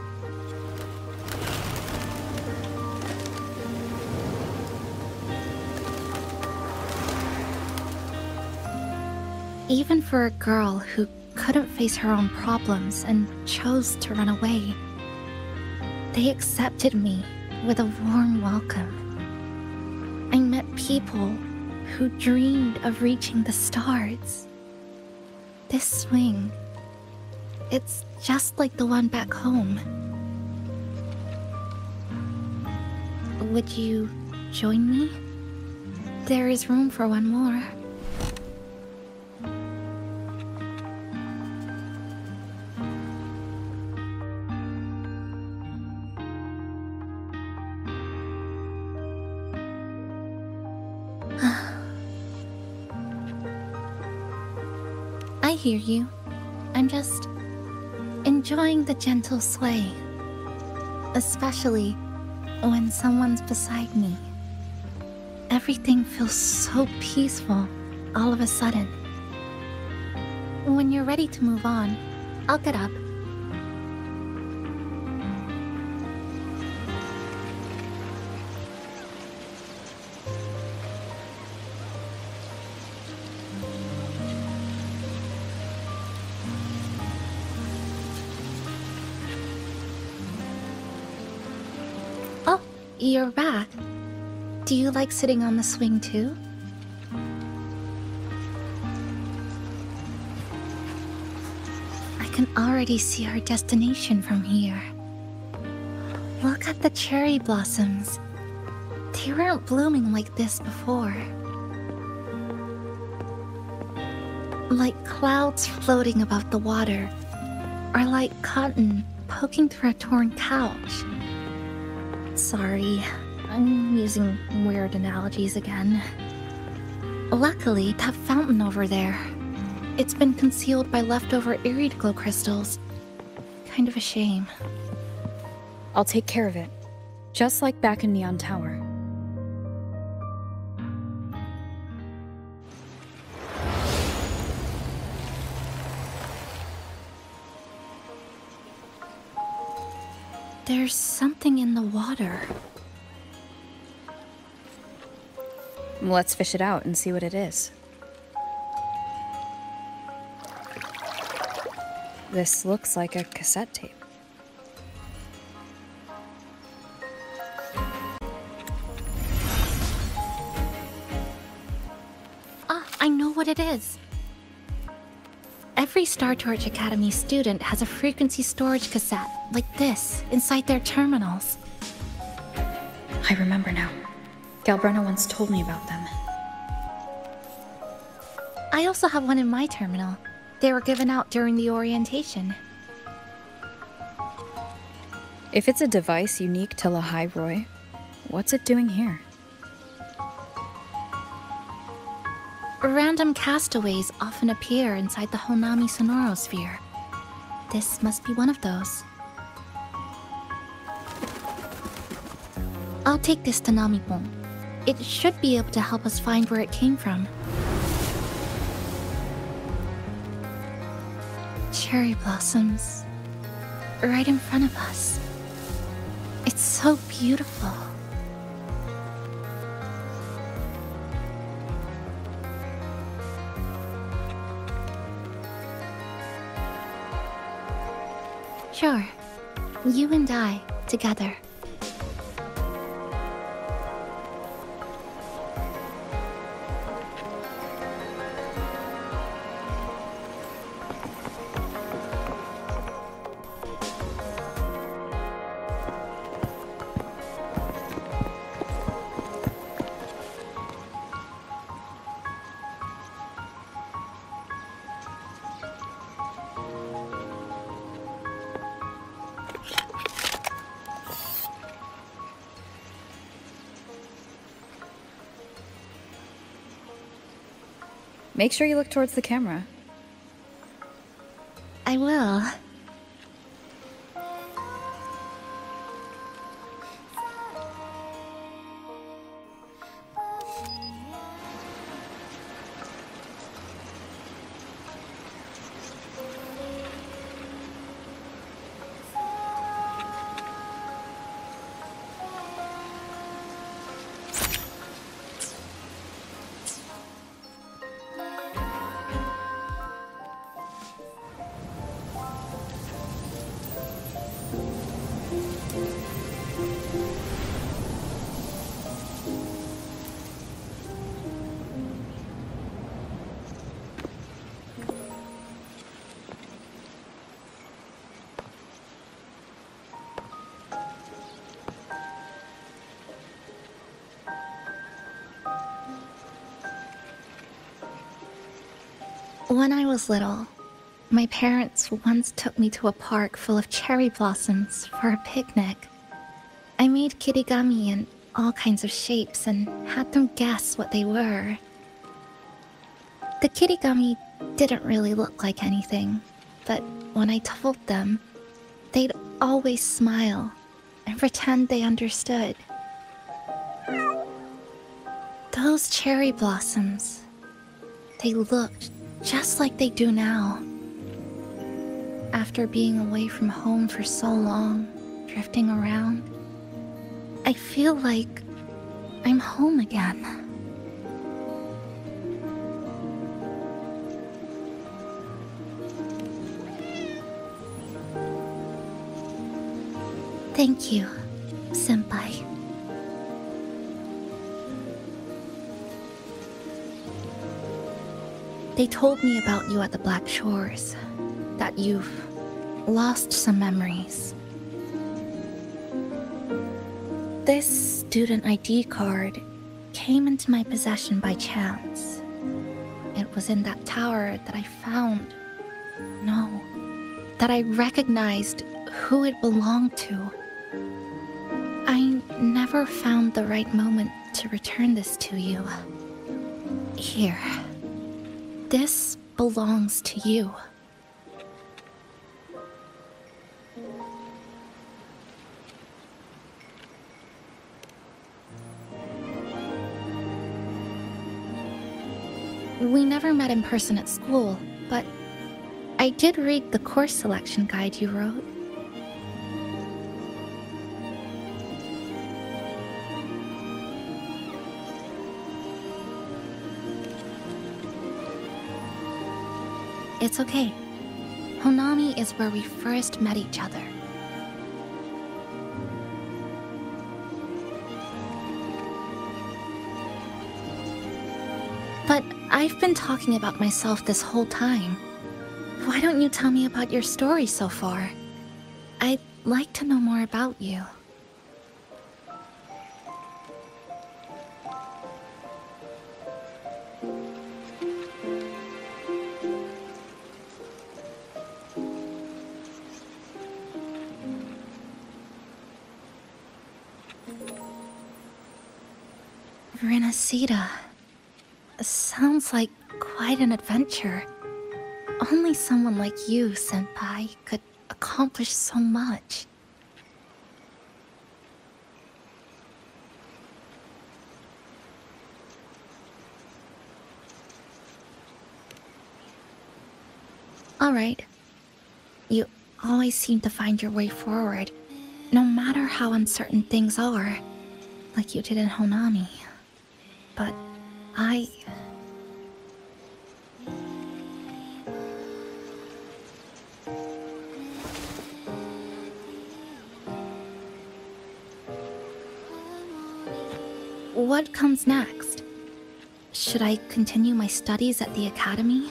Even for a girl who couldn't face her own problems and chose to run away, they accepted me with a warm welcome. I met people who dreamed of reaching the stars. This swing, it's just like the one back home. Would you join me? There is room for one more. I hear you. I'm just enjoying the gentle sway, especially when someone's beside me. Everything feels so peaceful all of a sudden. When you're ready to move on, I'll get up. Oh, you're back. Do you like sitting on the swing too? I can already see our destination from here. Look at the cherry blossoms. They weren't blooming like this before. Like clouds floating above the water, or like cotton poking through a torn couch. Sorry, I'm using weird analogies again. Luckily, that fountain over there, it's been concealed by leftover irid glow crystals. Kind of a shame. I'll take care of it. Just like back in Neon Tower. There's something in the water. Let's fish it out and see what it is. This looks like a cassette tape. Ah, I know what it is. Every Star Torch Academy student has a frequency storage cassette, like this, inside their terminals. I remember now. Galbrena once told me about them. I also have one in my terminal. They were given out during the orientation. If it's a device unique to Lahai-Roi, what's it doing here? Random castaways often appear inside the Honami sonorosphere. This must be one of those. I'll take this to Namipon. It should be able to help us find where it came from. Cherry blossoms. Right in front of us. It's so beautiful. Sure. You and I, together. Make sure you look towards the camera. I will. When I was little, my parents once took me to a park full of cherry blossoms for a picnic. I made kirigami in all kinds of shapes and had them guess what they were. The kirigami didn't really look like anything, but when I told them, they'd always smile and pretend they understood. Those cherry blossoms, they looked just like they do now. After being away from home for so long, drifting around, I feel like I'm home again. Thank you, Senpai. They told me about you at the Black Shores, that you've lost some memories. This student ID card came into my possession by chance. It was in that tower that I found. No, that I recognized who it belonged to. I never found the right moment to return this to you. Here. This belongs to you. We never met in person at school, but I did read the course selection guide you wrote. It's okay. Honami is where we first met each other. But I've been talking about myself this whole time. Why don't you tell me about your story so far? I'd like to know more about you. Renacida. Sounds like quite an adventure. Only someone like you, Senpai, could accomplish so much. Alright. You always seem to find your way forward, no matter how uncertain things are, like you did in Honami. But what comes next? Should I continue my studies at the academy?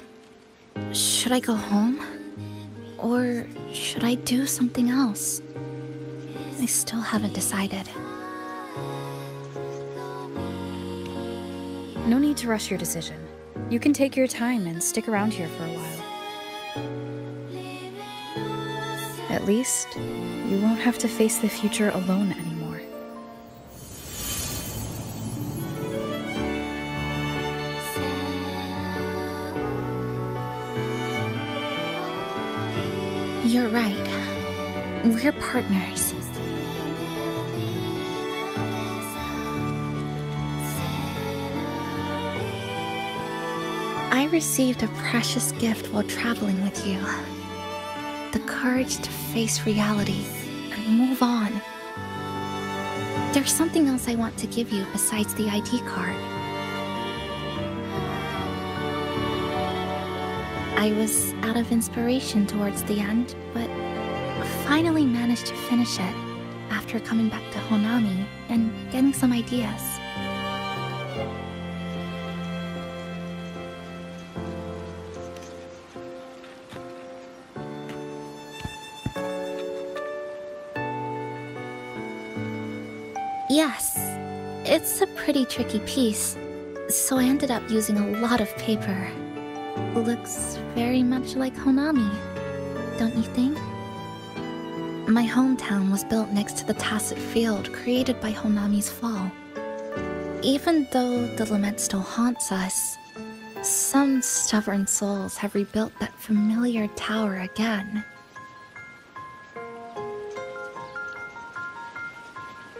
Should I go home? Or should I do something else? I still haven't decided. No need to rush your decision. You can take your time and stick around here for a while. At least, you won't have to face the future alone anymore. You're right. We're partners. I received a precious gift while traveling with you. The courage to face reality and move on. There's something else I want to give you besides the ID card. I was out of inspiration towards the end, but finally managed to finish it after coming back to Honami and getting some ideas. Yes, it's a pretty tricky piece, so I ended up using a lot of paper. Looks very much like Honami, don't you think? My hometown was built next to the tacit field created by Honami's fall. Even though the lament still haunts us, some stubborn souls have rebuilt that familiar tower again.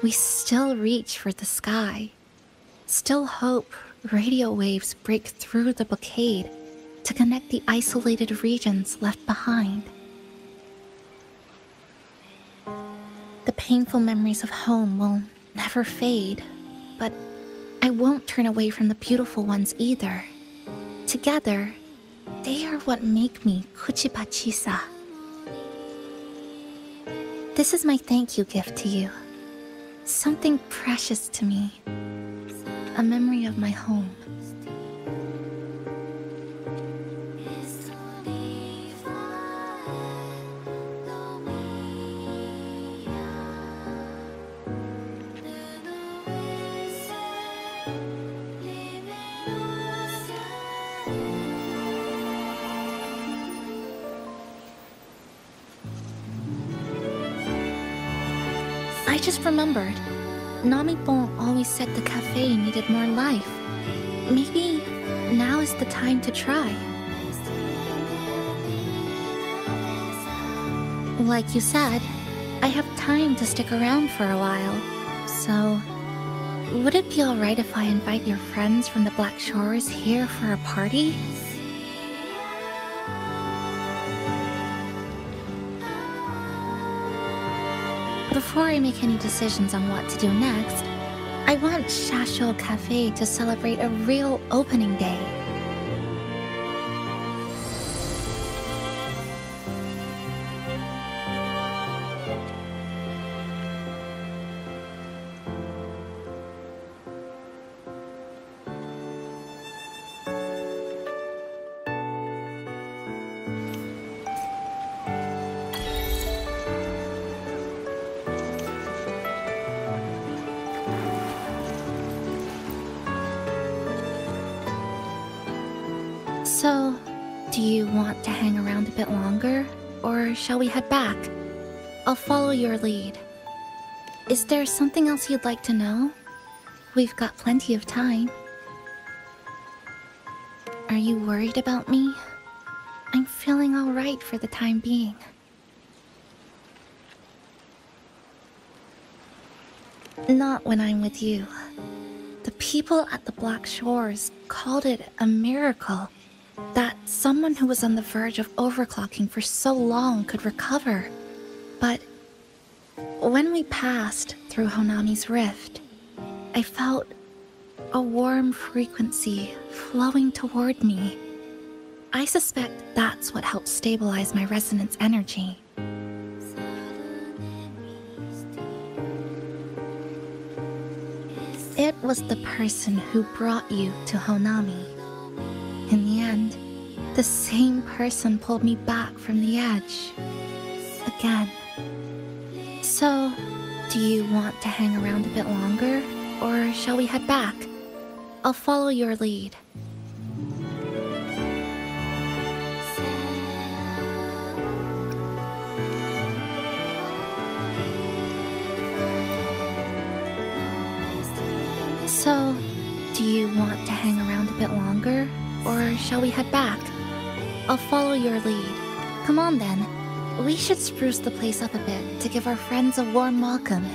We still reach for the sky, still hope radio waves break through the blockade to connect the isolated regions left behind. The painful memories of home will never fade, but I won't turn away from the beautiful ones either. Together, they are what make me Kuchiba Chisa. This is my thank you gift to you. Something precious to me. A memory of my home. I just remembered. Nami-bon always said the cafe needed more life. Maybe now is the time to try. Like you said, I have time to stick around for a while. So, would it be alright if I invite your friends from the Black Shores here for a party? Before I make any decisions on what to do next, I want Shasho Cafe to celebrate a real opening day. So, do you want to hang around a bit longer, or shall we head back? I'll follow your lead. Is there something else you'd like to know? We've got plenty of time. Are you worried about me? I'm feeling alright for the time being. Not when I'm with you. The people at the Black Shores called it a miracle. That someone who was on the verge of overclocking for so long could recover. But when we passed through Honami's rift, I felt a warm frequency flowing toward me. I suspect that's what helped stabilize my resonance energy. It was the person who brought you to Honami. In the end, the same person pulled me back from the edge. Again. So, do you want to hang around a bit longer, or shall we head back? I'll follow your lead. So, do you want to hang around a bit longer, or shall we head back? I'll follow your lead. Come on then. We should spruce the place up a bit to give our friends a warm welcome.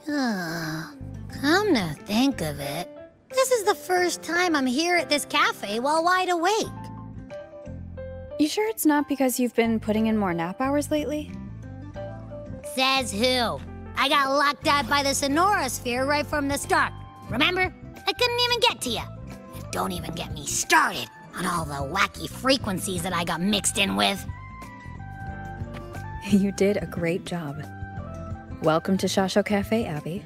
Oh, come to think of it, this is the first time I'm here at this cafe while wide awake. You sure it's not because you've been putting in more nap hours lately? Says who? I got locked out by the Sonorosphere right from the start. Remember? I couldn't even get to you. And don't even get me started on all the wacky frequencies that I got mixed in with. You did a great job. Welcome to Shasho Cafe, Abby.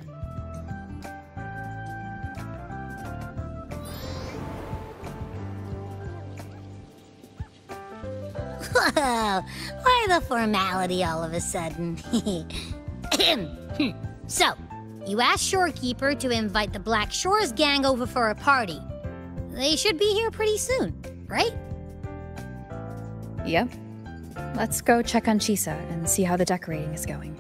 Whoa, why the formality all of a sudden? So, you asked Shorekeeper to invite the Black Shores gang over for a party. They should be here pretty soon, right? Yep. Let's go check on Chisa and see how the decorating is going.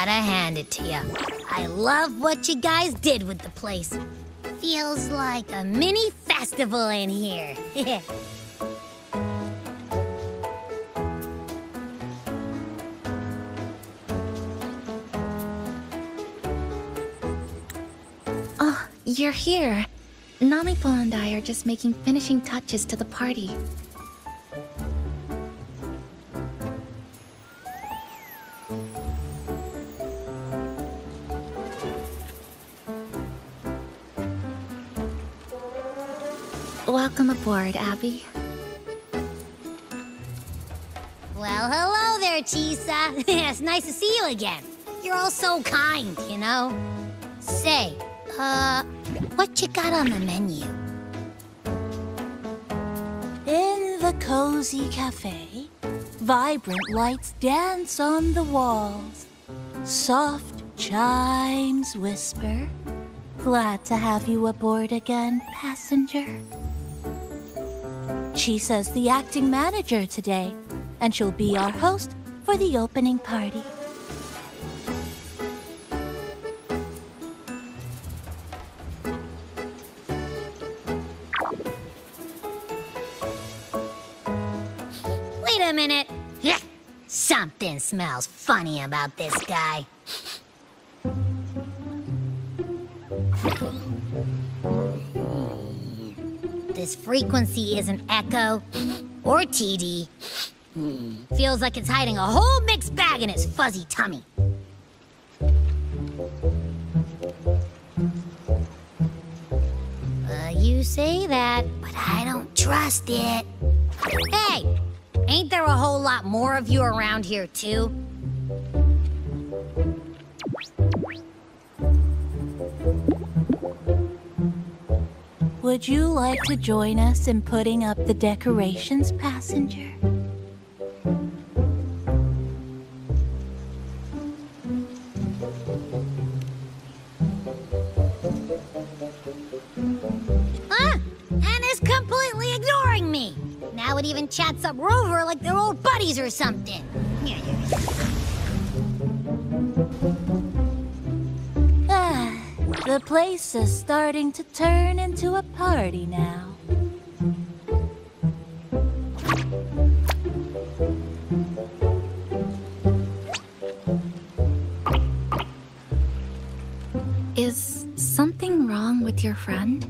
Gotta hand it to you. I love what you guys did with the place. Feels like a mini festival in here. Oh, you're here. Namipo and I are just making finishing touches to the party. Welcome aboard, Abby. Well, hello there, Chisa. It's nice to see you again. You're all so kind, you know? Say, what you got on the menu? In the cozy cafe, vibrant lights dance on the walls. Soft chimes whisper. Glad to have you aboard again, passenger. Chisa's the acting manager today, and she'll be our host for the opening party. Wait a minute. Something smells funny about this guy. This frequency isn't echo or TD. Feels like it's hiding a whole mixed bag in its fuzzy tummy. You say that, but I don't trust it. Hey, ain't there a whole lot more of you around here too? Would you like to join us in putting up the decorations, passenger? Huh? Anna's completely ignoring me. Now it even chats up Rover like they're old buddies or something. The place is starting to turn into a party now. Is something wrong with your friend?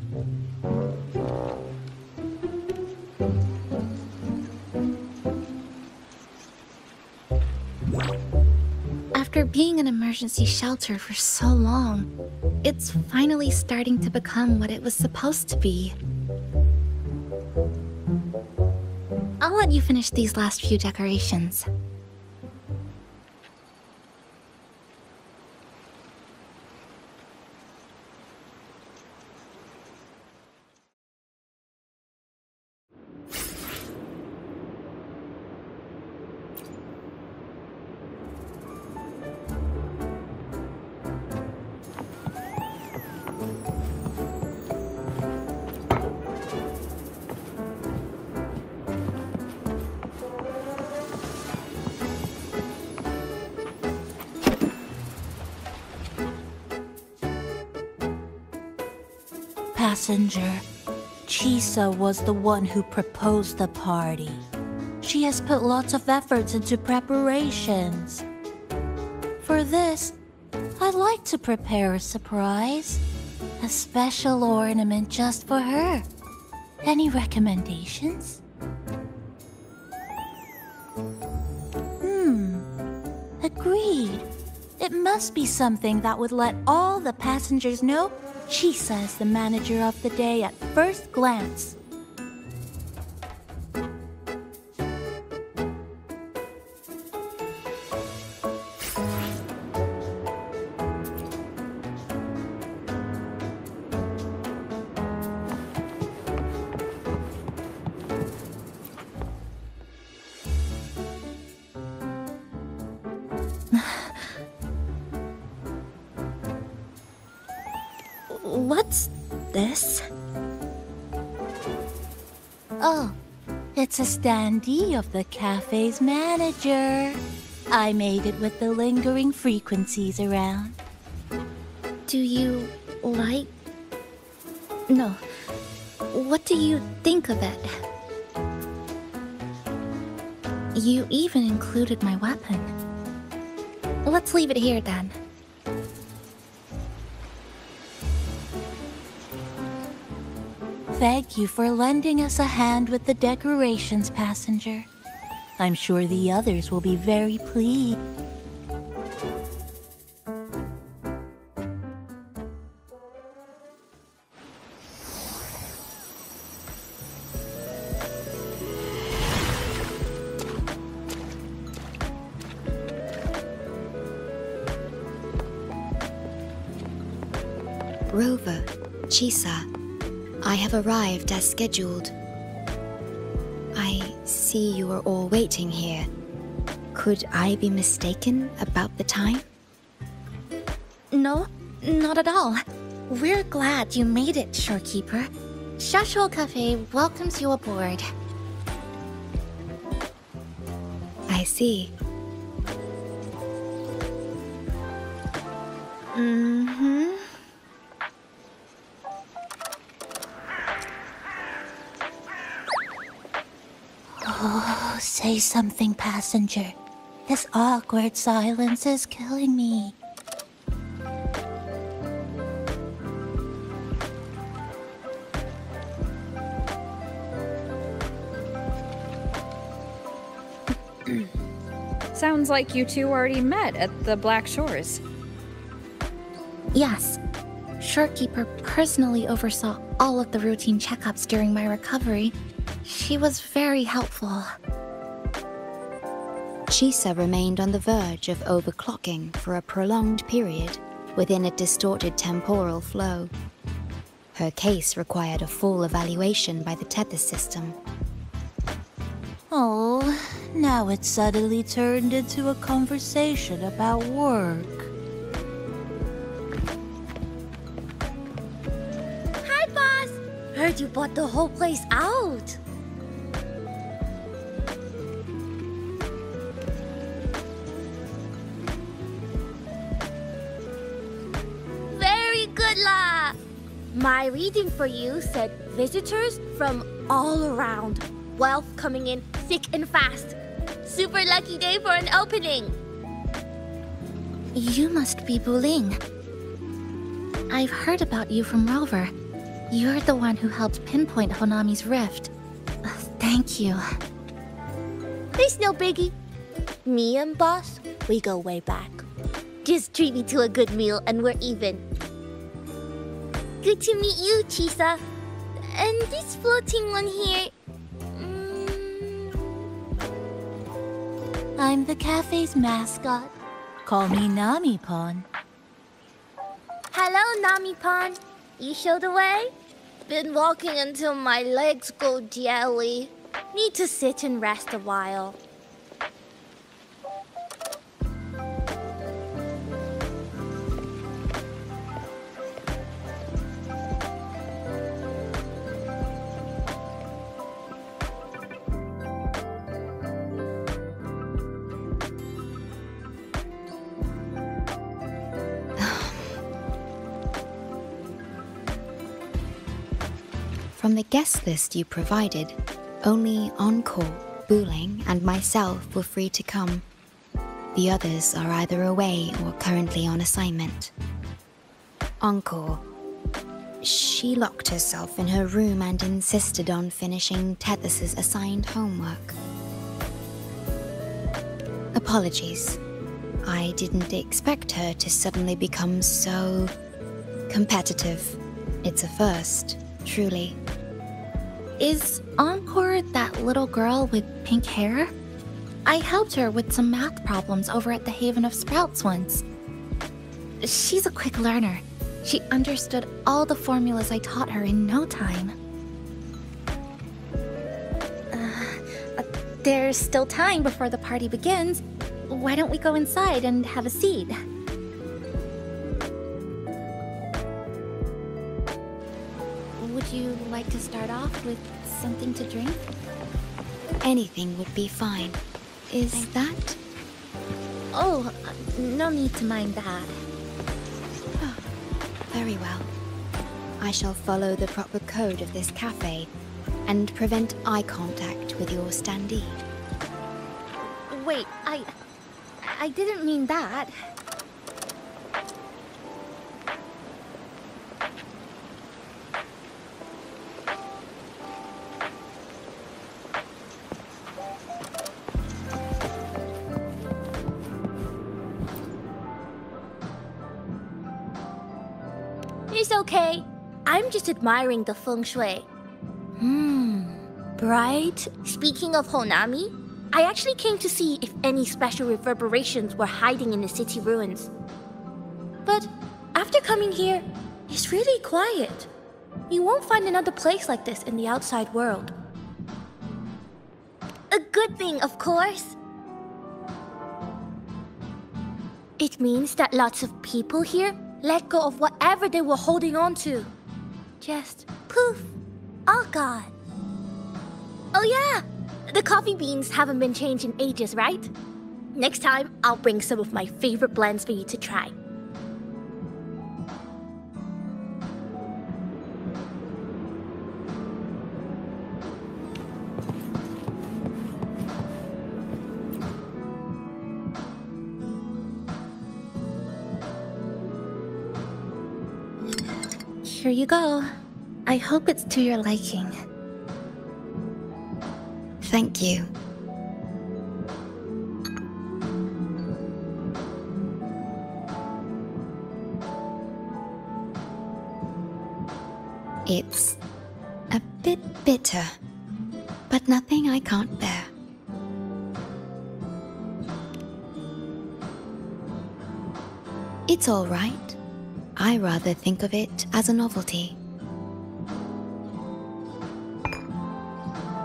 After being an emergency shelter for so long, it's finally starting to become what it was supposed to be. I'll let you finish these last few decorations. Passenger, Chisa was the one who proposed the party. She has put lots of efforts into preparations. For this, I'd like to prepare a surprise. A special ornament just for her. Any recommendations? Agreed. It must be something that would let all the passengers know Chisa is the manager of the day at first glance. What's this? Oh, it's a standee of the cafe's manager. I made it with the lingering frequencies around. Do you like... No. What do you think of it? You even included my weapon. Let's leave it here then. Thank you for lending us a hand with the decorations, passenger. I'm sure the others will be very pleased. Rover, Chisa, I have arrived as scheduled. I see you are all waiting here. Could I be mistaken about the time? No, not at all. We're glad you made it, Shorekeeper. Shashuo Cafe welcomes you aboard. I see. Mm-hmm. Oh, say something, passenger. This awkward silence is killing me. Sounds like you two already met at the Black Shores. Yes. Shorekeeper personally oversaw all of the routine checkups during my recovery. She was very helpful. Chisa remained on the verge of overclocking for a prolonged period within a distorted temporal flow. Her case required a full evaluation by the teases system. Oh, now it's suddenly turned into a conversation about work. Hi, boss! Heard you bought the whole place out. Very good, La! My reading for you said visitors from all around. Wealth coming in thick and fast. Super lucky day for an opening. You must be Buling. I've heard about you from Rover. You're the one who helped pinpoint Honami's rift. Thank you. It's no biggie. Me and boss, we go way back. Just treat me to a good meal and we're even. Good to meet you, Chisa. And this floating one here... I'm the cafe's mascot. Call me Nami-Pon. Hello, Nami-Pon. You show the way? Been walking until my legs go jelly. Need to sit and rest a while. From the guest list you provided, only Encore, Buling, and myself were free to come. The others are either away or currently on assignment. Encore. She locked herself in her room and insisted on finishing teases' assigned homework. Apologies. I didn't expect her to suddenly become so... competitive. It's a first, truly. Is Encore that little girl with pink hair? I helped her with some math problems over at the Haven of Sprouts once. She's a quick learner. She understood all the formulas I taught her in no time. There's still time before the party begins. Why don't we go inside and have a seat? Would you like to start off with something to drink? Anything would be fine. Is that Oh, no need to mind that. Very well. I shall follow the proper code of this cafe and prevent eye contact with your standee. Wait, I didn't mean that. It's okay. I'm just admiring the feng shui. Bright. Speaking of Honami, I actually came to see if any special reverberations were hiding in the city ruins. But after coming here, it's really quiet. You won't find another place like this in the outside world. A good thing, of course. It means that lots of people here let go of whatever they were holding on to. Just poof, all gone. Oh yeah, the coffee beans haven't been changed in ages, right? Next time, I'll bring some of my favorite blends for you to try. Here you go. I hope it's to your liking. Thank you. It's a bit bitter, but nothing I can't bear. It's all right. I rather think of it as a novelty.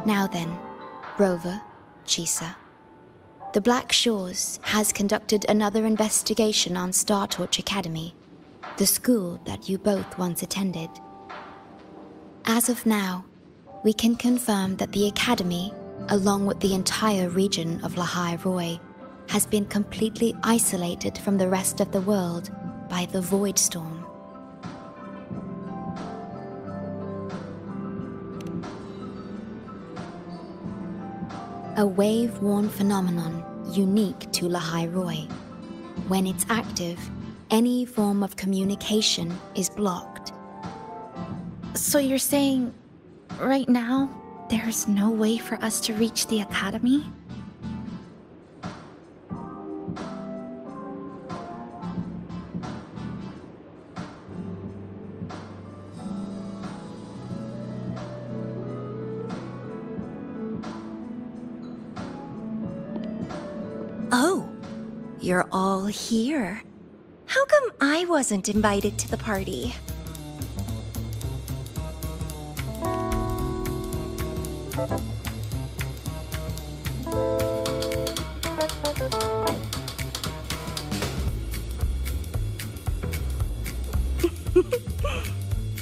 Now then, Rover, Chisa. The Black Shores has conducted another investigation on Star Torch Academy, the school that you both once attended. As of now, we can confirm that the Academy, along with the entire region of Lahai-Roi, has been completely isolated from the rest of the world by the Void Storm. A wave-worn phenomenon unique to Lahai-Roi. When it's active, any form of communication is blocked. So you're saying, right now, there's no way for us to reach the Academy? Oh, you're all here. How come I wasn't invited to the party?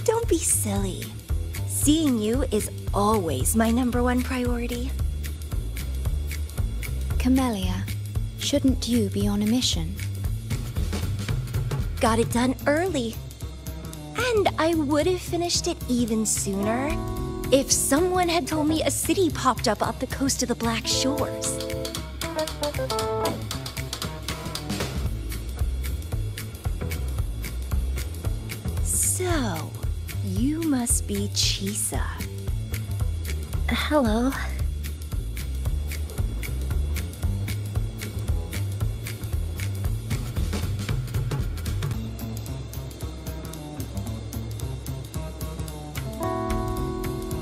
Don't be silly. Seeing you is always my #1 priority. Camellia, shouldn't you be on a mission? Got it done early. And I would have finished it even sooner if someone had told me a city popped up off the coast of the Black Shores. So, you must be Chisa. Hello.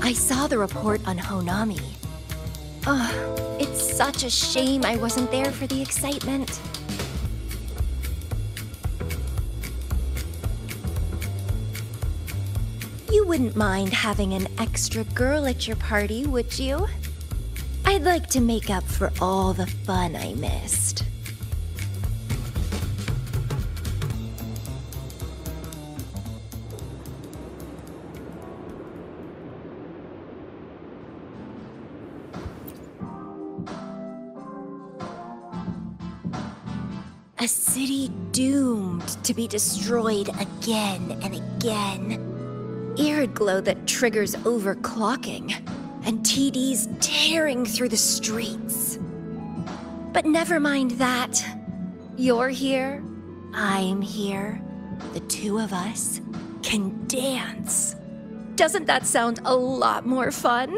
I saw the report on Honami. Ugh, it's such a shame I wasn't there for the excitement. You wouldn't mind having an extra girl at your party, would you? I'd like to make up for all the fun I missed. A city doomed to be destroyed again and again. Arid glow that triggers overclocking, and TDs tearing through the streets. But never mind that. You're here, I'm here. The two of us can dance. Doesn't that sound a lot more fun?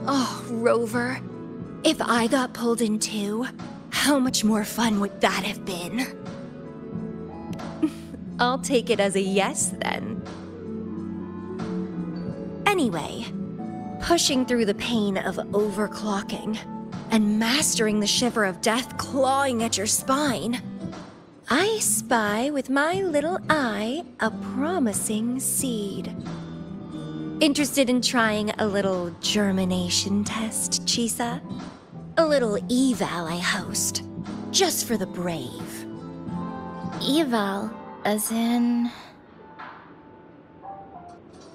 Oh, Rover, if I got pulled in too, how much more fun would that have been? I'll take it as a yes then. Anyway, pushing through the pain of overclocking and mastering the shiver of death clawing at your spine, I spy with my little eye a promising seed. Interested in trying a little germination test, Chisa? A little eval I host, just for the brave. Eval, as in...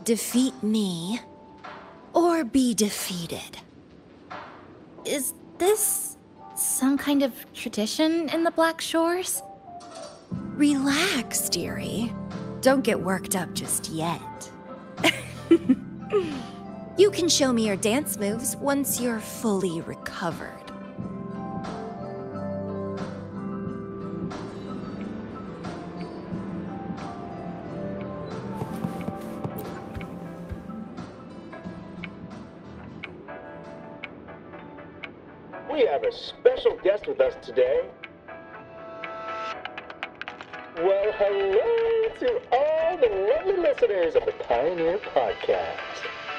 Defeat me, or be defeated. Is this some kind of tradition in the Black Shores? Relax, dearie. Don't get worked up just yet. You can show me your dance moves once you're fully recovered. We have a special guest with us today. Well, hello to all the lovely listeners of the Pioneer Podcast.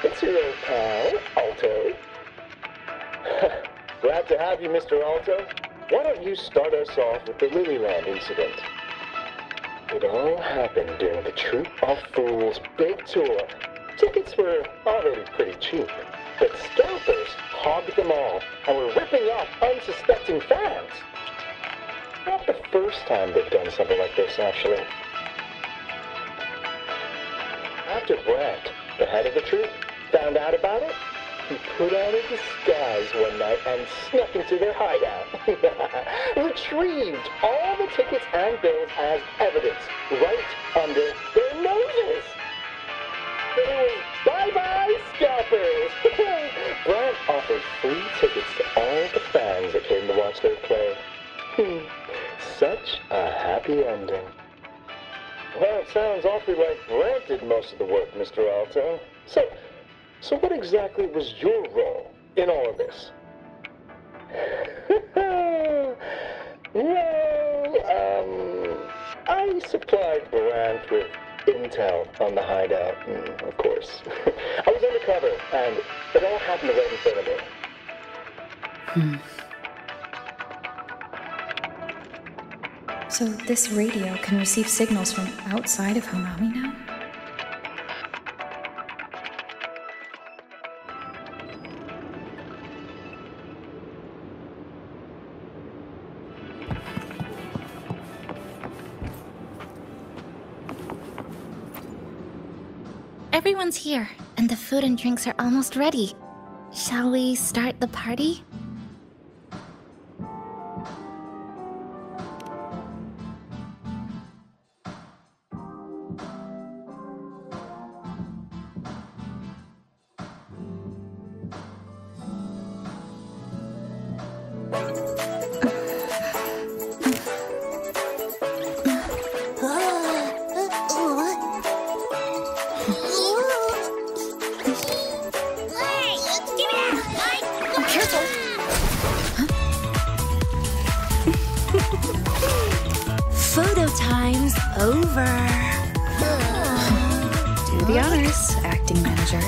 It's your old pal, Alto. Glad to have you, Mr. Alto. Why don't you start us off with the Lilyland incident? It all happened during the Troop of Fools big tour. Tickets were already pretty cheap, but scalpers hogged them all and were ripping off unsuspecting fans. Not the first time they've done something like this, actually. After Brant, the head of the troop, found out about it, he put on a disguise one night and snuck into their hideout. Retrieved all the tickets and bills as evidence right under their noses. It was bye-bye scalpers. Brant offered free tickets to all the fans that came to watch their play. Such a happy ending. Well, it sounds awfully like Brant did most of the work, Mr. Alto. So what exactly was your role in all of this? I supplied Brant with intel on the hideout, of course. I was undercover, and it all happened right in front of me. So this radio can receive signals from outside of Honami now? Everyone's here, and the food and drinks are almost ready. Shall we start the party? Photo time's over. Do the honors, acting manager.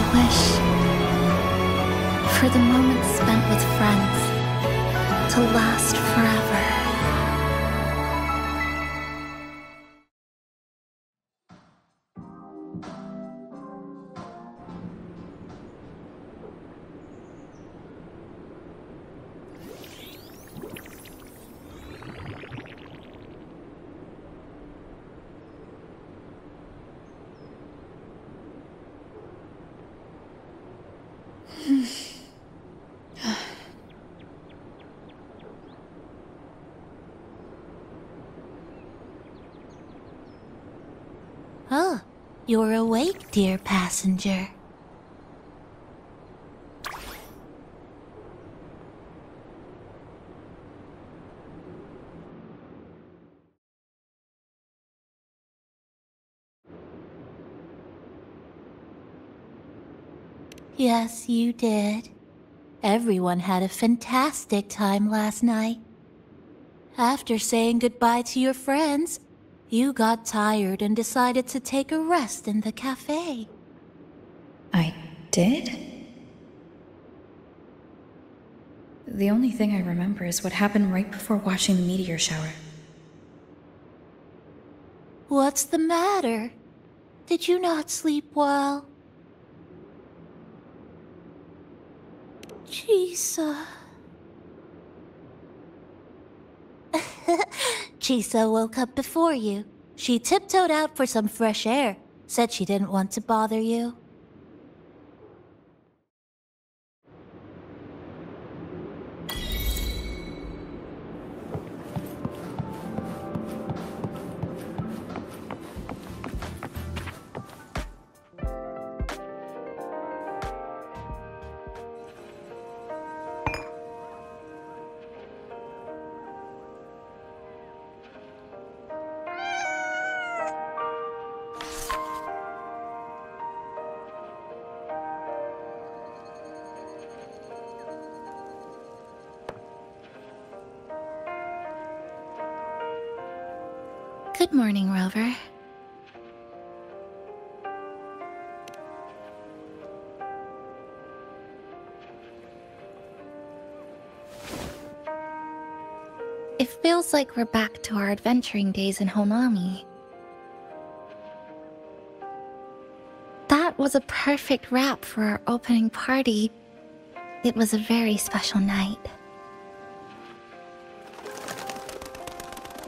I wish for the moments spent with friends to last forever. Oh, you're awake, dear passenger. Yes, you did. Everyone had a fantastic time last night. After saying goodbye to your friends, you got tired and decided to take a rest in the cafe. I did? The only thing I remember is what happened right before watching the meteor shower. What's the matter? Did you not sleep well? Chisa. Chisa woke up before you. She tiptoed out for some fresh air. Said she didn't want to bother you. Good morning, Rover. It feels like we're back to our adventuring days in Honami. That was a perfect wrap for our opening party. It was a very special night.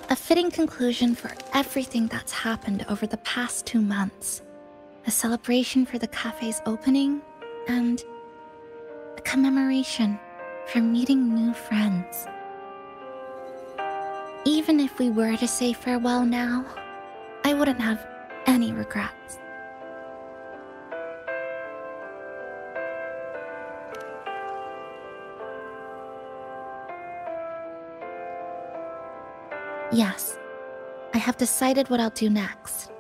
A fitting conclusion for everything that's happened over the past 2 months. A celebration for the cafe's opening, and a commemoration for meeting new friends. Even if we were to say farewell now, I wouldn't have any regrets. Yes, I have decided what I'll do next.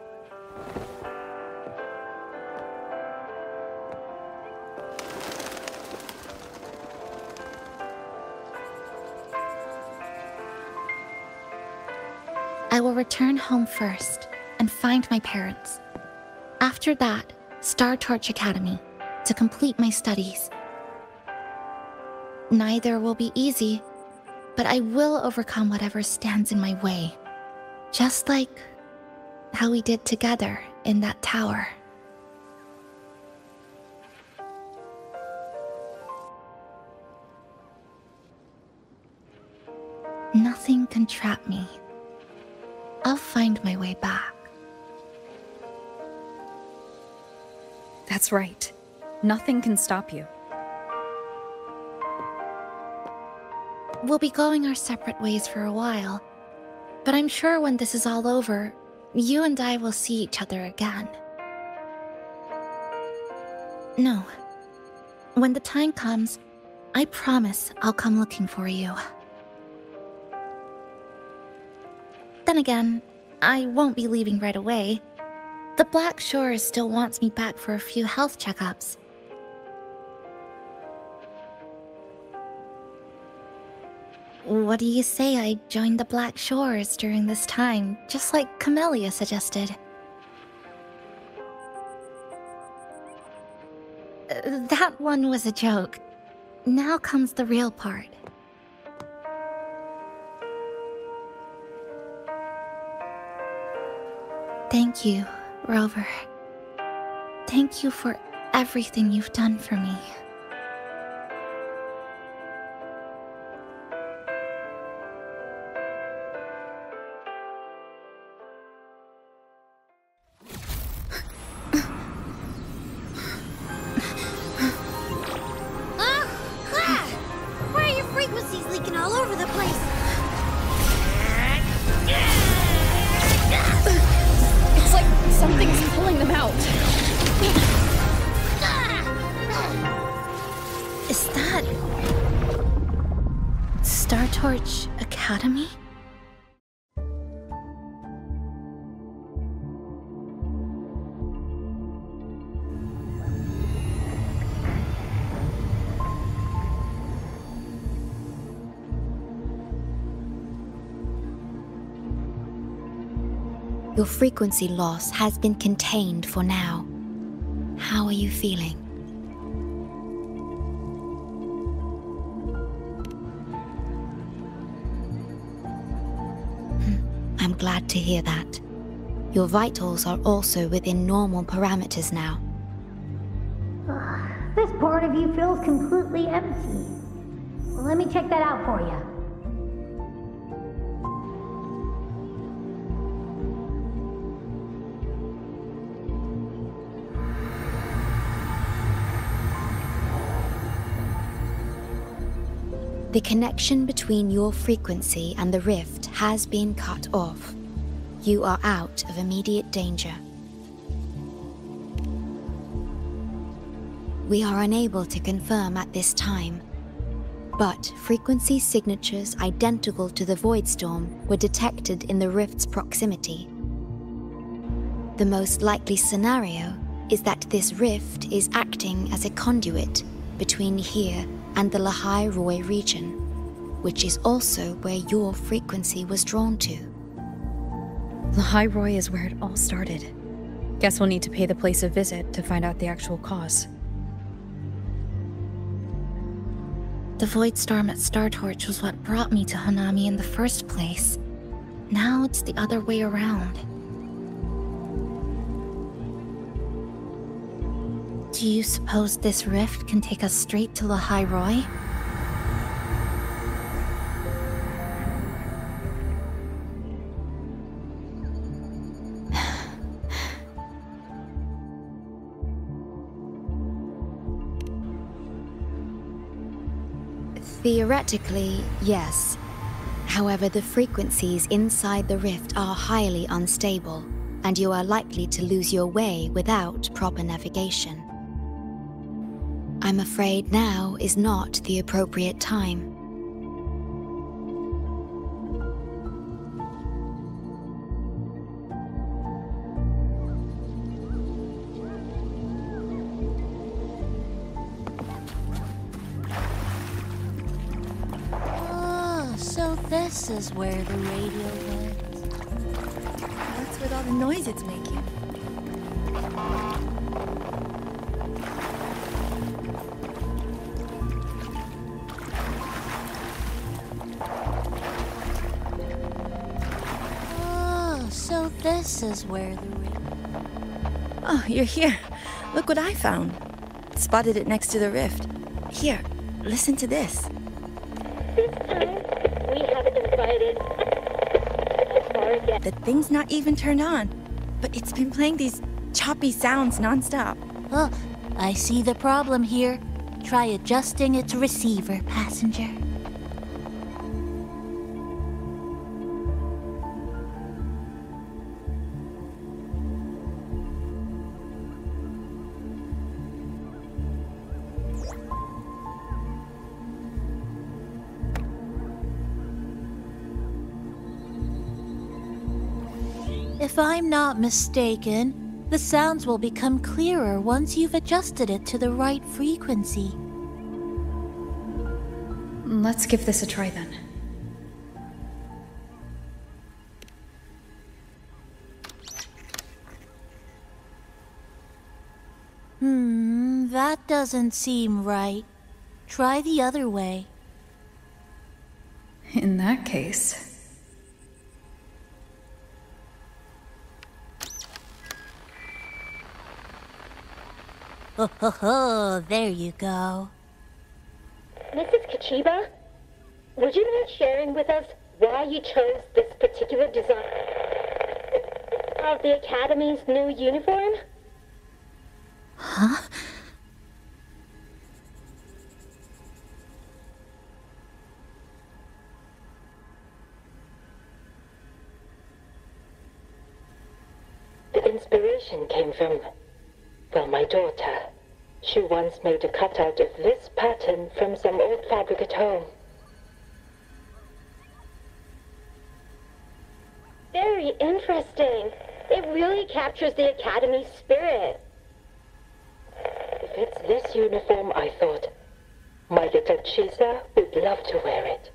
I will return home first and find my parents. After that, Star Torch Academy to complete my studies. Neither will be easy, but I will overcome whatever stands in my way. Just like how we did together in that tower. Nothing can trap me. I'll find my way back. That's right. Nothing can stop you. We'll be going our separate ways for a while, but I'm sure when this is all over, you and I will see each other again. No. When the time comes, I promise I'll come looking for you. Then again, I won't be leaving right away. The Black Shores still wants me back for a few health checkups. What do you say I join the Black Shores during this time, just like Camellia suggested? That one was a joke. Now comes the real part. Thank you, Rover. Thank you for everything you've done for me. Why are your frequencies leaking all over the place? It's like something's pulling them out. Is that... Star Torch Academy? Your frequency loss has been contained for now. How are you feeling? I'm glad to hear that. Your vitals are also within normal parameters now. This part of you feels completely empty. Let me check that out for you. The connection between your frequency and the rift has been cut off. You are out of immediate danger. We are unable to confirm at this time, but frequency signatures identical to the Void Storm were detected in the rift's proximity. The most likely scenario is that this rift is acting as a conduit between here and the Lahai-Roi region, which is also where your frequency was drawn to. Lahai-Roi is where it all started. Guess we'll need to pay the place a visit to find out the actual cause. The Void Storm at Star Torch was what brought me to Honami in the first place. Now it's the other way around. Do you suppose this rift can take us straight to Lahai-Roi? Theoretically, yes. However, the frequencies inside the rift are highly unstable, and you are likely to lose your way without proper navigation. I'm afraid now is not the appropriate time. Oh, so this is where the radio went. What's with all the noise it's making? So this is where the Oh, you're here. Look what I found. Spotted it next to the rift. Here, listen to this. This time, we have invited The thing's not even turned on, but it's been playing these choppy sounds nonstop. Oh, I see the problem here. Try adjusting its receiver, passenger. If I'm not mistaken, the sounds will become clearer once you've adjusted it to the right frequency. Let's give this a try then. That doesn't seem right. Try the other way. In that case... Oh, there you go. Mrs. Kachiba, would you mind sharing with us why you chose this particular design of the Academy's new uniform? Huh? The inspiration came from, well, my daughter. She once made a cutout of this pattern from some old fabric at home. Very interesting. It really captures the Academy's spirit. If it's this uniform, I thought, my little Chisa would love to wear it.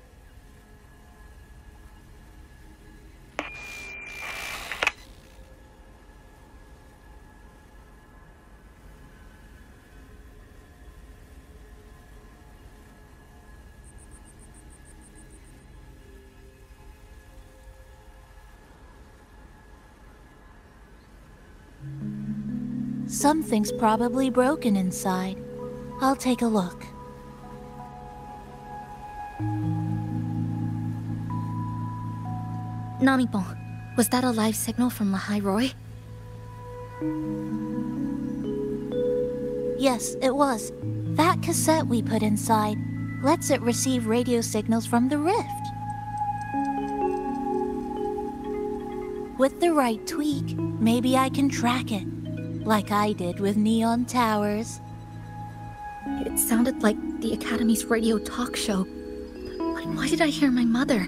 Something's probably broken inside. I'll take a look. Namipon, was that a live signal from Lahai-Roi? Yes, it was. That cassette we put inside lets it receive radio signals from the rift. With the right tweak, maybe I can track it. Like I did with Neon Towers. It sounded like the Academy's radio talk show. But why did I hear my mother?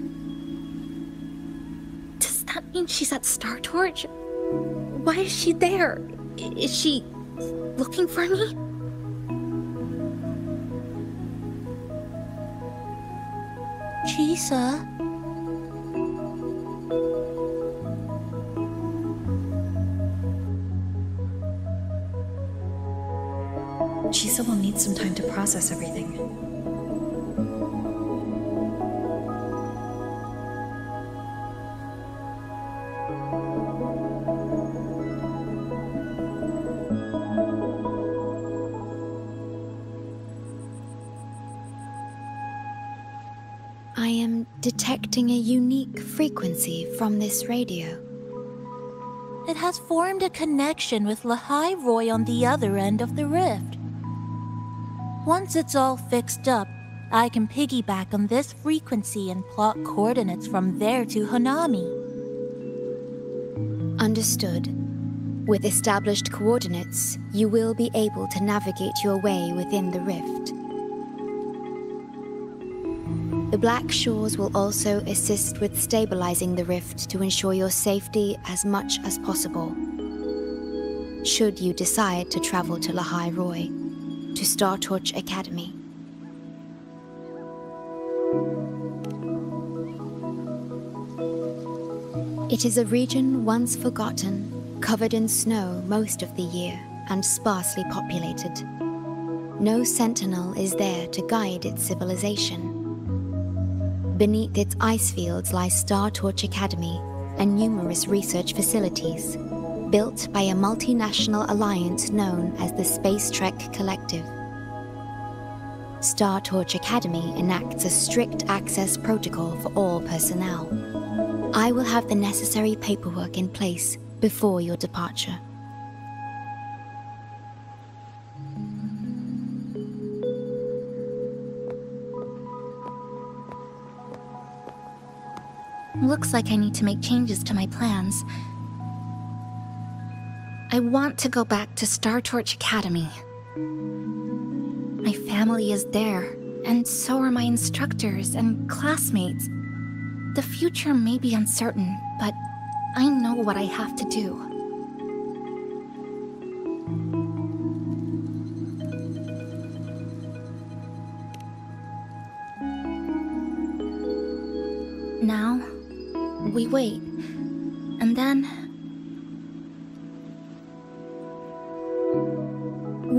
Does that mean she's at Star Torch? Why is she there? Is she looking for me? Chisa? Chisa will need some time to process everything. I am detecting a unique frequency from this radio. It has formed a connection with Lahai-Roi on the other end of the rift. Once it's all fixed up, I can piggyback on this frequency and plot coordinates from there to Honami. Understood. With established coordinates, you will be able to navigate your way within the rift. The Black Shores will also assist with stabilizing the rift to ensure your safety as much as possible. Should you decide to travel to Lahai-Roi, to Star Torch Academy. It is a region once forgotten, covered in snow most of the year, and sparsely populated. No sentinel is there to guide its civilization. Beneath its ice fields lies Star Torch Academy and numerous research facilities, built by a multinational alliance known as the Space Trek Collective. Star Torch Academy enacts a strict access protocol for all personnel. I will have the necessary paperwork in place before your departure. Looks like I need to make changes to my plans. I want to go back to Star Torch Academy. My family is there, and so are my instructors and classmates. The future may be uncertain, but I know what I have to do. Now, we wait, and then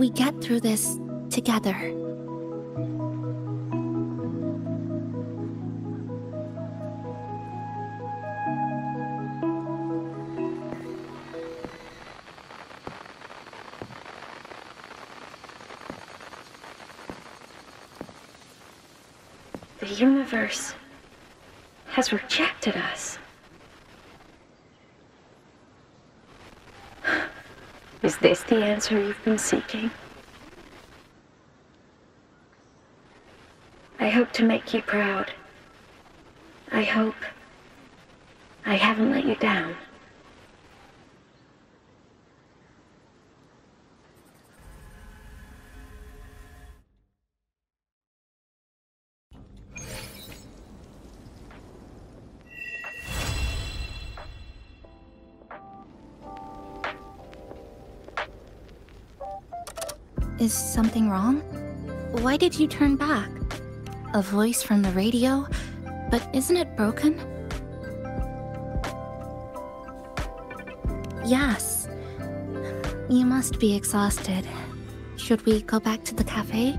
we get through through this together. The universe has rejected us. Is this the answer you've been seeking? I hope to make you proud. I hope I haven't let you down. Is something wrong? Why did you turn back? A voice from the radio? But isn't it broken? Yes. You must be exhausted. Should we go back to the cafe?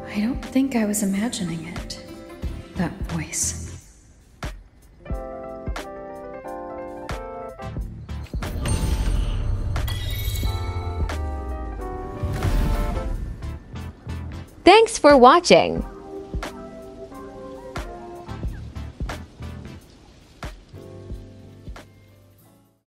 I don't think I was imagining it. That voice. Thanks for watching!